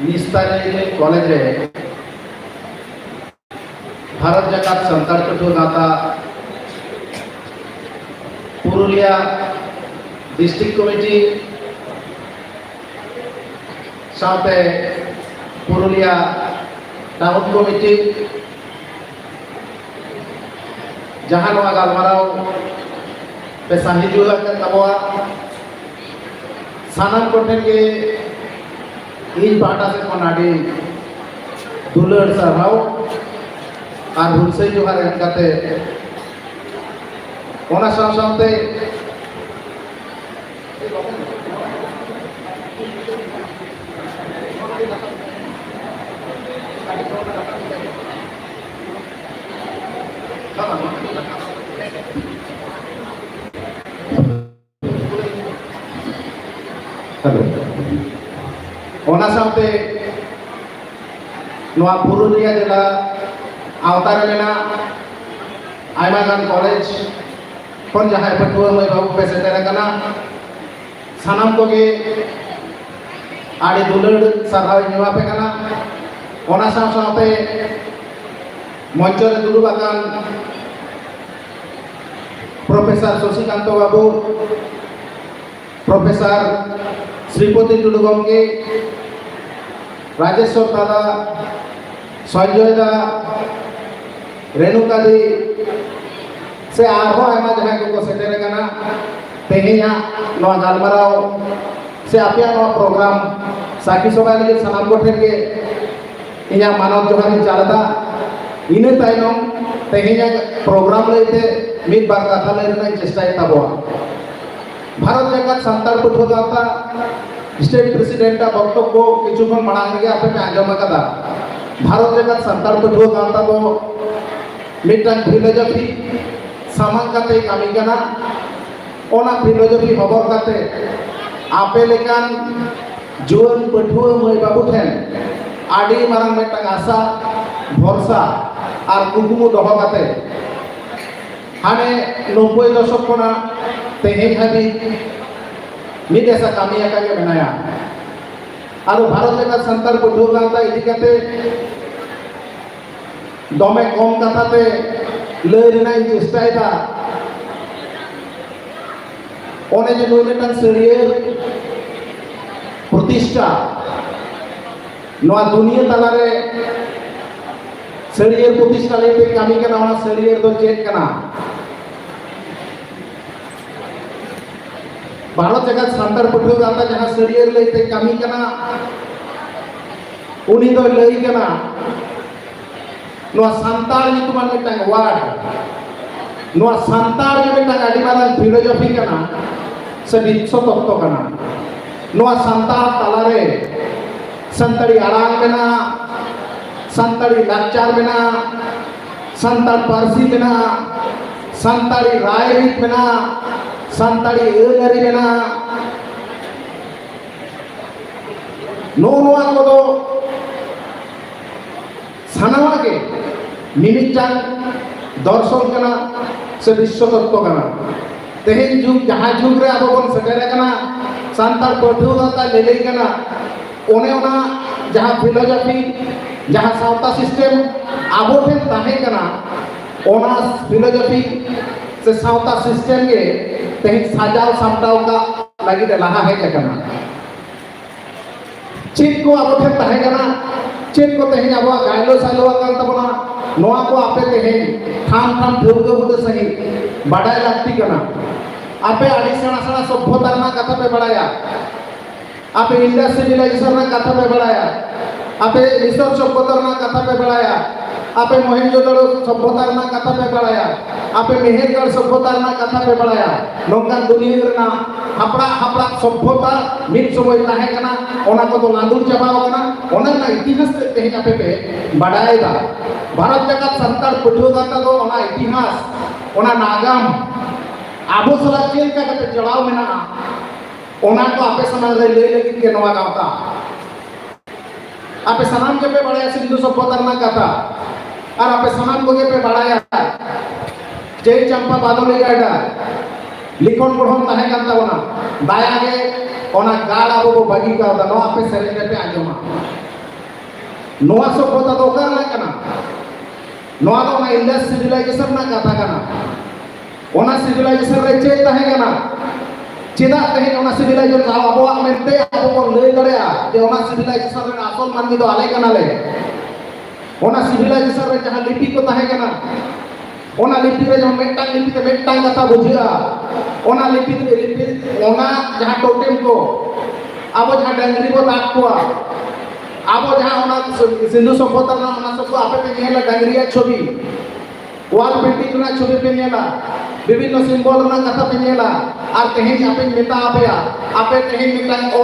निस्तारी कॉलेज रे भारत जगत संतार पठुआ गाता पुरुलिया डिस्ट्रिक्ट कमिटी साथे पुरुलिया टाउन कमिटी जहां नोआ गालमाराव पे साहिजु तबवा सानाम कोठेन के इन पाटा से कोनाडी दुलर सरहाव और हुलसे जोहार एम काते ओना सावसावते हेलो ओना सावते नोआ पुरुलिया जिला आवतारे मेना आयमा गान college kon jahay patuwa mai babu pesetera kana sanam ko ge ade dulur sarhaw nyewa pe kana ona saw sawte monchore dulu bakan Profesor Sosikanto Babu Profesor Sripoti Dulu Gomke Rajeshwar Dada Sanjoy Da Renuka Di से आरो आयमा जहां को सेटेर कना तेहिया no गालमाराव से आपिया no programme साकी सभा लगे सनाम को ठेके इया मानव जोहारी चालता इने तायनम तेहिया प्रोग्राम लेते मिद बार कथा लेना चेष्टा ताबोआ भारत जगत संताल पुठो गाता स्टेट प्रेसिडेंट का बक्तव्य किछुखन मांग के आपे पे आंजम कदा भारत जगत संताल पुठो गाता को मिटन फिलोसफी सामान काते कामी कना ओना फिलोसफी खबर काते आपे लेकान जुवन पठुआ मई बाबू ठेन आडी मारang मिटन आशा भरसा और कुकुमु दह काते हाने 90 दशक खना तेहे हाबी मिद ऐसा कामिया का के बनाया और भारत जगत संताल पुठुआ गाता इदी काते दमे कम कथाते लय रेनाय चेष्टायदा ओने जे नुई मिटन सरियर प्रतिष्ठा नोआ दुनिया तलारे सरियर प्रतिष्ठा लेते कामी कना ओना सरियर दो चेक कना भारत जगत संताल पुठुआ गाता जहां सरियर लेते कामी कना उनी दो लय कना नोआ संताल नितुमान मिटang वार्ड नोआ संताल के मिटang आदि मारang फिलोसफी कना से बित्सो तत्व कना नोआ संताल तलारे संताली आराम मेना संताली लाचार मेना संताल पारसी मेना संताली रायरित मेना संताली एलरी मेना नोआ को दो सानावा के मिमिटान दर्शन कना से विश्व तत्व कना तेहेन जुग जहां जुग रे आबो बन सटेर कना संताल पठुआ गाता लेले कना ओने ओना जहां फिलोसफी जहां सावता सिस्टम आबो ठेन ताहे कना ओना फिलोसफी से सावता सिस्टम के तेहेन साजाव सामटाव का लगी लहा है कना चेक को आबो ठेन ताहे कना चेक को तेहेन आबो गायलो सालो कान तबना नोआ को आपे तेहेन थाम थाम ठुरगो बुदे सही बाडाय लागती कना आपे आडी सणा सणा सभ्यता ना कथा पे बडाया आपे इंडस सिविलाइजेशन ना कथा पे बडाया आपे मिस्र सभ्यता ना कथा पे बडाया आपे मोहेंजोदड़ो सभ्यता ना कथा पे बडाया आपे मेहेरगढ़ सभ्यता ना कथा पे बडाया नोंकान दुनिया ना हपड़ा हपड़ा सभ्यता मिद समय ताहे कना ओना को तो लांदुर चाबाव कना ओना ना इतिहास तेहे आपे पे बडायदा भारत जगत संताल पुठुआ गाता दो ओना इतिहास ओना नागाम आबो सला चेल का कते जड़ाव मेना ओना को आपे समाज ले लेकिन के नवा गावता आपे सनाम के पे बडाया सिंधु सभ्यता ना कथा और आपे सनाम को के पे बडाया जय चंपा बादली गाडा लिखन पढ़म ताहे कांता ओना दाया के ओना गाल आबो को बगी का नो आपे सेरे पे आजमा नोआ सभ्यता दो का कना नोआ दो ना इंडस सिविलाइजेशन ना कथा कना ओना सिविलाइजेशन रे चेक ताहे कना चेदा तेहे ओना सिविलाइजेशन आबो मेनते आबो को लय दरेया जे ओना सिविलाइजेशन रे असल मानमी दो आले कना ले ओना सिविलाइजेशन रे जहां लिपि को ताहे कना ओना लिपि रे जो मेटांग लिपि ते मेटांग कथा बुझिया ओना लिपि ओना जहां टोटेम को आबो जहां डंगरी को दाग को आबो जहां ओना सिंधु सभ्यता ना ओना सब आपे पे नेला डंगरिया छवि वाल पेंटिंग ना छवि पे नेला विभिन्न सिंबल ना कथा पे नेला और तेहे आपे मेता आपे तेहे मेता ओ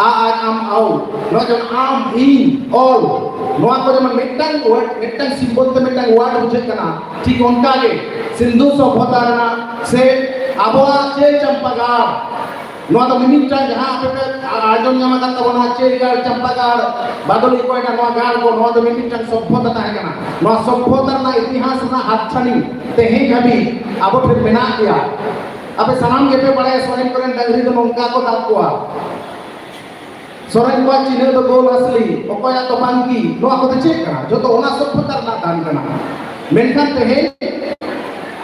आ आम आउ नो जो आम इन ऑल नोआ को जमन मेटांग वर्ड मेटांग सिंबल ते मेटांग वर्ड बुझे कना ठीक उनका के सिंधु सभ्यता ना से आबोआ चे चंपागार नोआ तो मिमिटा जहां आपे आजम जमा का तबना चेगार चंपागार बादली कोइना नोआ गार को नोआ तो मिमिटा सभ्यता ताहे कना नोआ सभ्यता ना इतिहास ना हाथछानी तेहे घबी आबो फिर बना दिया आपे सनाम के पे बड़े सोरेन कोरेन डंगरी तो नोंका को दाब कोआ सोरेन को चिन्ह तो गोल असली ओकोया तो बांकी नोआ को चेक कना जो तो ओना सभ्यता ना दान कना मेनखान तेहे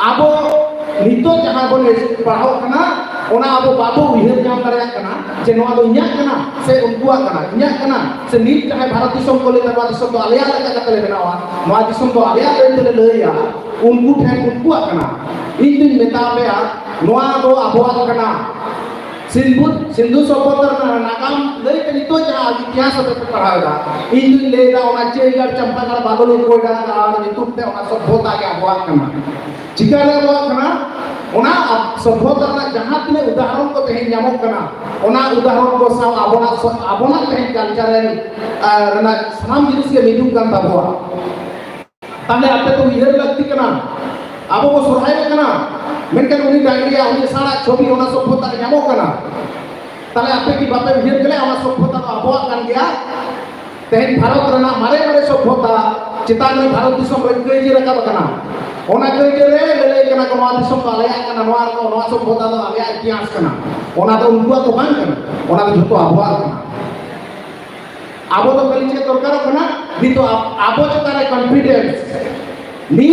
आबो नितो जहां बोले पढ़ाओ कना ओना आबो बाबू उहिर जाम दरेया कना जे नोआ दो इन्या कना से उनकुआ कना इन्या कना से नीत चाहे भारत दिसम को ले नोआ दिसम तो आलिया लगा कतले बनावा नोआ दिसम तो आलिया ले लैया उनको ठेन उनको कना इन दिन मेता पे नोआ दो अबोआ कना सिंधु सभ्यता नागाम लई के नितो जहां इतिहास पे पढ़ाएगा इन दिन लेदा ओना चेगर चंपागढ़ बागलू कोडा और नितुप ते ओना सभ्यता के अबोआ कना चिका ले अबोआ कना ओना सभ्यता ना जहां तने उदाहरण को तेहे नामो कना ओना उदाहरण को साव आबोना तेहे कल्चरल रना सनाम जिनिस के मिदु कान ताबोआ ताले आपे तो इधर लगती कना आबो को सुरहाय कना मेनकन उनी डांगरिया उनी सारा छवि ओना सभ्यता के नामो कना ताले आपे की बापे हिर गले ओना सभ्यता तो अबोआ कान गया तेहे भारत रना मारे मारे सभ्यता चितान में भारत दिसम रे गई रका कना ओना गई रे ले कना को नवा दिसम को आलया कना नवा सभ्यता तो आलया इतिहास कना ओना तो उनको तो बांग कना ओना तो जतो अबोआ कना आबो तो कली चे दरकार कना नी तो आबो चतारे कॉन्फिडेंस नी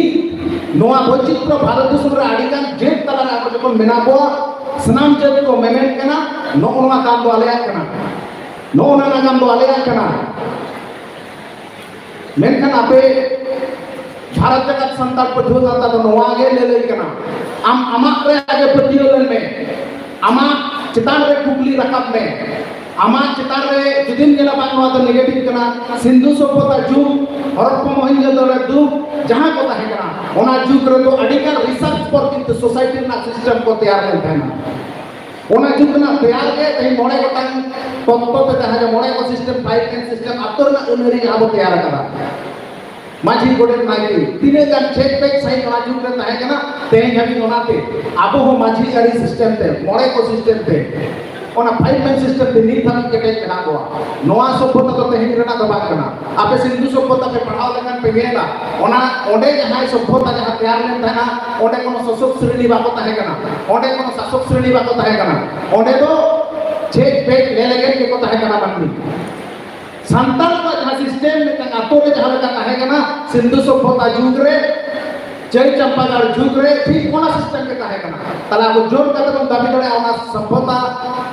नोआ बचित्र भारत दिसम रे आडिकान जेट तलारे आबो जकोन मेनाबो सनाम जेट को मेमेन कना नोआ काम दो आलया कना नोना नागाम दो आलया कना मेनखान आपे भारत जगत संतान पठो जाता तो नोआ गे ले कना आम आमाक रे आगे पतियोलन में आमा चितान रे कुकली रकाब में आमा चितान रे जुदिन गेला बांगवा तो नेगेटिव कना सिंधु सभ्यता जुग हरप्पा मोहेंजोदड़ो जुग जहां को ताहे कना ओना जुग रे तो अडिकल रिसर्च पर किंतु सोसाइटी ना सिस्टम को तैयार लेन थाना ओना जुग ना तैयार के तही मोड़े गोटांग तत्व पे ताहे जो मोड़े को सिस्टम 5 10 सिस्टम आतोर ना उनरी आबो तैयार करा माझी गोडे नाइकी तीने गान चेक पेक सही ओना जुग रे ताहे कना तेही हबी ओनाते आबो हो माझी गाड़ी सिस्टम ते मोड़े को सिस्टम ते ओना 5 10 सिस्टम ते नी थान के टेक कना को नोआ सभ्यता तो तेही रेना दबा कना आपे सिंधु सभ्यता पे पढ़ाओ लेकन पे गेला ओना ओडे जहां सभ्यता जहां तैयार लेन थाना ओडे कोनो शासक श्रेणी बाको ताहे कना ओडे कोनो शासक श्रेणी बाको ताहे कना ओडे तो चेक पेक ले लेगे के को ताहे कना बांदी संतान को जहां सिस्टम में आतो रे जहां का ताहे कना सिंधु सभ्यता जुग रे जय चंपागढ़ जुग रे ठीक कोना सिस्टम के ताहे कना तला वो जोर का तो दाबी करे ओना सभ्यता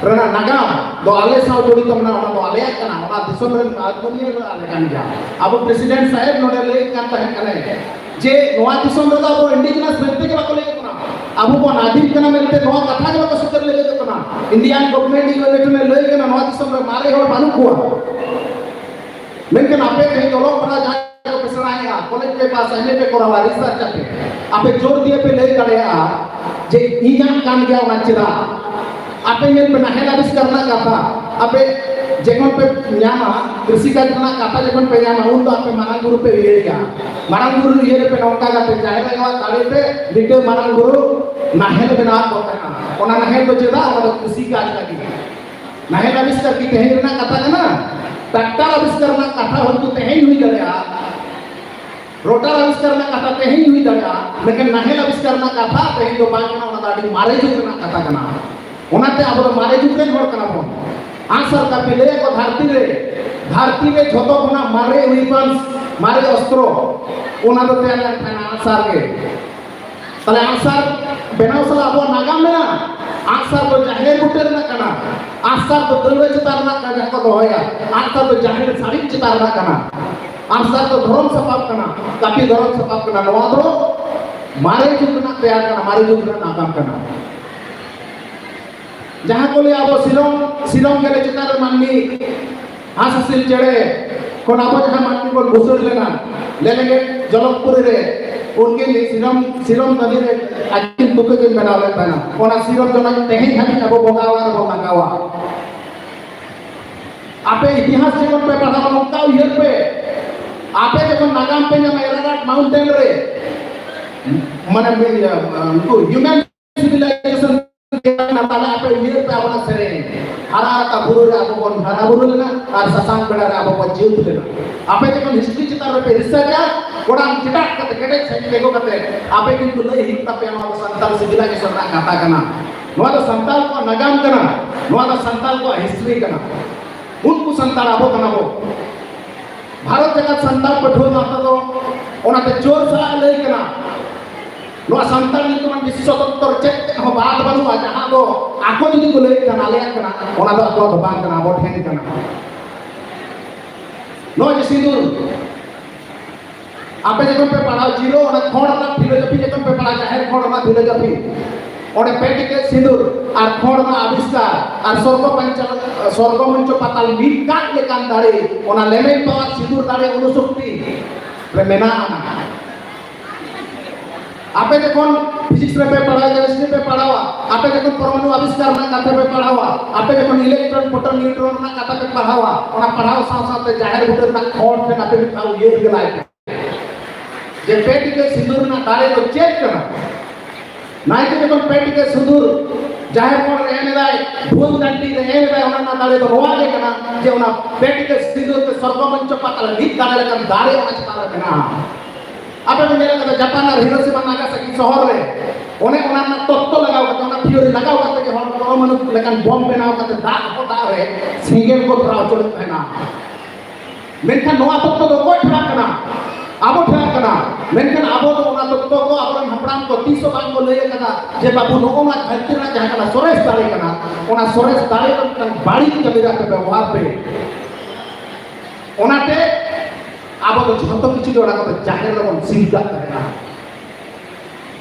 रना नागाम दो आले साव जोड़ी तो मना ओना दो आले कना ओना दिसम रे आदमी रे आले कान जा अब प्रेसिडेंट साहब नोडे ले कान ताहे कने जे नोआ दिसम रे अब इंडिजिनस व्यक्ति के बाको ले कना अब वो नादिम कना मेलते नोआ कथा के बाको सुकर ले कना इंडियन गवर्नमेंट इक्वलेट में ले कना नोआ दिसम रे मारे हो बानु को लेकिन आपे कहीं तो लोग पढ़ा जाए तो पिसराएगा कॉलेज के पास आने पे कोरावा रिसर्च पे आपे जोर दिए पे ले करेगा जे इजान कान गया वाचिरा आपे ये पे नहेला आविष्करण का था आपे जेकोन पे न्यामा कृषि का करना काटा जेकोन पे न्यामा उन तो आपे मानन गुरु पे ये गया मानन गुरु ये पे नौका का पे जाए लगा ताले पे दिखे मानन गुरु नहेल बना को करना ओना नहेल तो चेदा और कृषि का आज की नहेल आविष्कार की कहीं ना कथा ना ट्रैक्टर आविष्करण कथा हो तो तेही हुई गया रोटर आविष्करण कथा तेही हुई गया लेकिन नहेल आविष्करण कथा तेही तो बांगना ओना दाडी मारे जुगना कथा कना ओनाते अब मारे जुगरे होड़ कना बो आंसर का पिले को धरती रे झोतो बना मारे वेपन्स मारे अस्त्र ओना तो तैयार थाना आंसर के तले आंसर बेनाव सला अब नागाम में आंसर तो जाहिर बुटेर ना कना आंसर तो दलवे चितार ना का को होया आंसर तो जाहिर साड़ी चितार ना कना आंसर तो धर्म सपाप कना काफी धर्म सपाप कना नवा दो मारे जुगना तैयार कना मारे जुगना नागाम कना जहां को ले अब सिलों के ले चितार माननी हासिल चढ़े को नाबो जहां माननी को घुसर लेना ले लेंगे जलकपुर रे उनके लिए सिरम नदी रे अकिन दुके के बना लेता ना ओना सिरम जना तेही खाली अब बोगावा आपे इतिहास जेकोन पे पढ़ा मौका हियर पे आपे जेकोन नागाम पे ना एराराट माउंटेन रे माने ह्यूमन सिविलाइजेशन ना ताला आपे हियर पे आवना सरे हरा का बुरु रे अब कोन हरा बुरु लेना और ससांग बड़ा रे अब को जीव लेना आपे जेकोन हिस्ट्री चितार पे रिसर्च या कोड़ा चिटाक कते केटे सही लेगो कते आपे किंतु लई हिता पे हम संताल सिविलाइजेशन रा कथा कना नोआ तो संताल को नागाम कना नोआ तो संताल को हिस्ट्री कना उनको संताल आबो कना बो भारत जगत संताल पठो माता तो ओनाते जोर सला लई कना नोआ संताल नि तुमन विश्व स्वतंत्र चेक हो बात बनुआ जहां दो आको जदी को लई कना ले कना ओना तो तो बांग कना बो ठेन कना नो जे सिंदूर आपे जखन पे पढ़ाओ जीरो और खोड़ ना फिलोसफी जखन पे पढ़ा जाहिर खोड़ ना फिलोसफी और पेटी के सिंदूर और खोड़ ना आविष्कार और स्वर्ग मंच पाताल मीट काट लेकान दाड़े ओना लेमेन पावर सिंदूर दाड़े अनुशक्ति रे मेना आना आपे जखन फिजिक्स में पे पढ़ा केमिस्ट्री पे पढ़ावा आपे जखन परमाणु आविष्कार ना कथा पे पढ़ावा आपे जखन इलेक्ट्रॉन प्रोटॉन न्यूट्रॉन ना कथा पे पढ़ावा ओना पढ़ाओ साथ साथ जाहिर भीतर ना खोड़ से ना पे बिताओ ये गलाय जे पेटी के सिंदूर ना दाड़े तो चेक करना नाइके जखन पेटी के सिंदूर जाहिर कोण एने दाय भूल गंटी दे एने दाय ओना ना दाड़े तो रोवा के ना जे ओना पेटी के सिंदूर के स्वर्ग मंच पाताल नीत दाड़े का दाड़े ओना चतार के ना आपे में मेरा कथा जापान और हिरोशिमा नागासाकी शहर रे ओने ओना ना तत्व लगाओ कते ओना थियोरी लगाओ कते के हर परमाणु लेकिन बम बनाओ कते दाग होता रे सिंगल को धराव चलत है ना मेनखान नोआ तत्व दो कोई ठरा कना आबो ठरा कना मेनखान आबो तो ओना तत्व को आपन हपड़ाम को 300 बार को लइए कना जे बाबू नो ना धरती ना जहां कना सोरेस दाड़े कना ओना सोरेस दाड़े को बाड़ी कमीरा के व्यवहार पे ओनाते आबो तो झतो किछु जोड़ा को जाहिर लगन सिंगा करना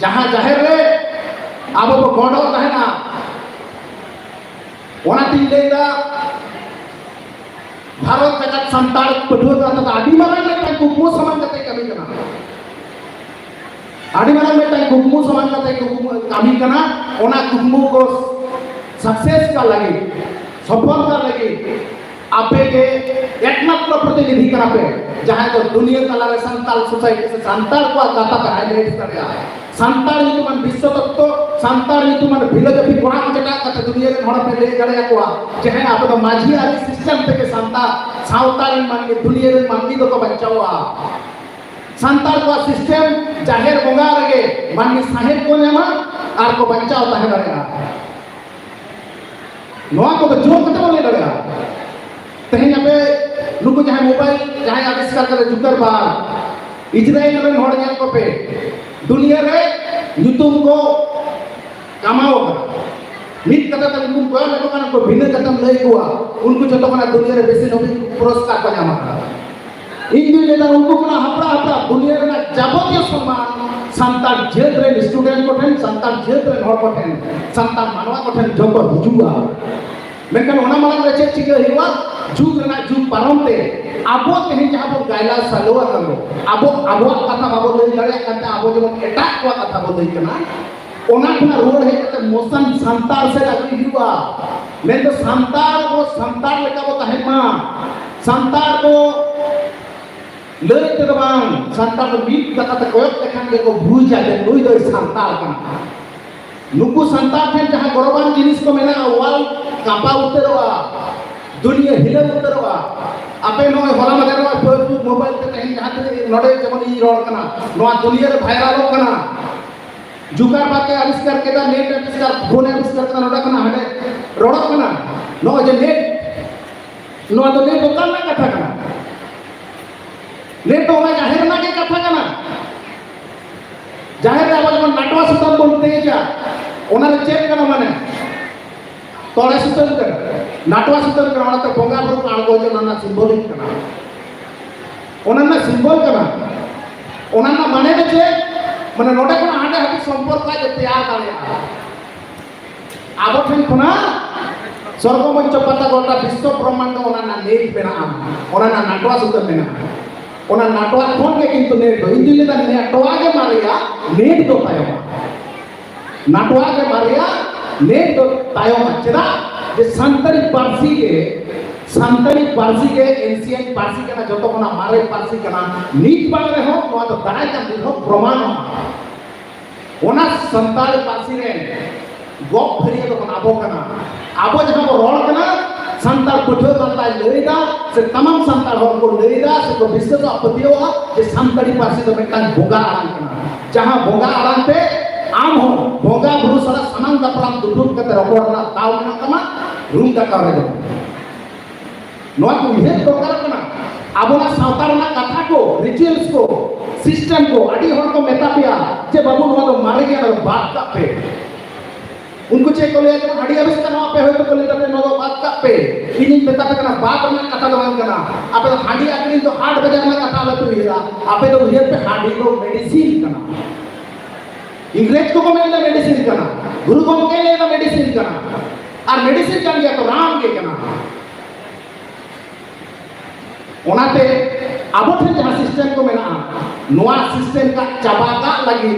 जहां जाहिर रे आबो को गोडो कहना ओना तीन लेगा भारत जगत संताल पढ़ो तो आदि मारन में टाइम कुकमु समान कते कमी कना आदि मारन में टाइम कुकमु समान कते कुकमु कमी कना ओना कुकमु को सक्सेस का लगे सफल का लगे आपे के एकमात्र प्रतिनिधि करा पे जहां तो दुनिया तलारे संताल सोसाइटी से संताल को कथा पे हाईलाइट करया संताल नीति मन विश्व तत्व संताल नीति मन फिलोसफी कोना जटा कथा दुनिया रे हड़ पे ले गड़े को जहां आप तो माझी आरी सिस्टम पे के संताल सावताल मन के दुनिया रे मानवी को बचावा संताल को सिस्टम जाहिर बोंगा रगे मानवी साहेब को नेमा आर को बचाओ ताहे लगा नोआ को तो जो कते बोले लगा तहें पे नुकु जहां मोबाइल जहां आविष्कार करे जुकरबर्ग इजराइल रे हड़ नेल को पे दुनिया रे ᱧᱩᱛᱩᱢ को कमाओ मित कथा तले नुकु को लेको कान को भिन्न कथम लई कोआ उनको जतो कना दुनिया रे बेसी नोबेल पुरस्कार को ᱧᱟᱢᱟ इंग्लिश ले उनको कना हपड़ा हपड़ा दुनिया रे जाबतीय सम्मान संतान जेल रे स्टूडेंट को ठेन संतान जेल रे हड़ को ठेन संतान मानवा को ठेन जतो हुजुआ मेनखान ओना मालंग रे चेक चिका हिवा जुग रे जुग पारमते आबो तेहे जहां बो गायला सालोआ नंगो आबो कथा बाबो लई दाड़े कते आबो जब एटा को कथा बो लई कना ओना खुना रोड है कते मोशन संताल से लगि हिवा मैं तो संताल लेका बो ताहे मा संताल को लई ते बांग संताल को बीट कथा ते कोयक देखान के को भूजा दे नुई दो संताल कना नुकु संताल थे जहां गौरवान जिनिस को मेना वाल कापा उतरवा दुनिया हिले उतरवा आपे नो होला मदरवा फेसबुक मोबाइल ते कहीं जहां ते नडे जेमन ई रोड कना नो दुनिया रे वायरल कना जुगार बाके आविष्कार केदा नेट आविष्कार फोन आविष्कार कना नडा कना हडे रोड कना नो जे नेट नो तो नेट दोकान ना कथा कना नेट तो ना जाहिर ना के कथा कना जाहिर रे आवाज मन नाटवा सुतम बोलते जा ओना रे चेक कना माने तोड़े सुतम कर नाटवा सुतम कर ओना तो बोंगा पर आळगो जे ना सिंबॉलिक कना ओना ना सिंबल कना ओना ना माने ने जे माने नोडे कोना हाडे हाडे संपर्क का जे तैयार दाड़े आबो ठन कोना स्वर्ग मंच पता गोटा विश्व ब्रह्मांड ओना ना नेट बेना ओना ना नाटवा सुतम बेना ओना नाटवा फोन के किंतु नेट दो इंदिले दा नाटवा के मारिया नेट दो तायो नाटवा के मारिया नेट दो तायो चेदा जे संतरी पारसी के एशियन पारसी के ना जतो कोना मारे पारसी के ना नीट बाग रे हो नो तो दाय का दिनो प्रमाण ओना संताल पारसी रे गोप फरिया तो कोना आबो जहां को रोड कना संताल पठो करता लेदा से तमाम संताल हो को लेदा से को विश्वास अपतियो जे संताली पारसी तो मेकान भोगा आराम कना जहां भोगा आराम पे आम हो भोगा गुरु सारा समान दपराम दुदुन कते रकोडना ताव ना कमा रूम का कर दो नोआ को हे तो कर कना आबोना सावतार ना कथा को रिचुअल्स को सिस्टम को आडी हर को मेता पिया जे बाबू नोआ तो मारे गया बात का पे उनको चेक कर लिया अड़ी अबिस का पे हो तो बोले तब नो बात का पे इन बेटा पे करना बात में कथा दवान करना आप तो हांडी आकली तो 8 बजे में कथा ला तो हिरा आप तो हिर पे हांडी को मेडिसिन करना इंग्रेज को मिलना मेडिसिन करना गुरु को के लेना मेडिसिन करना और मेडिसिन कर लिया तो राम के करना ओनाते अब जहाँ सिस्टम को मेना नोआ सिस्टम का चाबागा लगी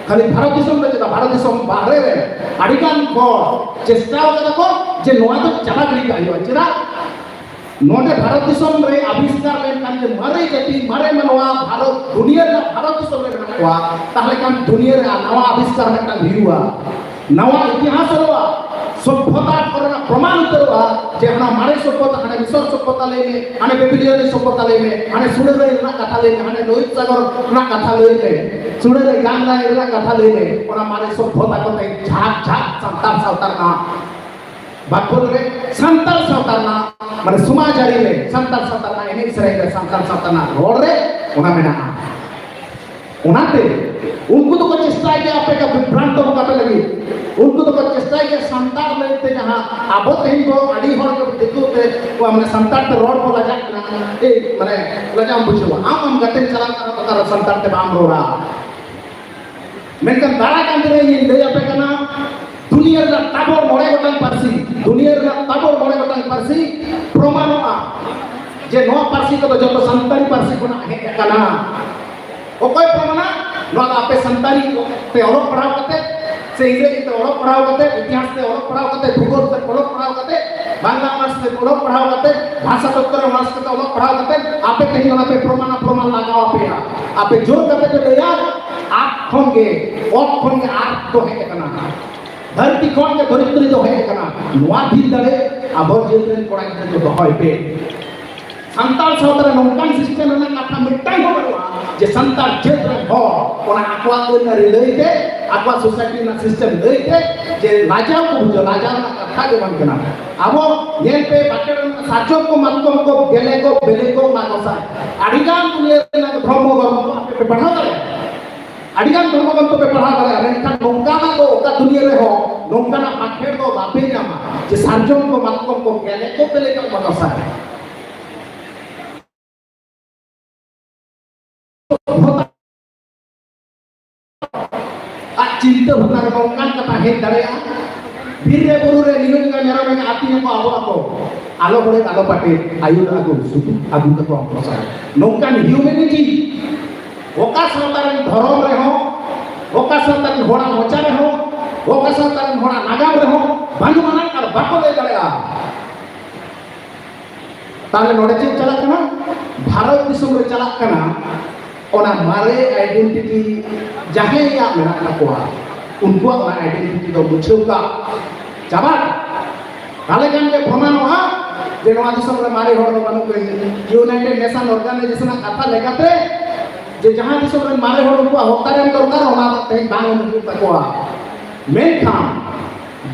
खाली भारत दिसम रे चेता भारत दिसम बाहरे रे अडिगान को चेष्टा होगा को जे नोआ तो चाबा गली का चेदा नोडे भारत दिसम रे आविष्कार लेन कान जे मारे जति मारे मनवा भारत दुनिया रे भारत दिसम रे मनवा ताहले कान दुनिया रे नवा आविष्कार में कान हिरुआ नवा इतिहास रवा सभ्यता करना प्रमाण करवा जे हना मारे सभ्यता हने मिसर सभ्यता लेने हने बेबिलियन सभ्यता लेने हने सुड़े ना कथा लेने हने लोहित सागर ना कथा लेने सुड़े गांगला ना कथा लेने ओना मारे सभ्यता को ते झाक झाक संतार सावतार ना बाकोल रे संतार सावतार ना माने समाजारी रे संतार सावतार ना एने सरे रे संतार सावतार ना रोड रे ओना मेना ओनाते उनको तो चेष्टा है कि आपे का विभ्रांत हो काटे लगी उनको तो चेष्टा है कि संतार लेते जहां अब कहीं को अड़ी हर को देखो ते वो हमने संतार पे रोड को लजा ए माने लजा बुझो हम गटे चला कर संतार ते बाम रोड़ा मेनकन दाड़ा कांदे रे ये ले आपे कना दुनिया रा ताबोर मोड़े गोटांग पारसी दुनिया रा ताबोर मोड़े गोटांग पारसी प्रमाणवा जे नो पारसी को जो संतारी पारसी को हे कना ओकोय प्रमाण नो आपे संतारी पे और पढ़ाव करते से इंग्लिश ते और पढ़ाव करते इतिहास ते और पढ़ाव करते भूगोल ते और पढ़ाव करते बांग्ला मास ते और पढ़ाव करते भाषा तत्व मास ते और पढ़ाव करते आपे कहीं ना पे प्रमाण लगाओ पे आपे जोर करते तो यार आप खोंगे आप तो है कना धरती कौन के धरित्री तो है कना नोआ भी दले अबर जेल कोड़ा के तो होय पे संताल सावतार नोंकान सिस्टम ना कथा मिटाई हो बरवा जे संताल जेल हो ओना आक्वा को न रिलेते आक्वा सोसाइटी ना सिस्टम लेते जे राजा को बुझो राजा ना कथा के बन कना अब ये पे बाटे साचो को मतम को बेले को मागोसा अडिगान दुनिया ना भ्रम गरम पे बढ़ा दे अडिगान धर्म को पे पढ़ा दे मेनखान नोंकाना को ओका दुनिया रे हो नोंकाना पाखेर को बापे जामा जे साचो को मतम को बेले को मागोसा चिंता भावना नोंकान कथा हे दाड़ेया बीर रे बुरु रे निगुन का मेरा में आती को आबो आलो बड़े आलो पाटे आयु आगु सुतु आगु को प्रसार नोंकान ह्यूमैनिटी ओका संतान धर्म रे हो ओका संतान होड़ा मोचा रे हो ओका संतान होड़ा नागाम रे हो बांगु माना कर बाको ले दाड़ेया ताले नोडे चेक चला कना भारत दिसम रे चला कना ओना मारे आइडेंटिटी जहां या मेरा कोआ उनको अपना आइडेंटिटी तो बुझेगा चाबा ताले कान के प्रमाण हुआ जे नोआ दिसम रे मारे होड़ बानु को यूनाइटेड नेशन ऑर्गेनाइजेशन कथा लेगाते जे जहां दिसम रे मारे होड़ को होतारे दरकार ओना ते बांग उनको तकोआ मेनखान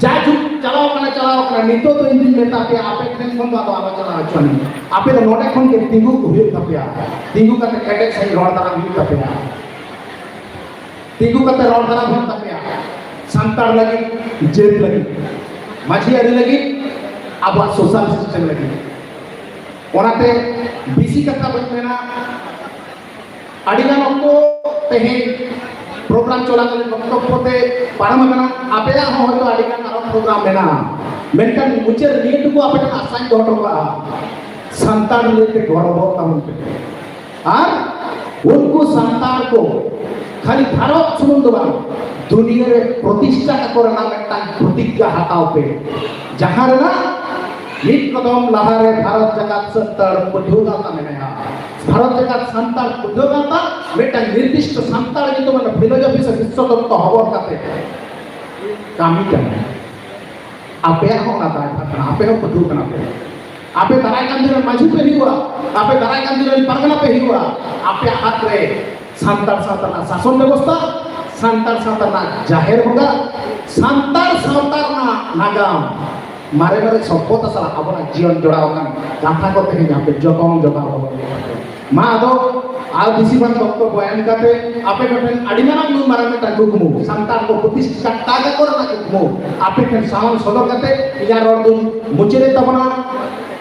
जाजु चलाओ कना नितो तो इंदिन लेता पे आपे ट्रेन कोन बातो आवा चला अचनी आपे तो नोटे कोन के तिगु हुई तपिया तिगु कते केटे सही रोड तारा हुई तपिया तिगु कते रोड तारा हुई तपिया संतार लगी जेल लगी माझी आदि लगी अब सोशल सिस्टम लगी ओनाते बीसी कथा बचमेना अडिगान को तेहे प्रोग्राम चला कर वक्तव्य पारम कना आपेया हो तो अडिगान आरो प्रोग्राम मेना मेनकन मुचे नीट को आपे असाइन दोटो का संतान लेते गौरव तमन पे और उनको संतान को खाली भारत सुमुंद बा दुनिया रे प्रतिष्ठा करना मेटा प्रतिज्ञा हटाओ पे जहां रे ना एक कदम लहारे भारत जगत संतान बुद्धोगा का मेना भारत जगत संतान बुद्धोगा का मेटा निर्दिष्ट संतान की तो मन फिलोसफी से विश्व तत्व हवर काते कामी करना आपे होना था आपे हो बुद्धू करना पे आपे दराय कंदिर माझी पे ही हुआ आपे दराय कंदिर परगना पे ही हुआ आपे हाथ रे संतान साताना शासन व्यवस्था संतान साताना जाहिर होगा संतान साताना नागाम मारे सभ्यता साला अपना जीवन जोड़ाव कथा को तेज जतन जगाव मा दो আর বেশিরভাগ বক্তব্য এম কাতে আপে কঠেন আডিমানা নু মারামে টাকু কুমু সান্তান কো প্রতিষ্ঠা কাগা করে না কুমু আপে ঠেন সাউন্ড সদর কাতে ইয়া রদুন মুচেরে তবনা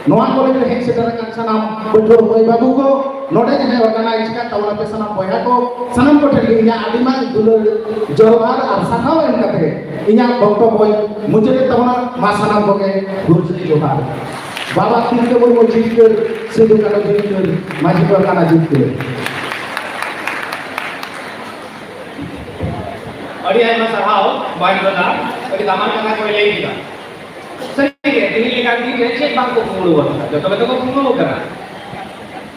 নোয়া কলেজ রে হেড সেটার কান সানাম বৈঠো বই বাবু কো নোডে জনে অর্গানাইজ কা তাওলা पे সানাম বয়া কো সানাম কো ঠেন ইয়া আডিমা দুলো জোরবার আর সানাও এম কাতে ইয়া বক্তব্য মুচেরে তবনা মা সানাম কোকে গুরুজি জোহার बाबा तीनके बोल वो जीत कर सिद्धू का जीत कर माजी को का जीत कर अड़ी आई मसा हाओ बाइक बना अड़ी दामन का कोई ले दिया सही है दिल्ली लेकर दी है चेक बैंक को कुमड़ू होता जो तो कुमड़ू करा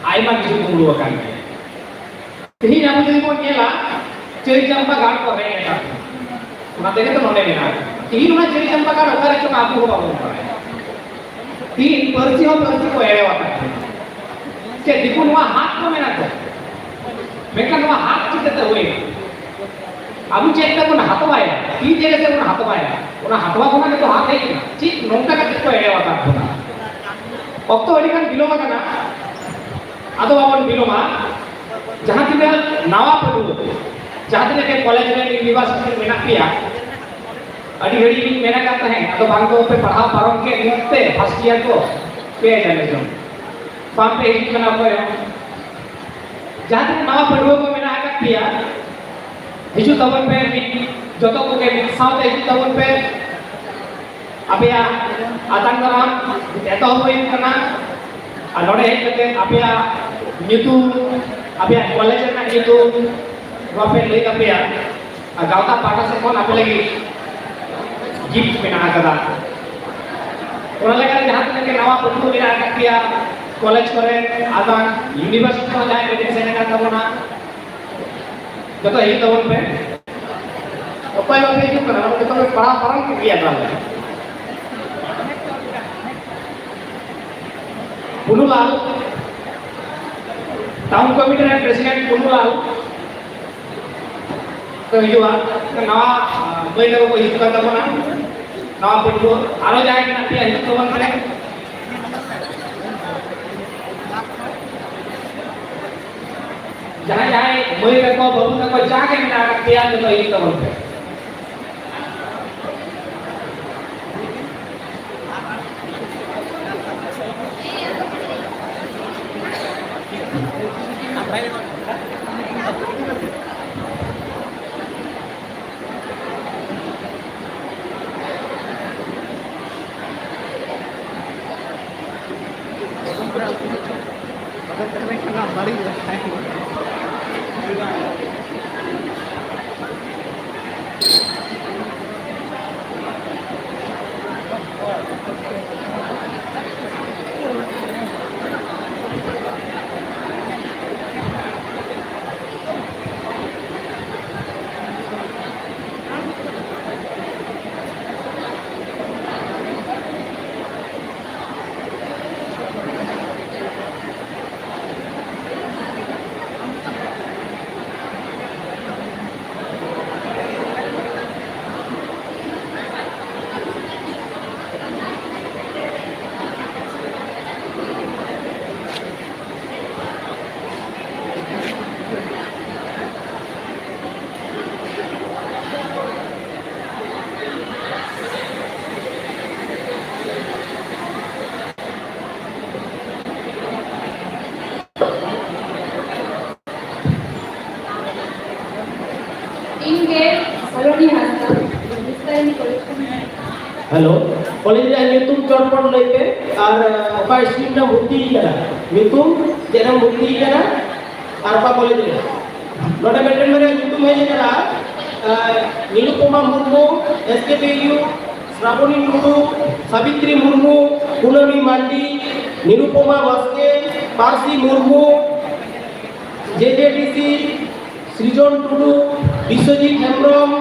आई मा किसी कुमड़ू का नहीं कहीं ना मुझे को केला चेरी चंपा घाट पर है ना ना देखे तो नोने में ना तीन ना चेरी चंपा घाट होता है जो आपको होगा बोलता है तीन पर्ची को एड़े वाता है के दिखो नुआ हाथ को मेना तो मेका नुआ हाथ चिते हुए अबु चेक तक उन हाथ वाया तीन जगह से उन हाथ वाया उन हाथवा को ना तो हाथ है कि ठीक नोंटा का को एड़े वाता है अब तो अड़ी kan बिलोमा kana ado babon biloma jahan tine nawa padu jahan tine ke college में यूनिवर्सिटी में मेना किया अड़ी घड़ी भी मेना करता है तो बांग को पे पढ़ा पारों के निकते फर्स्ट ईयर को पे जाने जो फार्म पे एक करना पड़े जहाँ तक नवा पढ़ुआ को मेना आकर किया हिजू तवन पे जो तो को के साथ हिजू तवन पे अभी आतंकराम ऐसा हो इन करना अलोड़े है करते अभी नीतू अभी कॉलेज में नीतू वहाँ पे ले अभी गाँव का पाटा से कौन अभी लगी गिफ्ट में ना करा और लगा जहाँ तक नवा पढ़ू मेरा आकर किया कॉलेज करे आधा यूनिवर्सिटी में जाए मेरे से ना करता बोना जो तो यही तवन पे उपाय वाले जो करना वो तो पढ़ा पढ़ा के किया था पुनुलाल टाउन कमिटी के प्रेसिडेंट पुनुलाल तो युवा नवा महीने को हिस्सा करता बोना नवा पढ़ो आरो जाएगा ना पिया हिस्सा बन करे जहाँ जहाँ महीने को बहु को जाके ना पिया तो हिस्सा बन करे हेलो कॉलेज रे नितुम चटपट लइते और ओका स्ट्रीम ना भर्ती करा नितुम जेना भर्ती करा और ओका कॉलेज रे नोडे मेंटेन मेरे नितुम है जेना नीलुपमा मुर्मू एसकेपीयू श्रावणी मुर्मू सावित्री मुर्मू पूनमी मांडी नीलुपमा बास्के पारसी मुर्मू जेजेडीसी सृजन टुडू विश्वजीत हेम्ब्रम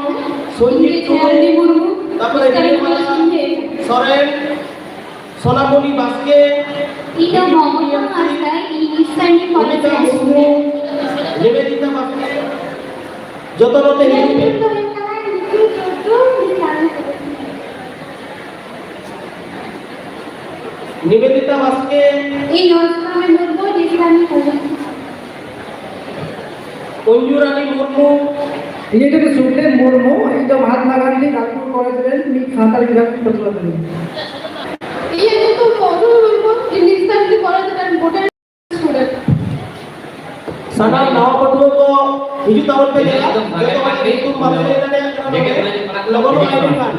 संजीत टुडू তারপরে সরেন সোনামণি বাস্কে এটা Mamata master instant college Nibedita Baske যতনতে নিবেদিতা বাস্কে এই নরসিংহের মধ্যে ইসলামিক কলেজ अंजुरानी मुर्मू ये तो सुखदेव मुर्मू इन दो महात्मा गांधी नागपुर कॉलेज में मी सानताली विभाग में पढ़ा था ये तो मौजूद मुर्मू इंग्लिश की कॉलेज में इम्पोर्टेंट स्टूडेंट साना नाव पटुओ को हिजू तावन पे गया जो तो itu मामले ने लगन आईडी कार्ड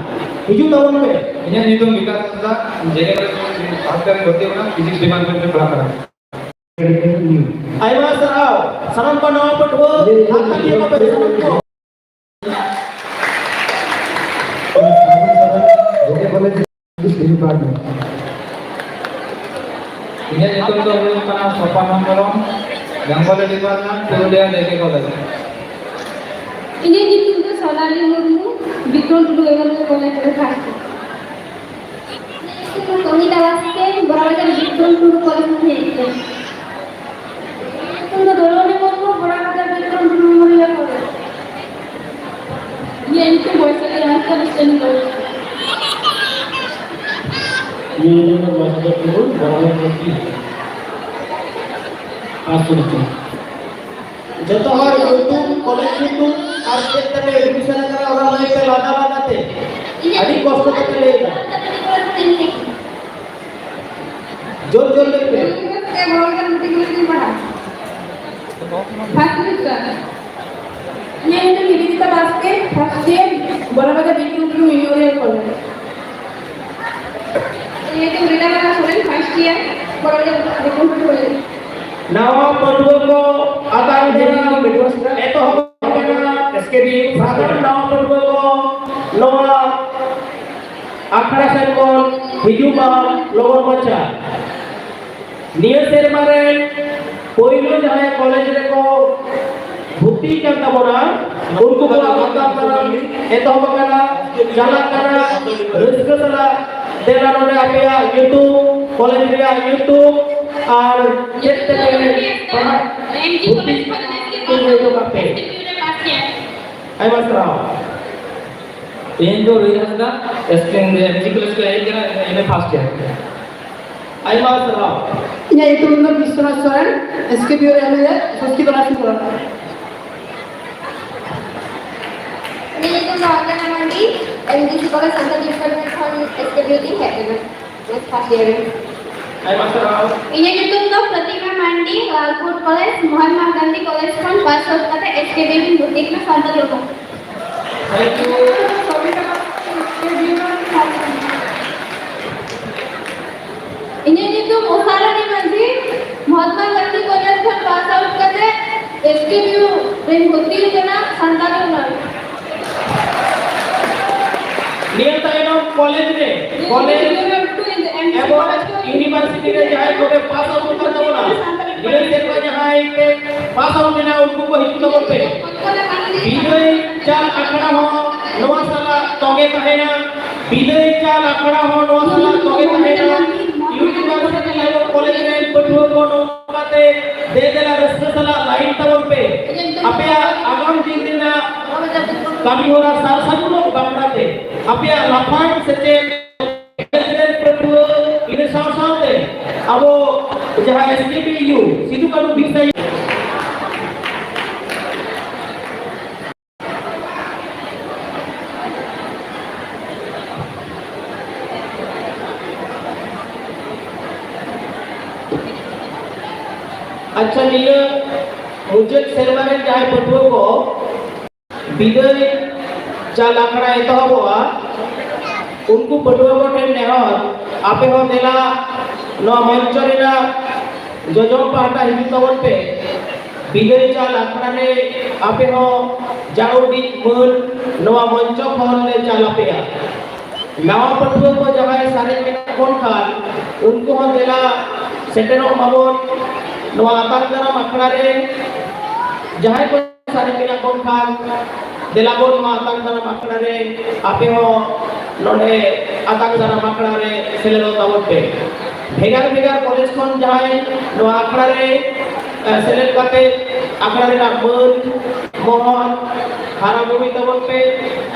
हिजू तावन पे इन्हें नितुम विकास संस्था जेके हॉस्टल में भर्ती होना फिजिक्स डिपार्टमेंट में पढ़ा करा आइमा सराव सनम को नाव पटुओ हाथ लिए को पे सनम को जेके कॉलेज डिपार्टमेंट इन्हें नितुम तो हुई करना सोपा मंगलम गंगोली डिपार्टमेंट पुरुलिया जेके कॉलेज इन्हें नितिन तो सोनाली मुर्मू विक्रम टुडू एवं कॉलेज में खास कविता वास्ते बराबर विक्रम टुडू कॉलेज में है तुम तो दोनों ने मुर्मू बराबर विक्रम टुडू मेमोरियल कॉलेज ये इनके वॉइस के यहाँ का स्टैंड कॉलेज ये दोनों वास्ते टूर बराबर की आसुरती जतो हर यूट्यूब कॉलेज यूट्यूब और क्षेत्र में एडमिशन करा और हमें पे लादा लगाते अधिक कष्ट करते लेगा जोर जोर लेते के बराबर मल्टीप्लिकेशन पढ़ा फर्स्ट मिस्टर ये तो निवेदिता वास्ते फर्स्ट ईयर बराबर विक्रम टुडू मेमोरियल कॉलेज ये तो रीडा वाला स्टूडेंट फर्स्ट ईयर बराबर विक्रम टुडू कॉलेज नावा पटुओ को आदान देना एतो होना एसकेबी साधारण नावा पटुओ को नवा आखड़ा सेकंड हिजुमा लोगों बच्चा नियर सेरमारे पोइलो जहां कॉलेज रे को भर्ती करता बोला उनको बोला मतलब करा एतो होना जाला करा रिस्क सला देना नोडे आपेया यूट्यूब कॉलेज रे यूट्यूब और जितने एमजी कॉलेज पर तो कापे आई मस्त रहा इन जो रिजल्ट का स्ट्रिंग एमसीक्यू का एक इन्हें फास्ट है आई मस्त रहा ये तो मतलब विश्वनाथ सोरेन एसकेबी और एमएलए उसकी तलाश में पड़ा मैं तो Raja Mandi MGC college central department from SKB है मैं फर्स्ट ईयर आई मस्त रहा इन्हें जो तो Pratima Mandi Lalpur college Mahatma Gandhi college from pass out करते एसकेबी में बुटीक में संता लोगों थैंक यू इन्हें जो तो मोसारा ने मंजी Mahatma Gandhi college from pass out करते एसकेबी में बुटीक में संता लोगों नियत है ना कॉलेज रे कॉलेज एवं यूनिवर्सिटी रे जहां को पास आउट करता बोला नियत से जहां के पास आउट देना उनको को हिस्सा बोलते विजय चाल आखड़ा हो नवा साला तोगे कहेना विजय चाल आखड़ा हो नवा साला तोगे कहेना यूनिवर्सिटी लेवल कॉलेज रे पटुओ को नोकाते दे देला रस्ते साला लाइन तवन पे अपे आगाम दिन दिन kami orang salah satu loh bangkate apa ya lapan sete perdua ini sama-sama deh abo jahat SKPU situ kalau bisa अच्छा नीले मुझे सेरमाने जाए पटुओ को विदय चाल आखड़ा एतहबा उनको पटुआ को टेन नेहर आपे हो देला नो मंच रेना जजम पाटा हिजु तवन पे विदय चाल आखड़ा ने आपे हो जाउडी मन नवा मंच खन ले चाल आपेया नवा पटुआ को जगह सारे में कोन खान उनको हो देला सेटेनो मामोन नवा आतांगरा आखड़ा रे जहां को सारे में कोन खान दिलाबोन मा आतांगरा आखड़ा रे आपे हो नोडे आतांगरा आखड़ा रे सेलेलो तावते भेगार भेगार कॉलेज खन जहां नो आखड़ा रे सेलेल काते आखड़ा रे मन मोहन खारा भूमि तावते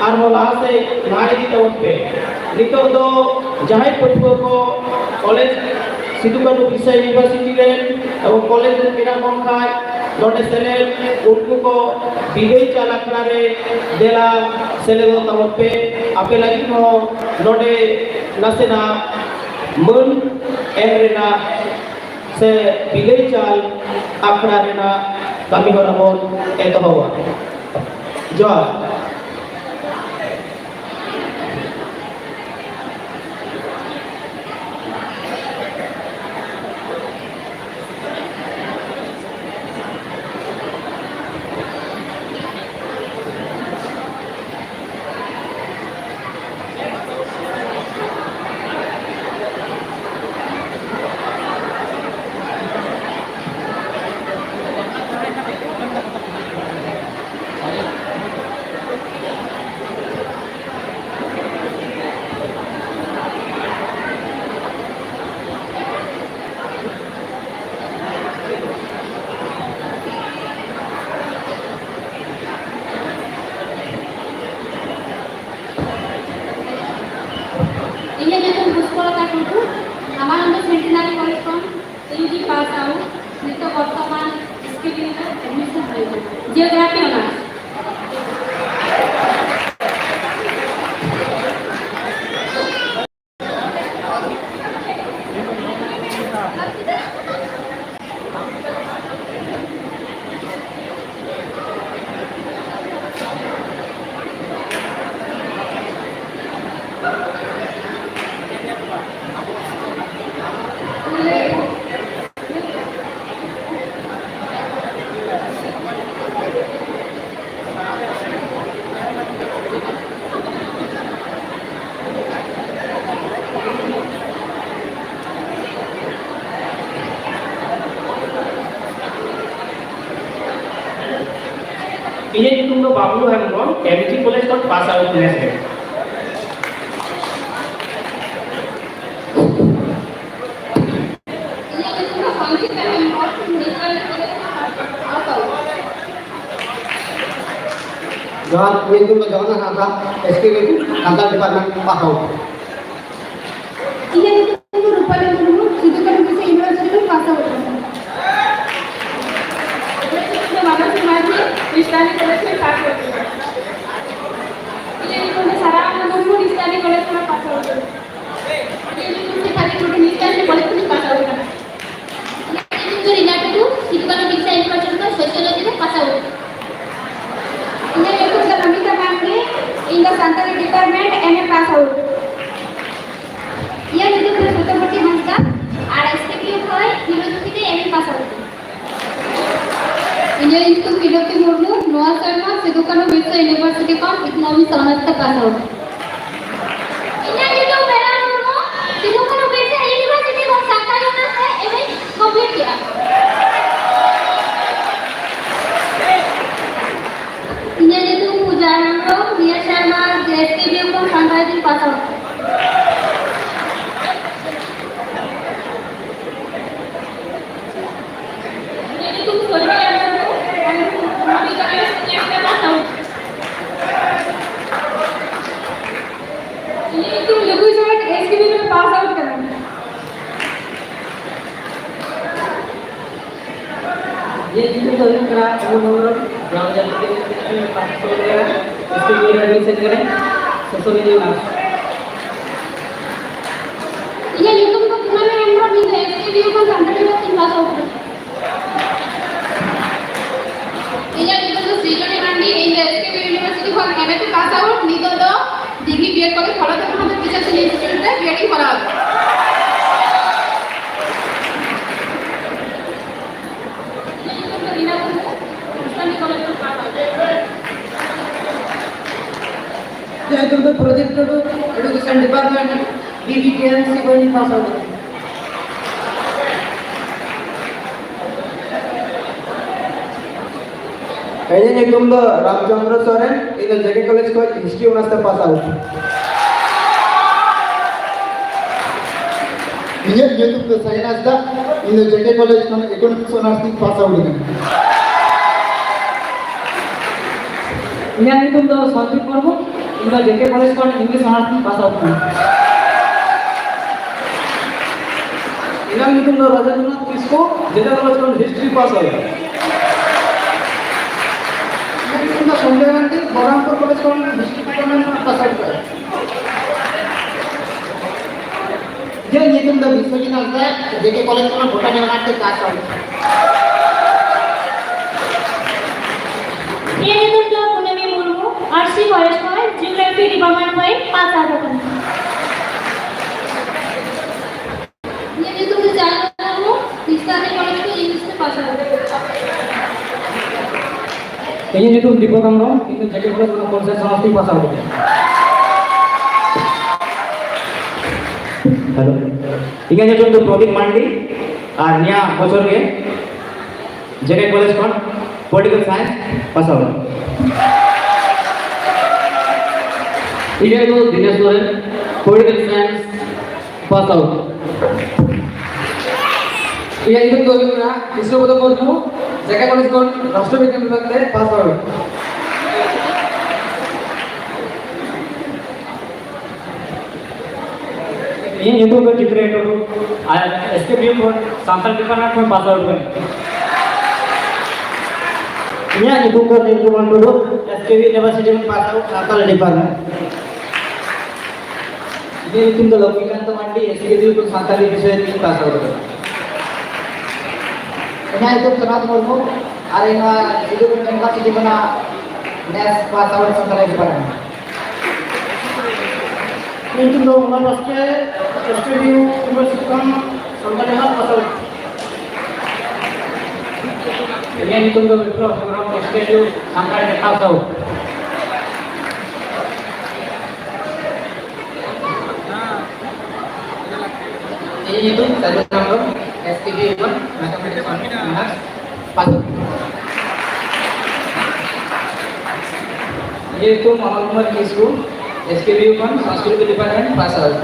आर होला से भाई दी तावते नितो दो जहां पटुआ को कॉलेज सिद्धू-कान्हू बिरसा यूनिवर्सिटी रे और कॉलेज रे मेरा बंखाय नोटे सेलेल उनको को बिगई चालकना रे देला सेलेदो तमपे आपे लगी को नोटे नसेना मन एमरेना से बिगई चाल आखड़ा रेना कमी होना बोल एतोहवा जोहार Iya jadi sekolah tak itu, nama anda centenary college from UG pass out, itu वर्तमान इसके लिए एडमिशन है geography honours ini ditunggu Bablu Hemron, MG College kan pass out next year. Jangan itu jangan angka SKB angka departemen pass out. Iya itu rupanya dulu, situ kan bisa university itu pass out. Kristani College में पास होते हैं। ये इन्होंने सारा अनुभव को kristani College में पास होते हैं। ये इन्होंने खाली छोटे kristani College में पास होते हैं। ये जो रिलेटेड टू सिद्धू-कान्हू बिरसा यूनिवर्सिटी का सोशियोलॉजी में पास होते हैं। ये एक तो नमिता मैम ने in the Santali department MA pass out. ये जो सुतपति हंसदा और इसके लिए है फिलोसफी में MA pass out. India institute विद्यार्थी मुर्मू नोआ शर्मा सिद्धू-कान्हू बिरसा यूनिवर्सिटी का इकोनॉमिक्स ऑनर्स का पास आउट। इंडिया इंस्टीट्यूट मेरा मुर्मू सिद्धू-कान्हू बिरसा यूनिवर्सिटी का सरकारी ऑनर्स है एमए कंप्लीट किया। इंडिया इंस्टीट्यूट पूजा नंदो रिया शर्मा जेएसकेबी को Sangai pass out. India institute social pass out करना ये जितने तो करा नंबर ग्राम जाति के पास हो गया इसके लिए एडमिशन करें सोशोलॉजी ऑनर्स ये यूट्यूब को कितना में एंड्रॉइड नहीं है इसके लिए को संतरे में 3 पास आउट ये यूट्यूब को सीजन मंडी in the SK university for MA two pass out नी तो डिग्री बीएड করে ফলো তো আমাদের টিচার ছিল ইনস্টিটিউটে বিএডি করা হবে ये तो प्रोजेक्ट तो एजुकेशन डिपार्टमेंट बीबीकेएम से कोई pass out Kayaknya nyikum tuh Ramchandra Soren itu JK College ko history honors ta pass out. Iya itu tuh saya nasta ini JK College kan economics honors ti pass out kan. Ini itu tuh Sandeep Murmu ini JK College kan English honors ti pass out kan. इनाम नितुम दो राजेंद्रनाथ किसको जेटा college कौन history पास हो गया কিন্তু Sanjay Gandhi Baharampur college কোন history department pass out করে যে নিতুম দা বিশ্বজিৎ হাসদা যেকে কলেজ কোন ভোটার মেলাতে পাস আউট ये नितुम दो पुनमी मुर्मू आरसी कॉलेज में जियोग्राफी डिपार्टमेंट में पास आउट कर ये नितुम दो जानना मुर्मू इस्लामी कॉलेज में इंग्लिश में पास out ini itu dipotong dong, itu jadi plus konsep sama pasal gitu. Halo. Ini aja contoh Prodik Mandi, Arnya bocor ke, jadi college kon, political science pasal. Ini itu Dinesh Loren, political science pasal. Ini itu tuh gimana? Isro betul betul जगह college कौन राष्ट्रविज्ञान विभाग में पास out ये हिंदू का चित्र है तो इसके भी सांस्कृतिक डिपार्टमेंट में पास आउट करें ये हिंदू का निर्माण तो इसके भी यूनिवर्सिटी में पास आउट सांस्कृतिक डिपार्टमेंट ये हिंदू का लौकिकांत मंडी इसके भी सांस्कृतिक विषय में पास आउट करें यहाँ itu Senat Murmu arena itu university mana nes pass out संकलन डिपार्टमेंट কিন্তু তো ওনার আজকে স্টুডিও ইউনিভার্সিটি কোন সন্তানের pass out ini itu tuh program schedule sampai ke tahu ini itu satu nomor SPB 1 mathematics honors pass ये तो मोहम्मद किसको SKB one Sanskrit department pass out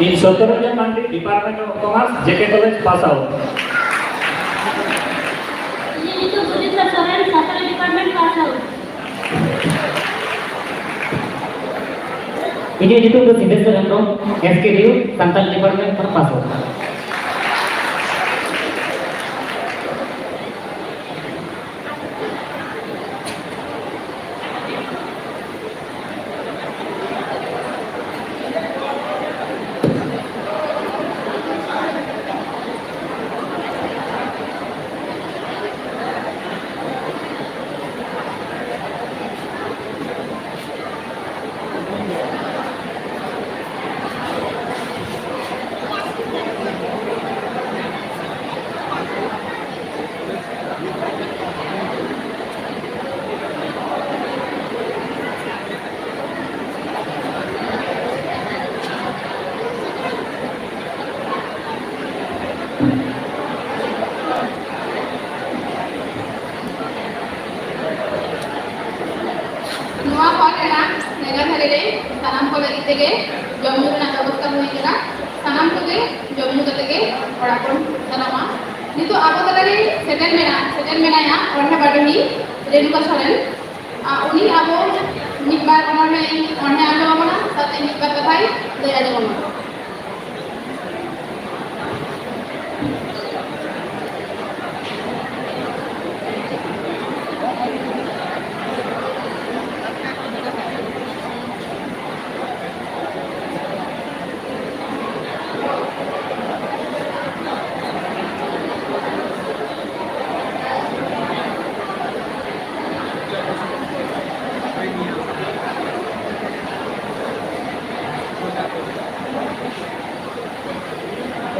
इन सोतरजा मंडी department of commerce JK college pass out ये नितुम सुचित्रा सोरेन सांस्कृतिक department pass out ini itu tuh Sindeser Hendro SKDU Santal Department per pass out ᱱᱚᱣᱟ ᱦᱚᱲ ᱨᱮᱱᱟᱜ ᱱᱮᱜᱟ ᱫᱷᱟᱨᱮ ᱨᱮ ᱥᱟᱱᱟᱢ ᱠᱚ ᱞᱟᱹᱜᱤᱫ ᱛᱮᱜᱮ ᱡᱚᱢ ᱧᱩ ᱨᱮᱱᱟᱜ ᱵᱮᱵᱚᱥᱛᱷᱟ ᱦᱩᱭ ᱟᱠᱟᱱᱟ ᱥᱟᱱᱟᱢ ᱠᱚᱜᱮ ᱡᱚᱢ ᱧᱩ ᱠᱟᱛᱮ ᱜᱮ ᱚᱲᱟᱜ ᱵᱚᱱ ᱥᱮᱱᱚᱜᱼᱟ ᱱᱤᱛᱚᱜ ᱟᱵᱚ ᱛᱟᱞᱟᱨᱮ ᱥᱮᱴᱮᱨ ᱢᱮᱱᱟᱭᱟ ᱚᱱᱚᱬᱦᱮ ᱵᱟᱰᱳᱦᱤ ᱨᱮᱱᱩᱠᱟ ᱥᱚᱨᱮᱱ उन्हीं आबो मिद बार अनोᱬहे आंजोम आबोना साथे मिद बार कथाय लई आंजोम आबोना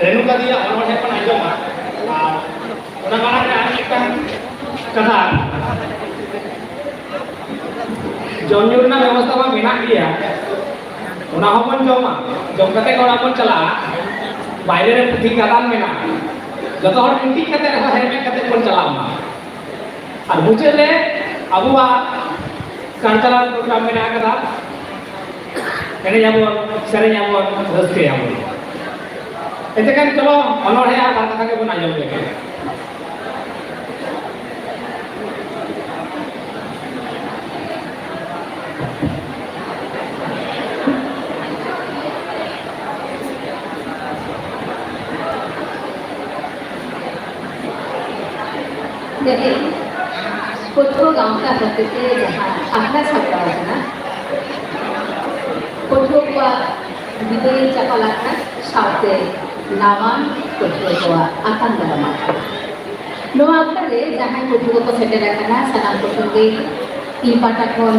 रेणुका दिया अनोढ़े पण आंजोमा ओना माना रे आर एकटा कथा जम ᱧᱩ रना व्यवस्था मा मेना गया ओना हबन जमा जम कते कोड़ा बन चला बाहरे रे पुथी गादान मेना जतो हर पुथी कते रे हेमे कते बन चला मा और मुझे रे अबुआ कल्चरल प्रोग्राम मेना कदा एने जाबो सरे जाबो रस्ते जाबो ऐसे kan चलो अनोढ़े आ बात कथा के बना जाओ लेके Jadi, putra gaungka berarti jahat. Akhirnya sabar na. Putra kuat bidai cakalakan saute nawan putra kuat akan dalam. Noa kare jahat putra ko seterakan sanam putra ke ipatakon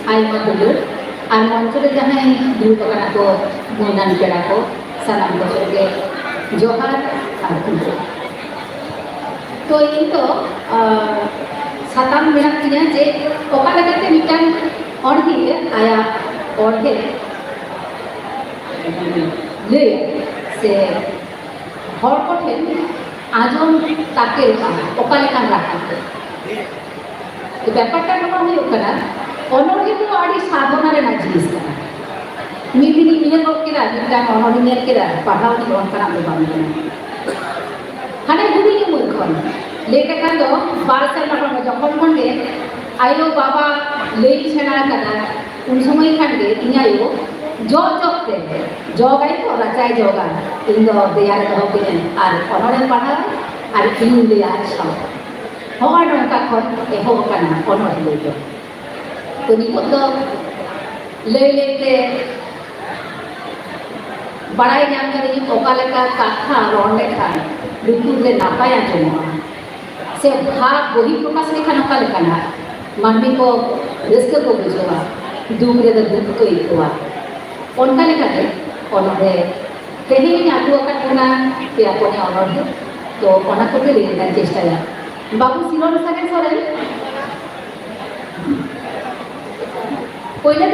aima dulu. Ar মঞ্চে যাহাই দুর্গনা কো মুন্ডান পেড়া কো সালাম বসে জোহার আর কুঞ্জো তো এই তো সাতাম মেনা কিনা যে ওকা লাগাতে মিটান অর্ধে আয়া অর্ধে লে সে হর কঠে আজম তাকে ওকা লেখান রাখতে তো ব্যাপারটা কেমন হয়ে ওখানে অনর্গে তো আড়ি সাধনার না জিনিস কানা মিদিনী মিলের কেরা যেটা অনর্গের কেরা পাঠাও নি অন্তরা তো বানাবে না হানে গুড়ি মুই খন লেখা কান্দ 12 সাল পাঠানো যখন খন্ডে আইও বাবা লেই ছেনা কানা উন সময় খন্ডে ইনাইও জগতে জগাই তো রাচাই জগা ইন্দ দেয়ার দহবিনে আর অনরের পাঠা আর ইন দেয়ার সব হওয়ার নৌকা খন এহো কানা অনর লইতো তো নিপদ লই লইতে বাড়াই নাম করে ওকা লেখা কাঠা রন লেখা লুতুরে নাপায় আচরণ সে ভাব বহি প্রকাশ লেখা ওকা লেখা না মানবী को रस्ते को बुझवा दुख रे दुख को इकवा ओनका लेखाते ओनरे तेहेनी आगु अकाटना पे अपने ओनरे तो ओना को ले लेना चेष्टा या बाबू सिरोन सागे सरे पहले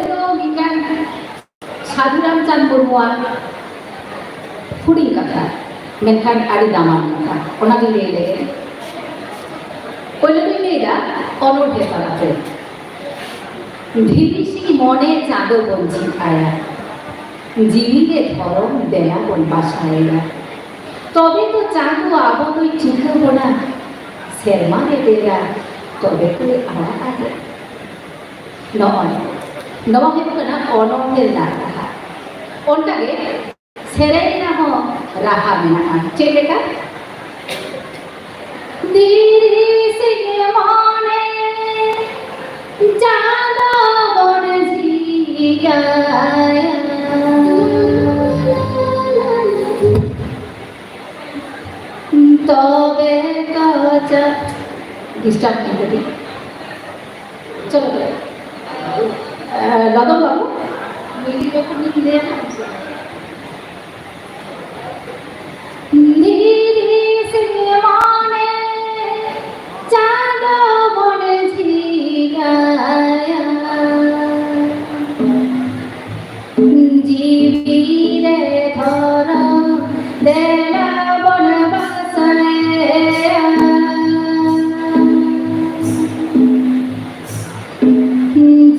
तो विज्ञान साधुराम चांद मुर्मुआ फुड़ी कथा मेनखान आड़ी दामान कथा ओना भी ले ले पहले तो मेरा अनोढ़े कराते धीरे सी मने चादर बंची आया जीविते धरम देया बन बासाएगा तबे तो चादू आबो तो चिंता बना शर्मा रे देगा तबे तो आड़ा आगे नॉन नवा के बना अनोढ़े ना रहा उनका के सेरेना हो रहा बिना चलेगा धीरे से माने ज्यादा बन जी गया तबे काचा डिस्टर्ब नहीं करती चलो दादा बाबू मेरी को नहीं दे धीरे से माने चाँदा बन जी गया जीवी रे धरा देला बन बसया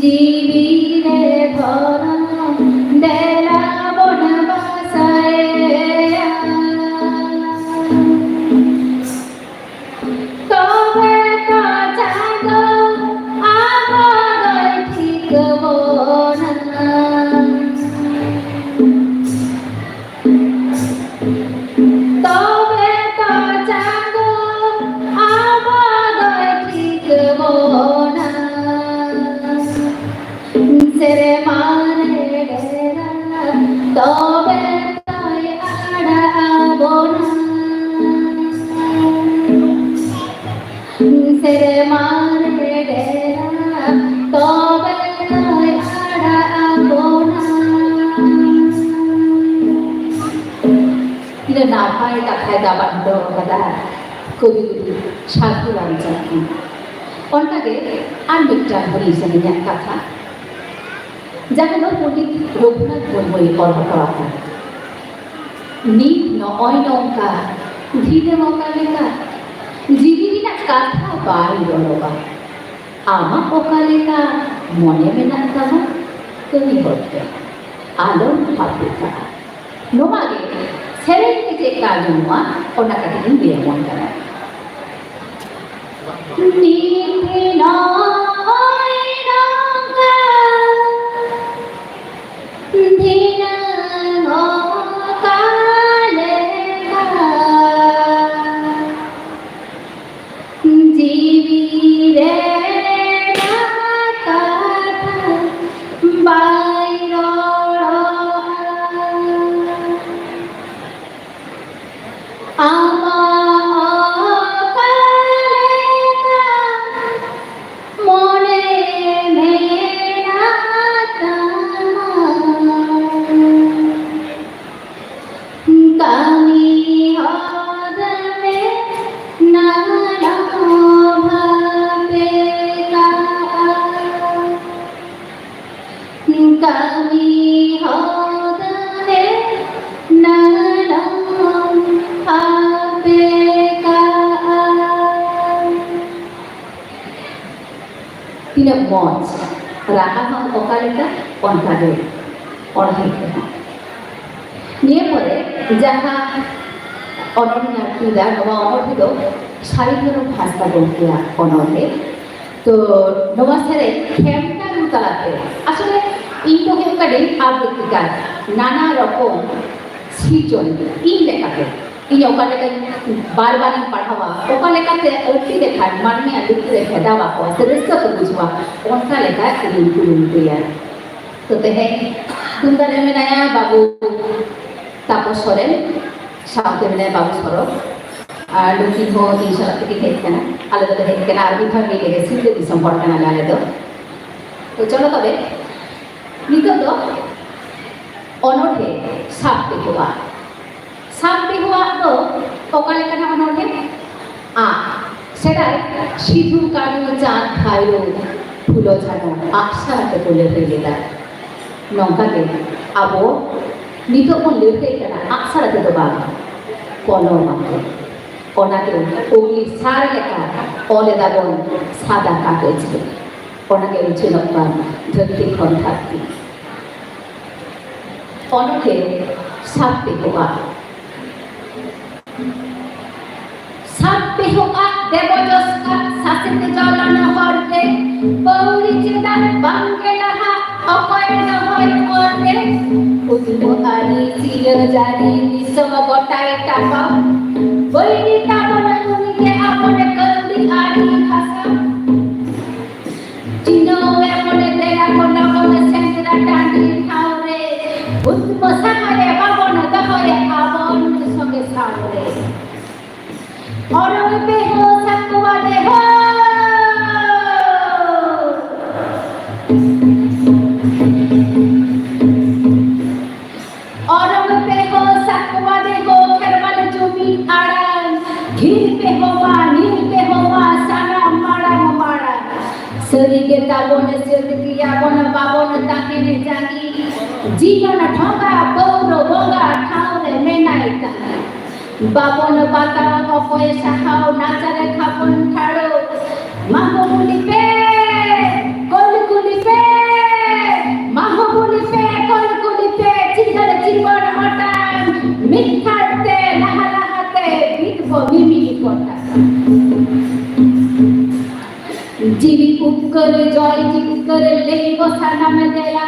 जीवी रे धरा देला बन बसया तबे तो जागो आबाद ठीक बोना तबे तो जागो आबाद ठीक बोना सेरे मारे डेरा तबे ताई आड़ा बोना सेरे मारे डेरा तबे ताई आड़ा बोना इले नापाय कथाय दाबांड कदा कवि साधु रामचंद्र उनका आर मिट्टान हरि सनिया कथा जहाँ पंडित रघुनाथ मुर्मुई कथा नीट नय नौका धीरे मौका लेका जीवी कथा बाई रहा आमा ओका लेका मने मेना तमा कवि होते आलम पापिका नोमागे सेरेन के काजुआ ओना कटिंग दे मन करा नीते नय नौका धीरे मौका लेका kami hodane nalam abekaan. Tidak moj raha hong okaleka onkade orhite. Niye pore jaha অনন্য ক্রীড়া নবা অনর্থিত শারীরিক ভাস্তা গন্তিয়া অনর্থে তো নবা সেরে খেমটা রুতালাতে আসলে ইন্ডোকে কাটে আবৃত্তিকার নানা রকম সৃজন ইন লেখাতে ইন ওকালেকা বারবার পড়াওয়া ওকালেকাতে অতি লেখা মানমিয়া লিখতে লেখা দাওয়া को सरस्त तो बुझवा ओनका लेखा इलिन कुलुन दिया तो तेहे तुंदरे में नया बाबू तापस सोरेन साउथे में बाबू सरो लुकिन हो इंशाल्लाह के हेड करना आले तो हेड करना आरबी भाग में लेके सिंधु दिसम पढ़ करना लाले तो चलो तबे नितो तो অনর্থে সাপটি হওয়া তো সকালে কেন অনর্থে সেটা সিধু কালো চাঁদ খাইলো ফুলো ছাড়া আকসারাতে বলে হয়ে গেল নৌকাতে আবো নিতপন লেখে কেন আকসারাতে তো বাবা কলম আছে ওনাকে ওগুলি সার লেখা অলে দাবন সাদা কাগজ ওনাকে উঠে লম্বা ধরতে খন থাকতি অনকে সাপে হোকা দেবজস্কা শাসিতে জ্বলন হরতে পৌরি চিন্তার বাঙ্গে লাহা অকয়ন হয় মরতে উদ্মহারি ছিল জারি নিসম গটায় টাকা বৈরি তাবন মুনিকে আপনে কলদি আরি ভাষা চিনো এমনে দেয়া কোন কোন সেন্দ্রা টান্ডি খাওরে উদ্ম সাহারে বাবন দহরে আবন সঙ্গে সামরে औरंग पे हो सकवा दे हो औरंग पे हो सकवा दे हो करवल जुमी आड़न घिर पे हो नील पे हो सारा माड़ा माड़ा सरी के ताबोन सिद्ध किया बन बाबन ताके ने जागी जीवन ढोंगा बौरो बोगा ठाउरे मेनाइता বাবন বাতা অপয়ে শাখাও নাচারে Khapan ঠাড়ো মাহবুলি pay কলকুলি pay মাহবুলি pay কলকুলি pay চিন্তার জীবন হটান মিথ্যাতে লাহালাহাতে বিকব মিমিকি কথা জীবী উপকর জয় জিকর লেই বসা নামে দেলা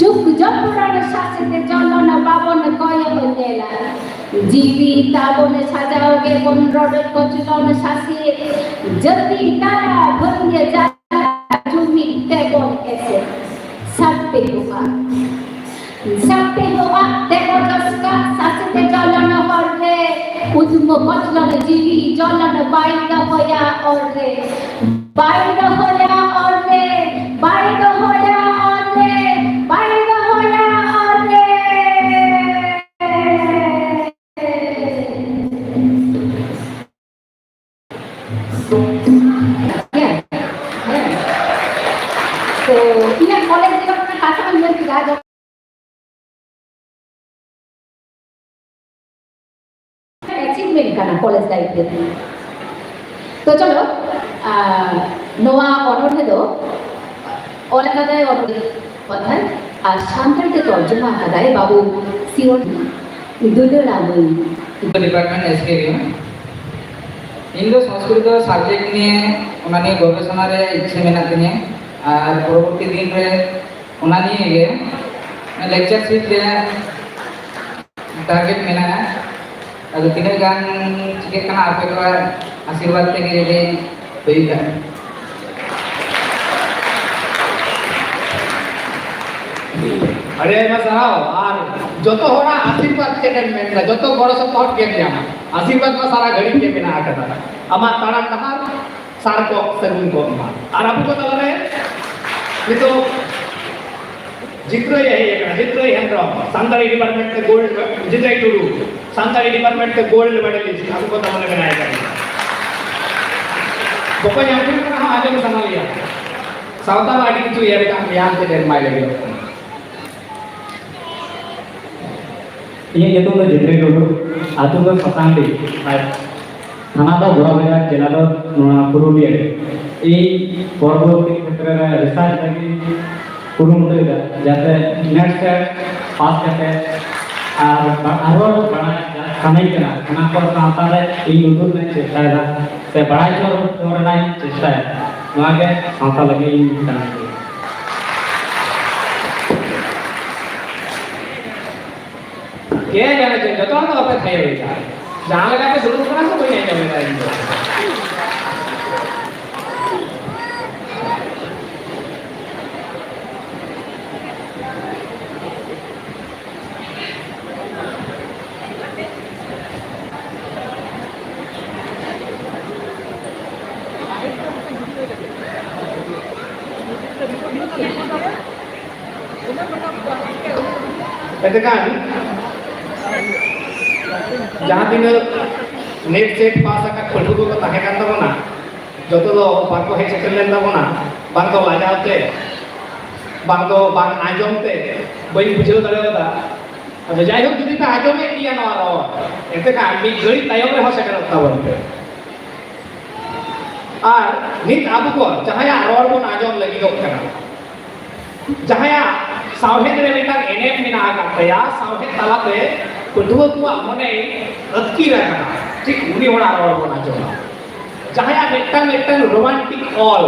যুগ জপুরার শাসিতে জলন বাবন কয় দেলা जीवी ताबों ने सजाओगे बन रोड कचलों ने सासी जल्दी तारा भंगे जाला जुमी तेबों ऐसे सब पे होगा तेबों जस्का सासते जलन और रे उद्म कचलों ने जीवी जलन बाइंदा होया और रे बाइंदा होया और रे बाइंदा होया और रे बाइंदा होया और रे तो ini kॉलेज juga pernah kata dengan tidak ada achievement karena college life itu तो चलो नोआ অনর্থে তো oleh kata কথায় আর শান্ততে তর্জমা কাদায় বাবু সিওন দুলো রামু ডিপার্টমেন্ট এসকেবি ইন্দো সংস্কৃত সাবজেক্ট নিয়ে ওনা নিয়ে গবেষণার ইচ্ছে মেনাতে নিয়ে আর পরবর্তী দিন রে ওনা নিয়ে গিয়ে লেকচার সিট রে টার্গেট মেনা আদো তিনে গান চিকে কানা আপে তো আশীর্বাদ থেকে যদি হইতা अरे मैं सराव और जो तो हो रहा आशीर्वाद के टाइम में जो तो बड़ा सब बहुत के दिया आशीर्वाद में सारा घड़ी के बिना आता था अमा तारा कहा सार को सगुन को और आपको तो लग रहा है ये तो जिक्र यही है जिक्र ही है तो सांतारी डिपार्टमेंट के गोल्ड जिक्र ही टूडू सांतारी डिपार्टमेंट के गोल्ड मेडलिस्ट आपको तो लग रहा है बप्पा यहाँ पे हम आगे में संभाल लिया साउथ वाली तो ये भी काम यहाँ से डेढ़ माइल लगे ये तो जितने लोग आतु को सतांडी थाना तो गोराबेरा जिला तो पुरुलिया ये परवर्ती क्षेत्र में रिसर्च लगी कुरुमुटु जाते नेक्स्ट पास करते आरो बड़ा समय के ना खाना पर आता है ये यूट्यूब में चेष्टा है से बड़ा जोर ना चेष्टा है वहाँ के साथ लगे करना क्या जाना चाहिए जो तो हम अपने खाए हुए हैं जहाँ लगा के शुरू करना तो कोई नहीं जमेगा इनको Katakan जहाँ दिन नेट सेट पास आका पढ़ुआ को ताहे कान ताबोना जतो दो बाको हे सेटल लेन ताबोना बांग दो लाजाते बांग आजमते बई बुझेव दाड़ेवदा अब जाय हो जुदी ता आजमे किया नवा रो एते का मी गड़ी तायम रे हो सेटल ताबोनते आर नित आबु को जहाया रोड बन आजम लगी गो कना जहाया सावहेद रे मिटांग एनेम मिना आका तया सावहेद तालाते पढ़ुआ को मने अटकी रखना ठीक उनी होना रोड बना जो जहाया मिटांग रोमांटिक ऑल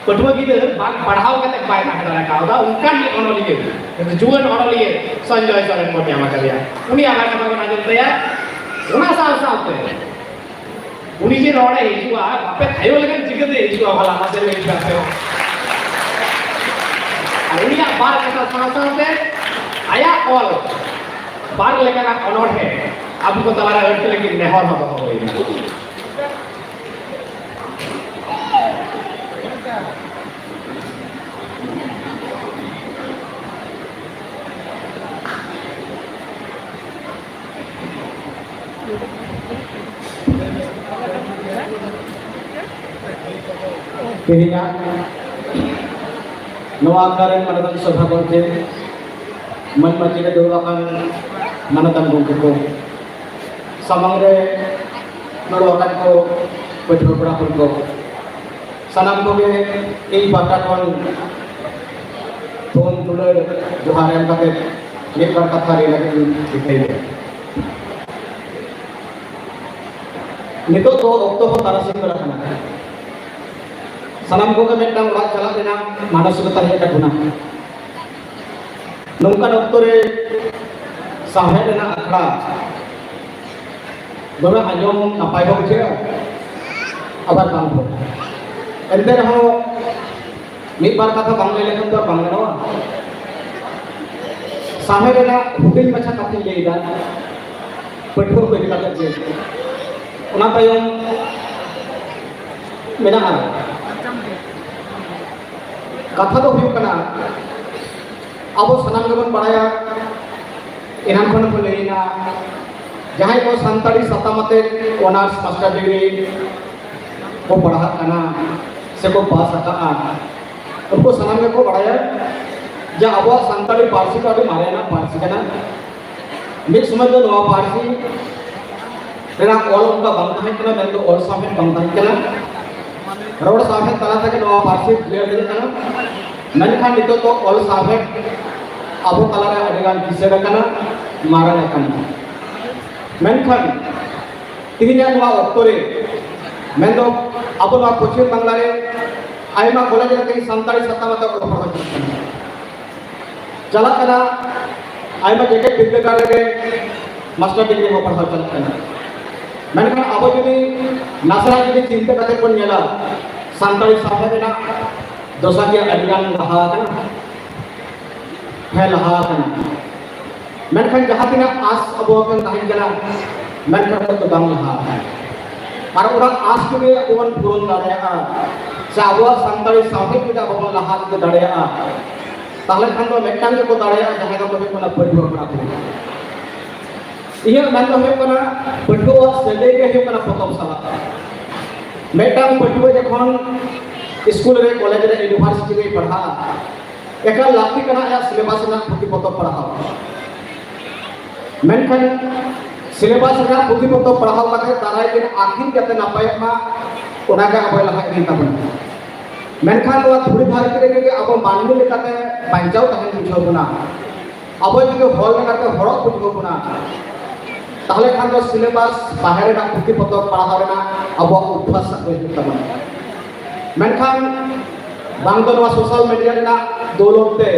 पढ़ुआ गिदर बाग पढ़ाओ कते बाय ना हदा कावदा उनकान नि ओनलिए जुवन ओनलिए संजय सरेन को न्यामा करिया उनी आला कथा को नाजल तया उना सावते उनी जे रोडे हिजुआ बापे थायो लगन जिगदे हिजुआ भला मासे में हिजुआ उनिया बार कथा सावते आया ऑल बार लेकर ऑनर है अब को तवारा हट लेकिन नेहर हो गई तेहिना नवा कारण मनदन सभा बनते मन मचिरे दोलाkan manatan gongke ko samang re norokan ko pethur prapun ko sanam ko ge ei bataton ton tular joharan kate lekar katha re lagi dikai de nito to okto ko tarasing ko rakana sanam ko ge metang urat chala dena manusikata he guna nongkan okto re साहेब ना अखड़ा दोनों आजम नपाय हो चे अबार बांग हो एंते रहो मिद बार कथा बांग लेखन तो बांग नवा साहेब ना हुडिन मचा कथि लेदा पठो को दिला के उना तायम मेना कथा तो हुई कना अब सनाम गबन पढ़ाया इनाम खन को लेना जहां को संताड़ी सतामते ऑनर्स मास्टर डिग्री को पढ़ा करना से को पास का उनको सनाम में को बढ़ाया जा अब संताड़ी पारसी का भी मारे ना पारसी का ना मिक्स में जो नवा पारसी तेरा ऑल उनका बनता है ना मैं तो ऑल सामने बनता है ना रोड सामने तला तक नवा पारसी क्लियर दे ना मैंने खान नितो तो ऑल सामने अब तला रे अडेगान किसे रखना मारा रखना मेनखान तिहिना नवा अक्तरे मैं तो अब नवा पश्चिम बांग्ला रे आयमा कॉलेज रे कई संताड़ी सत्तावत को पढ़ा चला कना आयमा जेके विद्यागार रे मास्टर डिग्री को पढ़ा चला कना मेनखान अब जदी नासरा जदी चिंता कते कोन नेला संताड़ी साथे ना दोसा के अडिगान लहा कना है लहा कना मेनखान जहां तिना आस अब अपन ताहिन कना मेनखान तो बांग लहा और ओरा आस के अपन पूर्ण दाड़ेया से अब संताड़ी साथे के अपन लहा के दाड़ेया ताहले खान तो मेटांग को दाड़ेया जहां का तो कोना पढ़ुआ कना इहे मन तो है कना पढ़ुआ सदे के है कना प्रथम साला मेटांग पढ़ुआ जखन स्कूल रे कॉलेज रे यूनिवर्सिटी रे पढ़ा एका लाती कना या सिलेबस ना पुथि पत्र पढ़ा मेनखान सिलेबस का पुथि पत्र पढ़ाव कते दाराय दिन आखिर कते नापाय मा ओनागा अब लहा इदि ताबन मेनखान नोआ धुरी धारती रे अब मानवी लेकाते बांचाव तहन बुझाव बना अब जुदि हल लेकाते हरक बुझाव बना ताहले खान दो सिलेबस बाहर ना पुथि पत्र पढ़ाव रेना अब अभ्यास होई ताबन मेनखान बांग दो नोआ सोशल मीडिया रेना दौलते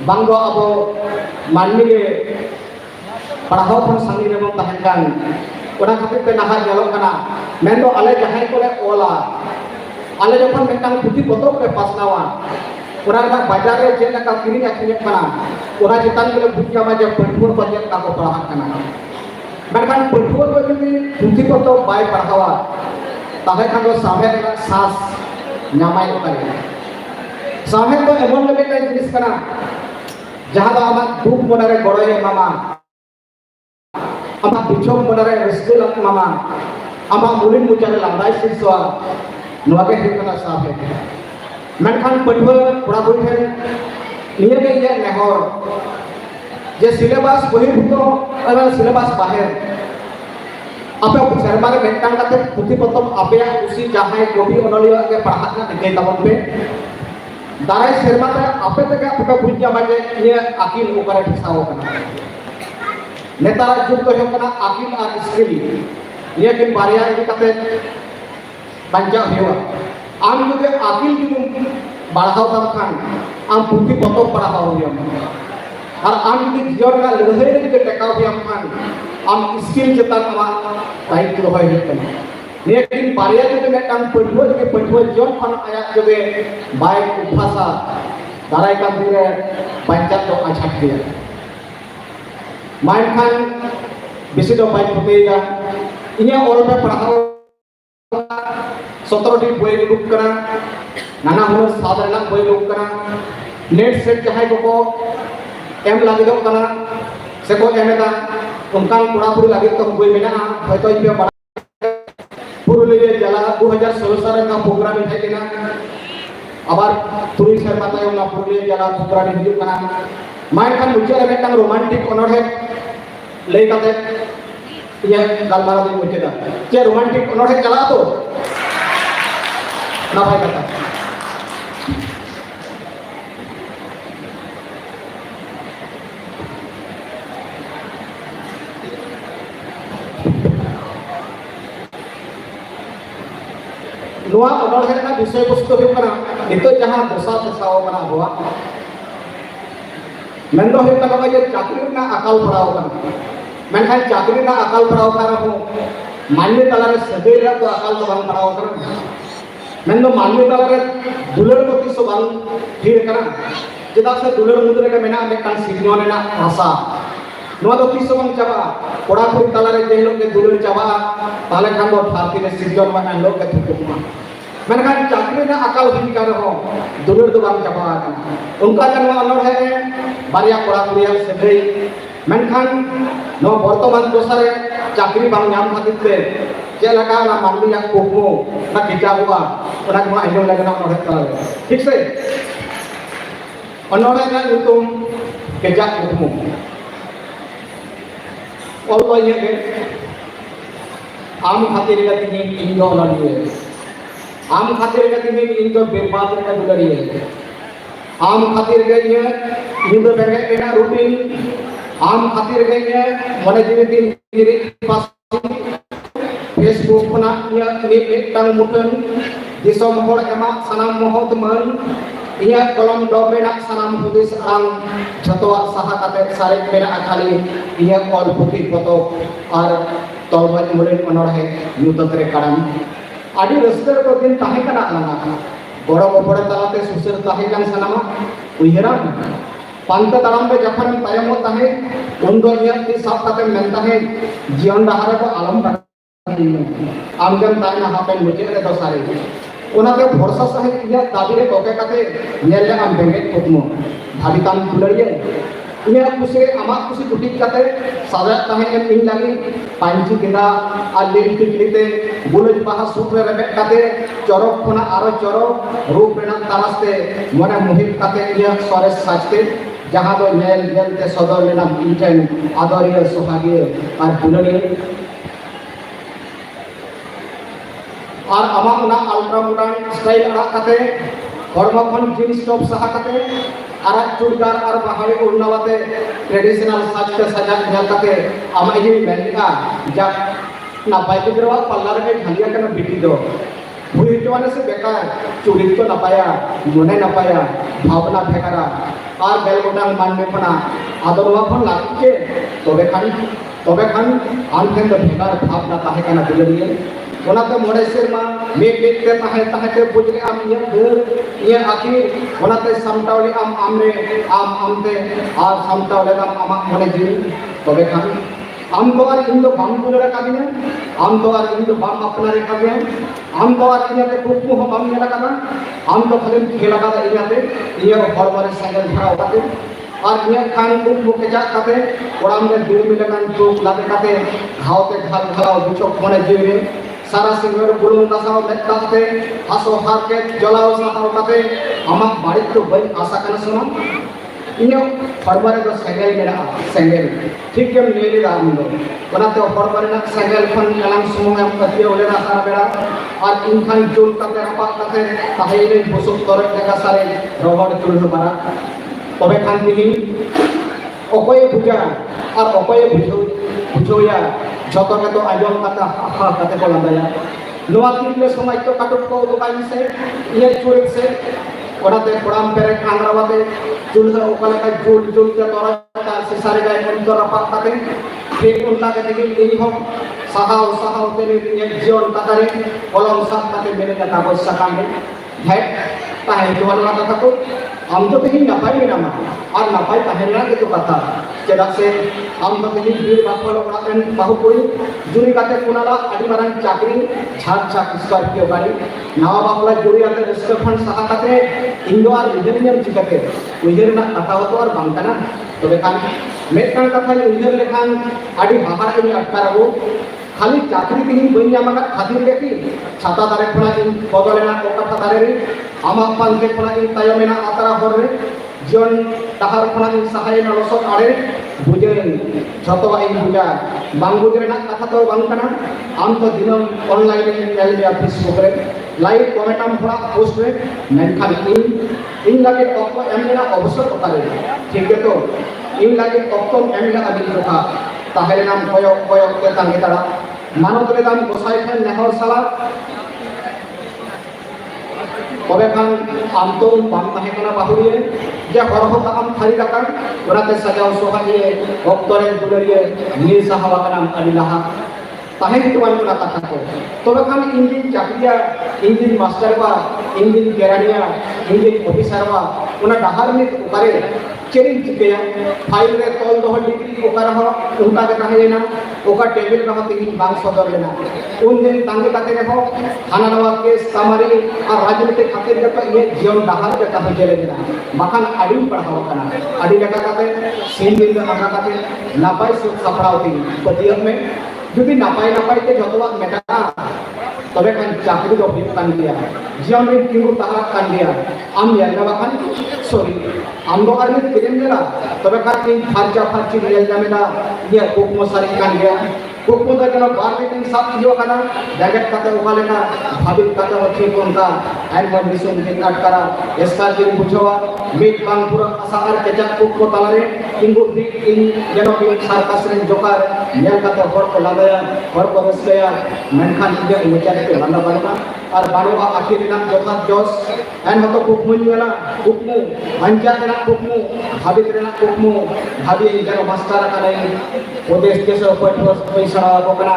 बांग दो अब मानवी के पढ़ाव खन संगी रे बन तहन कान ओना खातिर ते नाहा जलोग कना मेन दो आले जहाय कोले ओला आले जखन मेटांग पुथि पत्र को पासनावा ओना रा बाजार रे जे लका किरिंग आखिर कना ओना चितान के बुझा मा जे पठुर बजे का को पढ़ा कना मेनखान पठुर को जदि पुथि पत्र बाय पढ़ावा ताहे खान दो सामे सास नामाय करे सामे तो एमन लेबे का जिनिस कना जहां दो आमा दुख मोनारे गड़ोय मामा आमा बिछोम मोनारे रस्कुल मामा आमा मुलिन मुचारे लांदाय सिसवा नोगे हिकना साहे मेनखान पठुआ कोड़ा बुई है निये के ये नेहर जे सिलेबस बहिर्भूत अरे सिलेबस बाहर आपे शर्मा रे मेटांग काते पुथि पत्र आपे उसी जहां कवि अनलिया के पढ़ाना दिखे तबन पे दाराय शर्मा ते आपे तक आपका बुझा माजे ये अकिल ओकरे ठसाव कना नेतार जुग तो होकना अकिल और स्किल ये किन बारिया इदि काते बांचा हेवा आम जुगे अकिल जुग बढ़ाव तम खान आम पुथि पत्र पढ़ाव होयम और आम जुगे जीवन का लड़ाई रे टेकाव होयम खान आम स्किल चेतन आमा दायित्व होय हेतन लेकिन बारिया जुगे मेटांग पठुआ जीवन खन आया जुगे बाय भाषा दाराय का दिरे बांचा तो आछाट गया माइन खान बेसी दो बाय फतेगा इने और पे पढ़ाव 17 टी बोय लुक करा नाना हुनर साधारण बोय लुक करा नेट सेट जहाय को एम लागे दो कना से को एमेदा उनकान कोड़ा पुरी लागे तो बोय मेना हयतो इबे बड़ा पुरुलिया जला 2016 साल का प्रोग्राम है केना आबार तुरी शर्मा तायम ना पुरुलिया जला प्रोग्राम हिजुक कना माइन खान मुचे मेटांग रोमांटिक अनोढ़े लई काते ये गालमारा दिन मुचे दा जे रोमांटिक अनोढ़े चला तो ना भाई कथा नोआ अनोढ़े ना विषय वस्तु हो कना नितो जहां दशा दशाव कना होवा मेन दो होता कना जे चाकरी ना अकाल पड़ाव कना मेनखान चाकरी ना अकाल पड़ाव कना हो मान्य तलारे सदै रे तो अकाल तो बांग पड़ाव कना मेन दो मान्य तलारे दुलर को तिसो बांग थीर कना चेदा से दुलर मुद्रे का मेना मेकान सिग्नल ना भाषा नोआ दो तिसो बांग चाबा कोड़ा पुरी तलारे जे लोग के दुलर चाबा ताले खान दो भारती ने सिग्नल बना लोग के थुकुमा मेनखान चाकरी ना अकाल हुई का रहो दुलर दो बांग चाबा उनका जन्म अनोढ़ है बारिया कोड़ा पुरिया सदै मेनखान नो वर्तमान दोसरे चाकरी बांग नाम खातिर ते जे लगा ना मानवी या कोको ना किटा हुआ ओना को आइनो लगना अनोढ़ तलारे ठीक से अनोढ़ ना तुम के जा कोको और ये के आम खातिर का तिनी इनो लड़िए आम खातिर का तिनी इनो बेबाद का दुलड़िए आम खातिर के ये इनो बेगे एना रूटीन आम खातिर के ये मने जिने दिन दिरी पास फेसबुक ना ये मिटang मुठन दिसम हर एमा सनाम महत मन इया कलम डोबेना सनाम हुदिस आं जतवा साहा काते सारे मेरा खाली इया कॉल पुथि पतो और तलमज मुरेन अनोढ़े नुतरे कारम आदि रस्कर को दिन ताहे कना लाना बड़ बड़ तलाते सुसर ताहे कान सनामा उयरा पांत ताराम पे जखन तायम ताहे उन दो नियत की सब काते मेन ताहे जीवन डहार को आलम आमगन ताना हापे मुझे रे तो सारे ओनाते भरोसा सहे इया दाबी रे टोके काते नेले आम बेंगे कोतमो भाबितान दुलड़िए इया कुसे आमा कुसे टुटी काते सादा ताहे एम इन लागी पांची गेदा आ लेन टिकलिते बुलज बाहा सुप रे रेबे काते चरक खना आरो चरक रूप रेना तारास्ते मने मोहित काते इया सरे साजते जहाँ दो नेल नेल ते सदर लेना इंटेन आदरिय सोहागिय और दुलरिय और आमा उना अल्ट्रा मॉडर्न स्टाइल अड़ा कते हॉर्मो खन जीन्स टॉप सहा कते आरा चूड़ीदार और बाहरी उड़नावाते ट्रेडिशनल साज के सजा नेल कते आमा ये मेलिका जा नापाय गिद्रवा पल्ला रे घलिया कना बिटी दो बुढ़ी जवान से बेकार चूड़ी तो नपाया मोने नपाया भावना फेकारा और बेलगोटांग मान में पना आदरवा फन लाके तबे खान आनखेन तो फेकार भावना ताहे कना दुलरिय ओनाते मोड़े सेरमा मेक ते ताहे बुझले आम ये घर ये आखिर ओनाते समटावले आम आमने आम आमते और समटावले आम आमा मोने जी तबे खान आम तो और इन दो बाम दुलरा काबिया आम तो और इन दो बाम अपना रे काबिया आम तो और इनाते कुकु हो बाम नेला काना आम तो खाली खेला का इनाते ये हरबारे साइकिल भरा होते और ये खान को मुके जा काते ओराम ने दूर में लगान चोक लाते काते घावते घाल घालाव बिचो कोने जीवे सारा सिंगर बुलुन दासाव मेत्ताते हासो हारके जलाव साहाव काते आमा बाड़ी तो बई आशा कना सुनो इन्हें हरबारे तो सेंगल मेरा सेंगल ठीक है ले ले आम दो बनाते हरबारे ना सेंगल फन कलाम सुमो हम कतिया ओले ना सारा बेड़ा और इन खान चुल काते रपा काते ताहेले बसुक तोरे जगह सारे रोहड़ चुल बारा तबे खान दिही ओकोय बुझा और ओकोय बुझोया जतो के तो आजम कता हा कते को लंदाया नोआ तिले समय तो काटुक को दुकान से ये चुरिक से ओनाते पड़ाम पेरे आंग्रावाते चुलसा ओकाले का जुल के तोरा का से सारे गाय मन तो रपा काते ठीक उनका के देखि इन हम सहाव तेरे ये जीवन तारे कलम साथ काते मेरे का कागज सकाम है ताहे तो वाला कथा को हम तो कहीं नपाई में नामा और नपाई ताहेना के तो कथा चेदा से हम तो कहीं भीड़ बापल ओरान बाहुपुरी जुरी काते कुनाला आदि मारान चाकरी झाक झाक स्कॉर्पियो गाड़ी नावा बापला जुरी आते रेस्टोरेंट फंड सहा काते इंदो और इधर चिकाते उधर ना कथा हो तो और बांकना तो बेखान मेटकान कथा उधर लेखान आदि हाहार के अटकाराबो खाली चाकरी तीन बनी आमाका खातिर देखी छाता दारे खना इन बदलेना ओका दारे रे आमा पांते खना इन तायमेना आतरा हर रे जीवन ताहार खना इन सहाय ना लसो आड़े बुझे जतो इन बुझा बांग बुझे ना कथा तो बांग कना आम तो दिनम ऑनलाइन रे नेल में फेसबुक रे लाइव कमेंट आम थोड़ा पोस्ट रे मेनखान इन लगे ऑक्टो एमना अवसर ओकारे ठीक है तो इन लगे ऑक्टो एमना अभी रोका ताहेले नाम कोयक के तांगे ताड़ा मानो तले दाम गोसाई खान नेहर साला तबे खान आम तो बाम ताहे कना बाहुरिये जे हरहो ताम थारी काकान ओनाते सजाव सोहागिये भक्तरे दुलरिये नील साहावा कना अलिलाहा ताहे हितवान कोना कथा को तबे खान इंजिन चाकरिया इंजिन मास्टर बा इंजिन केरानिया इंजिन ऑफिसर बा ओना डाहार में उकारे चेरिंग चिकेया फाइल रे तोल दो डिग्री ओकर हो उनका के ताहे लेना ओका टेबल रहो तीन बांग सदर लेना उन दिन तांगे काते रहो खाना नवा के सामरी और राजनीति खातिर के ये जीवन डाहार के ताहे चले देना मखान आडी पढ़ाव कना आडी लगा काते सीन दिन में लगा काते नापाई सुख सपड़ावती पतियम में जुदी नापाई के जतवा मेटा तबे खान चाकरी दो भी कान दिया जीवन में किंगु ताहा कान दिया आम याना बाखान सॉरी आम दो आदमी किरेन देला तबे खान इन फारची रियल जामेला ये कोक मसारी कान दिया कोक मोदा जनो बार में साथ दियो कना डायरेक्ट काते उकाले ना भाभी काते वचे कोनका एंड वन मिशन के काट करा एस्कार दिन बुझवा मीट कानपुर असार के जक कोक को तालारे किंगु इन जनो के सरकस रे जोकार नेल काते हर को लाया हर को रसया मेनखान इजे विचार के लंदा बना और बारो आखिर ना जोथा जोस एंड हतो कुक मुनिला कुकमु अंजा ना कुकमु भाभी ना कुकमु भाभी जनो मास्टर का नहीं ओदेश के सो पैसा बकना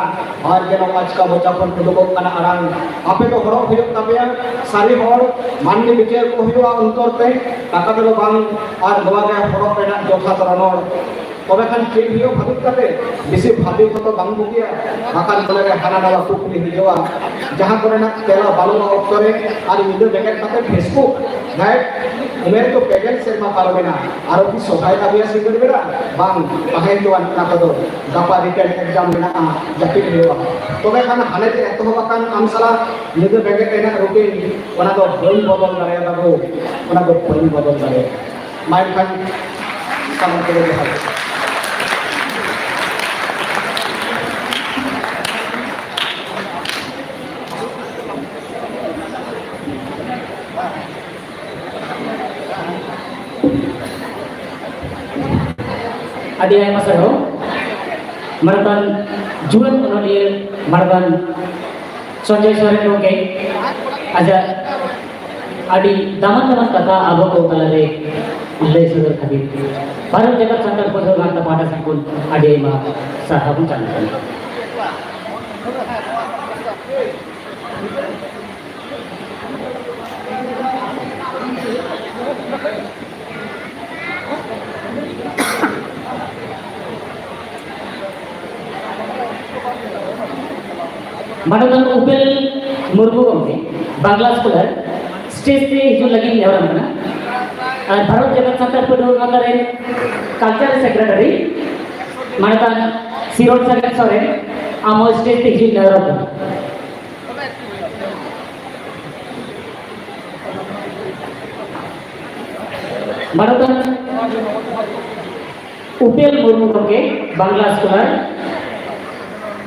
और जनो आज का बच्चा पर दुगो कना आराम आपे तो हरो हुयो तबया सारी हर माननी विचार को हुयो उनतरते टाका दो बांग और नवा के हरो पेना जोथा तरनोर तबे खान ठीक हियो भाबित काते बेसी भाबी को तो बांग बुकिया बाखान तले हाना नवा कुकली हिजवा जहां करे ना तेला बालू ऑक्टरे और वीडियो बेकेट काते फेसबुक राइट उमेर तो पेगेल सेमा पारबेना आरो की सहाय का बिया सिंगर बेरा बांग पाहे तो अनना को गपा रिटर्न एग्जाम बिना जपित हिजवा तबे खान हाने ते एतो बाकान आमसला वीडियो बेकेट एना रुटीन ओना तो बई बदल दारे दागो ओना तो बई बदल दारे माइक खान सामने করে দেওয়া হবে। Adi ayam masaro, Marban Juan Onolier, Marban Sanjay Soren oke, aja Adi daman kata abo ko kalare ilai sudah khadir. Bharat Jagat Santal Pudhar Ganta Pada Sangkun Adi ma sahabun cantan. Managan Upel Murmu Gomke, Bangla Scholar, stage से हिजू लगी level मना, और भारत जगत संकल्प पढ़ो मगर cultural secretary, मनाกันसीरोड संकल्प सोरे, आमो स्टेज से हिजू लेवल मना. मनाกันUpel Murmu Gomke, Bangla Scholar,